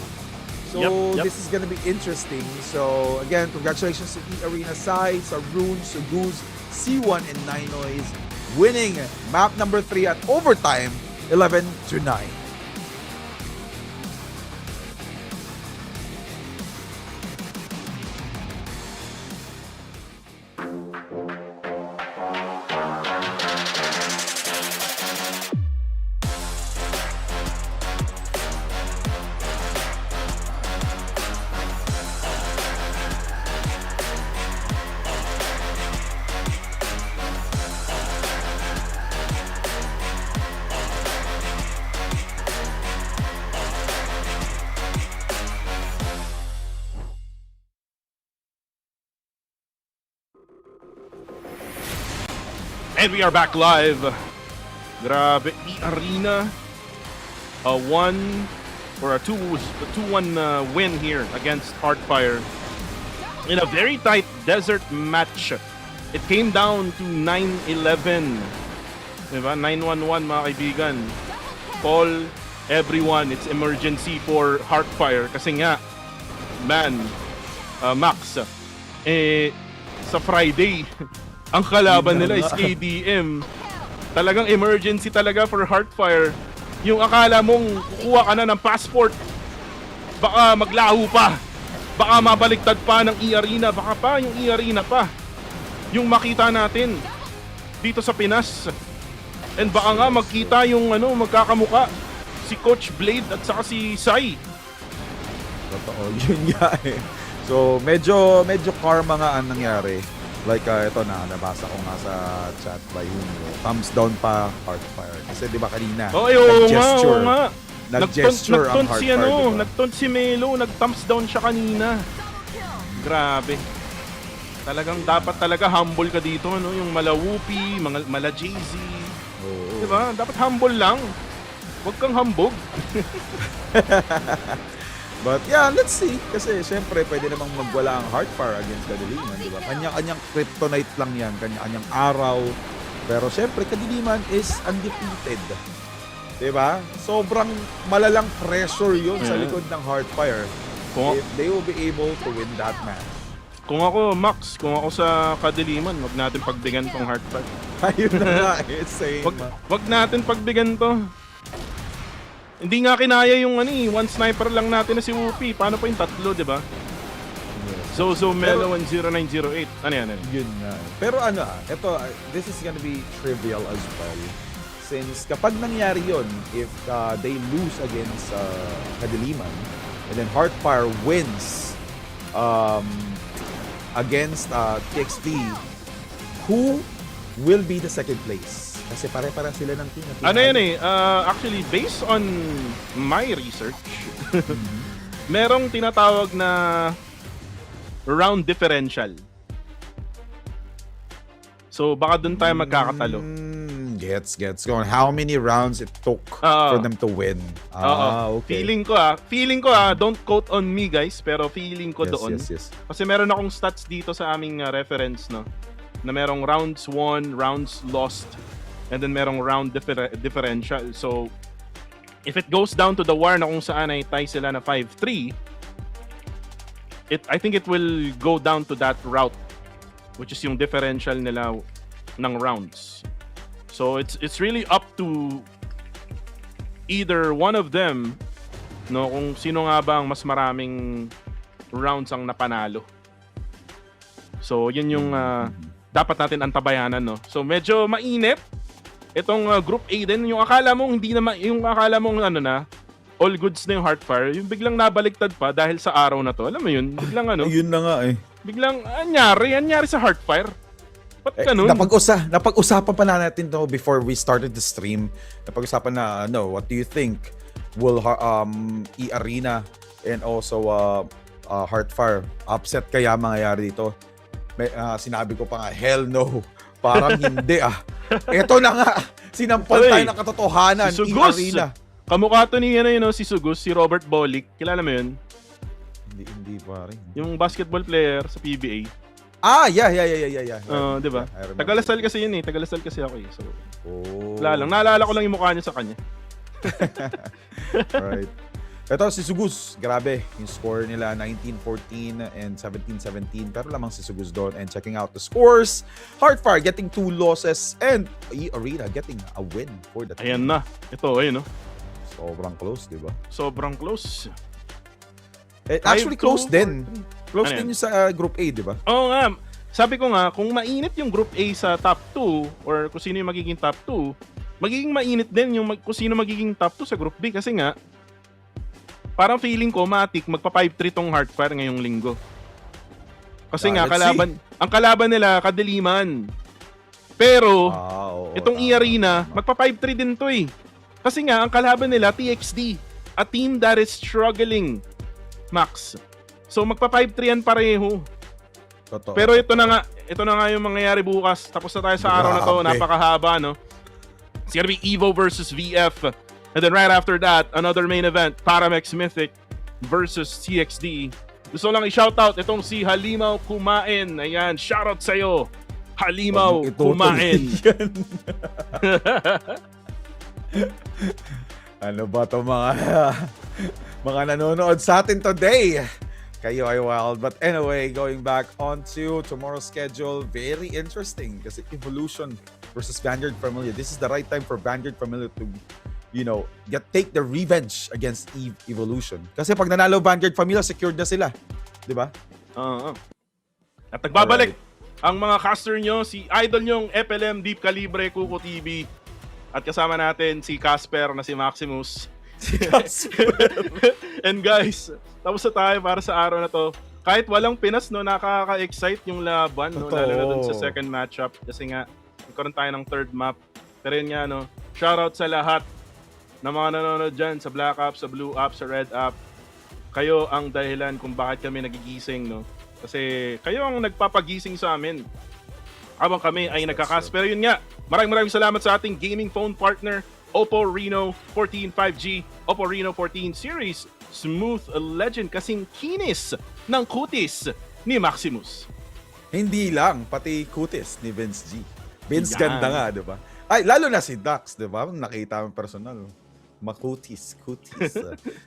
So Yep. this is gonna be interesting. So again, congratulations to eArena Sai, Sarun, Suguz, C1 and Noise winning map number 3 at overtime 11-9. And we are back live. Grabe, eArena. A 2-1 win here against Hardfire in a very tight desert match. It came down to 9-11. Diba? 9-1-1 mga kaibigan. Call everyone. It's emergency for Hardfire. Kasi nga, man, Max, sa Friday, ang kalaban nila is KDM. Talagang emergency talaga for Hardfire. Yung akala mong kukuha ka na ng passport, baka maglaho pa. Baka mabaliktad pa ng eArena. Baka pa yung eArena pa yung makita natin dito sa Pinas. And baka nga magkita yung magkakamuka si Coach Blade at saka si Sai. Totoo, yun nga eh. So, medyo karma nga ang nangyari. Like, ito na, nabasa ko nga sa chat by yung thumbs down pa Hardfire. Kasi di ba kanina, oo nga. nag-gesture ang Hardfire. Nagtaunt si Melo, nag-thumbs down siya kanina. Grabe. Talagang dapat talaga humble ka dito, no? Yung mala-whoopy, mala-Jay-Z. Oo. Diba? Dapat humble lang. Huwag kang hambog. But yeah, let's see. Kasi syempre, pwede namang magwala ang Hardfire against Kadiliman, di ba? Kanya-kanyang kryptonite lang yan, kanya-kanyang araw. Pero syempre, Kadiliman is undefeated. Di ba? Sobrang malalang pressure yun sa likod ng Hardfire. If they will be able to win that match. Kung ako, Max, kung ako sa Kadiliman, wag natin pagbigan tong Hardfire. Ayun na nga eh, same. Wag natin pagbigan to. Hindi nga kinaya yung one sniper lang natin na si Whoopi. Paano pa yung tatlo, di ba? Zozo, Melo, and 0908. Ano yan? Yun nga. Pero ito, this is gonna be trivial as well. Since kapag nangyari yun, if they lose against Kadiliman, and then Hardfire wins against TXT, who will be the second place? Kasi pare-para sila ng team. Actually, based on my research, merong tinatawag na round differential. So, baka dun tayo magkakatalo. Gets going. How many rounds it took for them to win? Okay. Feeling ko, don't quote on me guys, pero feeling ko doon. Yes. Kasi meron akong stats dito sa aming reference, no? Na merong rounds won, rounds lost, and then merong round differential. So, if it goes down to the wire na kung saan ay tie sila na 5-3, I think it will go down to that route, which is yung differential nila ng rounds. So, it's really up to either one of them, no, kung sino nga ba ang mas maraming rounds ang napanalo. So, yun yung dapat natin antabayanan, no. So, medyo mainit itong Group A din. Yung akala mong all goods na yung Hardfire, yung biglang nabaliktad pa dahil sa araw na to. Alam mo yun? Biglang Yun na nga eh. Biglang anyari sa Hardfire. Ba't ganun? Napag-usapan pa na natin to before we started the stream. Napag-usapan na, what do you think will eArena and also Hardfire upset kaya mangyayari dito? Sinabi ko pa nga, hell no. Parang hindi Ito na nga, sinampal tayo ng katotohanan. Si Sugus, eArena. kamukha to ni si Sugus, si Robert Bolick. Kilala mo yun? Hindi pa rin. Yung basketball player sa PBA. Yeah. Di ba? Tagalasal kasi yun eh. Tagalasal kasi ako eh. So, wala lang. Oh. Naalala ko lang yung mukha niya sa kanya. Right. Ito si Sugus, grabe. Yung score nila 19-14 and 17-17. Pero lamang si Sugus doon. And checking out the scores, Hardfire getting 2 losses and eArena getting a win for the team. Ayan na. Ito, ayun no. Sobrang close, di ba? Sobrang close. Actually, close din. Close Ano din yung sa Group A, di ba? Oo nga. Sabi ko nga, kung mainit yung Group A sa top 2 or kung sino yung magiging top 2, magiging mainit din yung kung sino magiging top 2 sa Group B kasi nga, parang feeling ko, matik, magpa 5-3 tong Hardfire ngayong linggo. Kasi nga, ang kalaban nila, Kadiliman. Pero, itong eArena, magpa 5-3 din to eh. Kasi nga, ang kalaban nila, TXT. A team that is struggling, Max. So, magpa 5-3 yan pareho. Totoo. Pero ito na nga, ito na nga yung mangyayari bukas. Tapos na tayo sa araw na to. Grabe. Napakahaba, no? It's gonna be EVO versus VF. And then right after that, another main event, Paramex Mythic versus CXD. Gusto lang i-shoutout itong si Halimaw Kumain. Ayan, shoutout sa'yo. Halimaw Kumain. Ano ba to mga nanonood sa atin today? Kayo ay wild. But anyway, going back on to tomorrow's schedule, very interesting kasi Evolution versus Vanguard Familia. This is the right time for Vanguard Familia to, take the revenge against Evolution. Kasi pag nanalo Vanguard Familia, secured na sila. Di ba? At nagbabalik ang mga caster nyo, si idol nyong FLM Deep Calibre Kuko TV. At kasama natin si Casper na si Maximus. And guys, tapos na tayo para sa araw na to. Kahit walang Pinas, no, nakaka-excite yung laban, no, lalo na dun sa second matchup. Kasi nga, nagkaroon tayo ng third map. Pero yun nga, no, shoutout sa lahat ng mga nanonood dyan sa Black Ops, sa Blue Ops, sa Red Ops. Kayo ang dahilan kung bakit kami nagigising, no. Kasi kayo ang nagpapagising sa amin habang kami ay nagkakas. Pero yun nga, maraming salamat sa ating gaming phone partner, Oppo Reno 14 5G, Oppo Reno 14 series, smooth legend kasing kinis ng kutis ni Maximus. Hindi lang, pati kutis ni Vince G. Vince Yan. ganda nga, di ba? Ay, lalo na si Dax, di ba? Nakita mo personal. Makutis.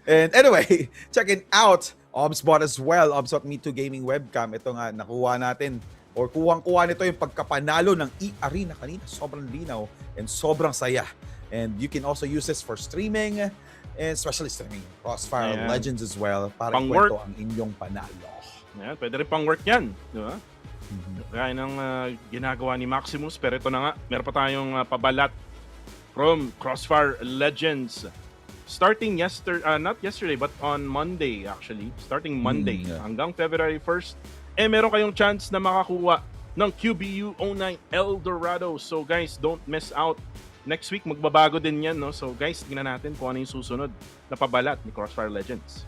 And anyway, checking out Obsbot as well. Obsbot Me2 Gaming Webcam. Ito nga, nakuha natin or kuwang-kuha nito yung pagkapanalo ng eArena kanina. Sobrang linaw and sobrang saya. And you can also use this for streaming, and especially streaming CrossFire Ayan. Legends as well para Pang-work. ikwento ang inyong panalo. Ayan, pwede rin pang work yan, di ba? Kaya ng ginagawa ni Maximus. Pero ito na nga, meron pa tayong pabalat from CrossFire Legends. Starting not yesterday, but on Monday actually. Starting Monday hanggang February 1st, meron kayong chance na makakuha ng QBU 09 Eldorado. So guys, don't miss out. Next week, magbabago din yan, no? So guys, tingnan natin kung ano yung susunod na pabalat ni CrossFire Legends.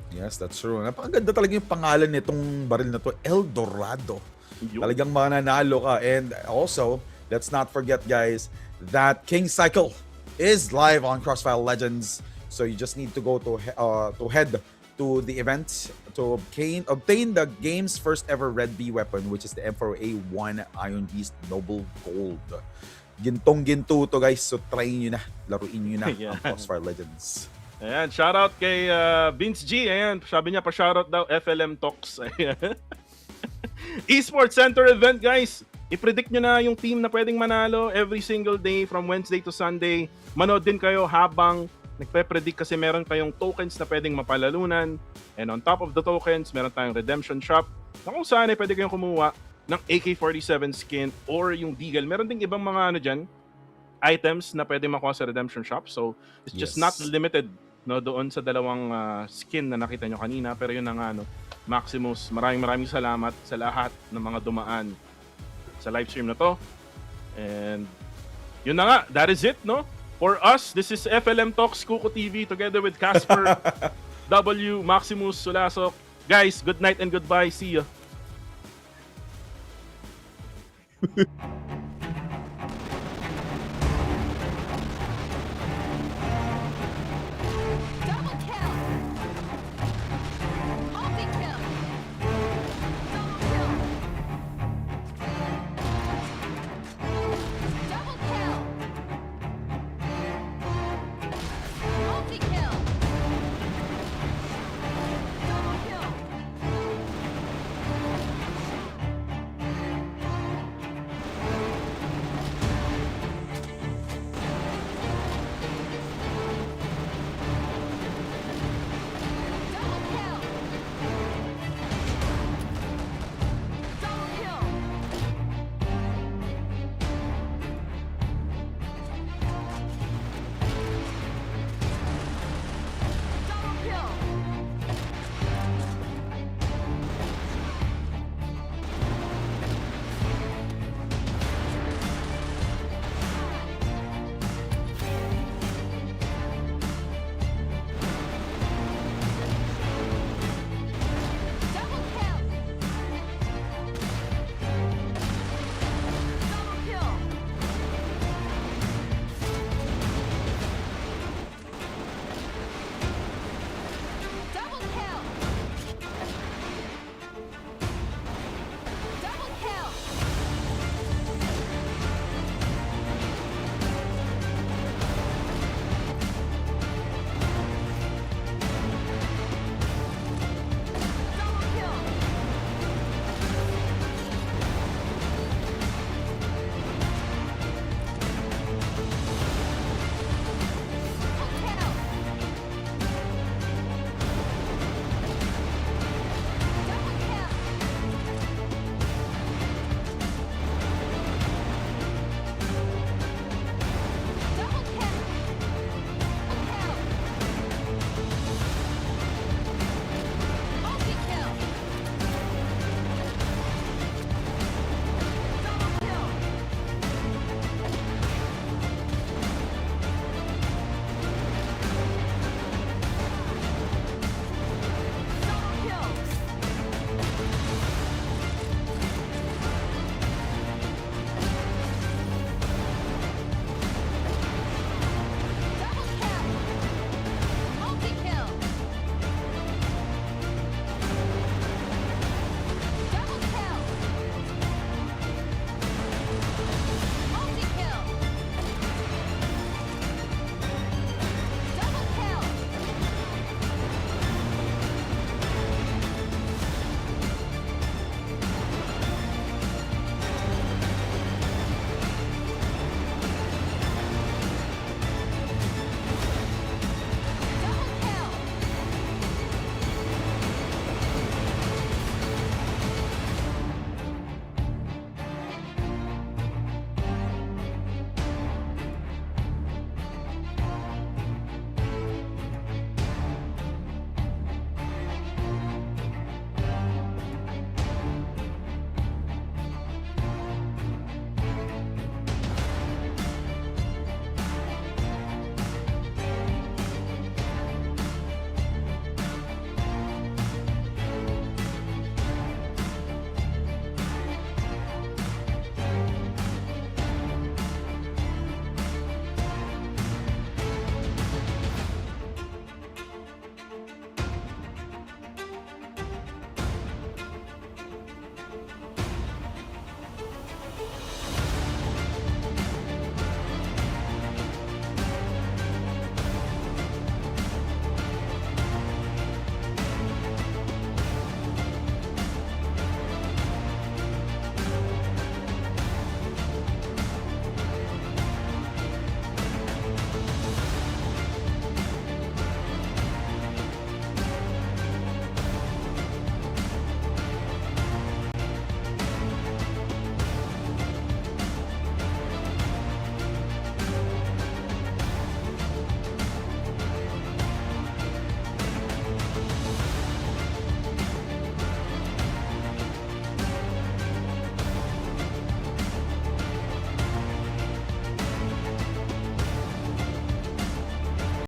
Yes, that's true. Napakaganda talaga yung pangalan nitong baril na to, Eldorado. Talagang mananalo ka. And also, let's not forget guys, that King Cycle is live on CrossFire Legends. So you just need to go to head to the event to obtain the game's first ever Red B weapon, which is the M4A1 Iron Beast Noble Gold. Gintong-ginto to guys, so try nyo na, laruin nyo na ang Crossfire Legends. Ayan, shoutout kay Vince G. Ayan, sabi niya pa shoutout daw FLM Talks. Ayan. Esports Center event guys. I-predict nyo na yung team na pwedeng manalo every single day from Wednesday to Sunday. Manood din kayo habang nagpe-predict kasi meron kayong tokens na pwedeng mapalalunan. And on top of the tokens, meron tayong redemption shop na kung saan ay pwede kayong kumuha ng AK-47 skin or yung Deagle. Meron ding ibang mga dyan, items na pwede makuha sa redemption shop. So, it's just not limited doon sa dalawang skin na nakita nyo kanina. Pero yun na nga, Maximus, maraming salamat sa lahat ng mga dumaan sa live stream na to. And yun na nga, that is it, no? For us, this is FLM Talks Kuko TV together with Casper, W, Maximus, Sulasok. Guys, good night and goodbye. See ya.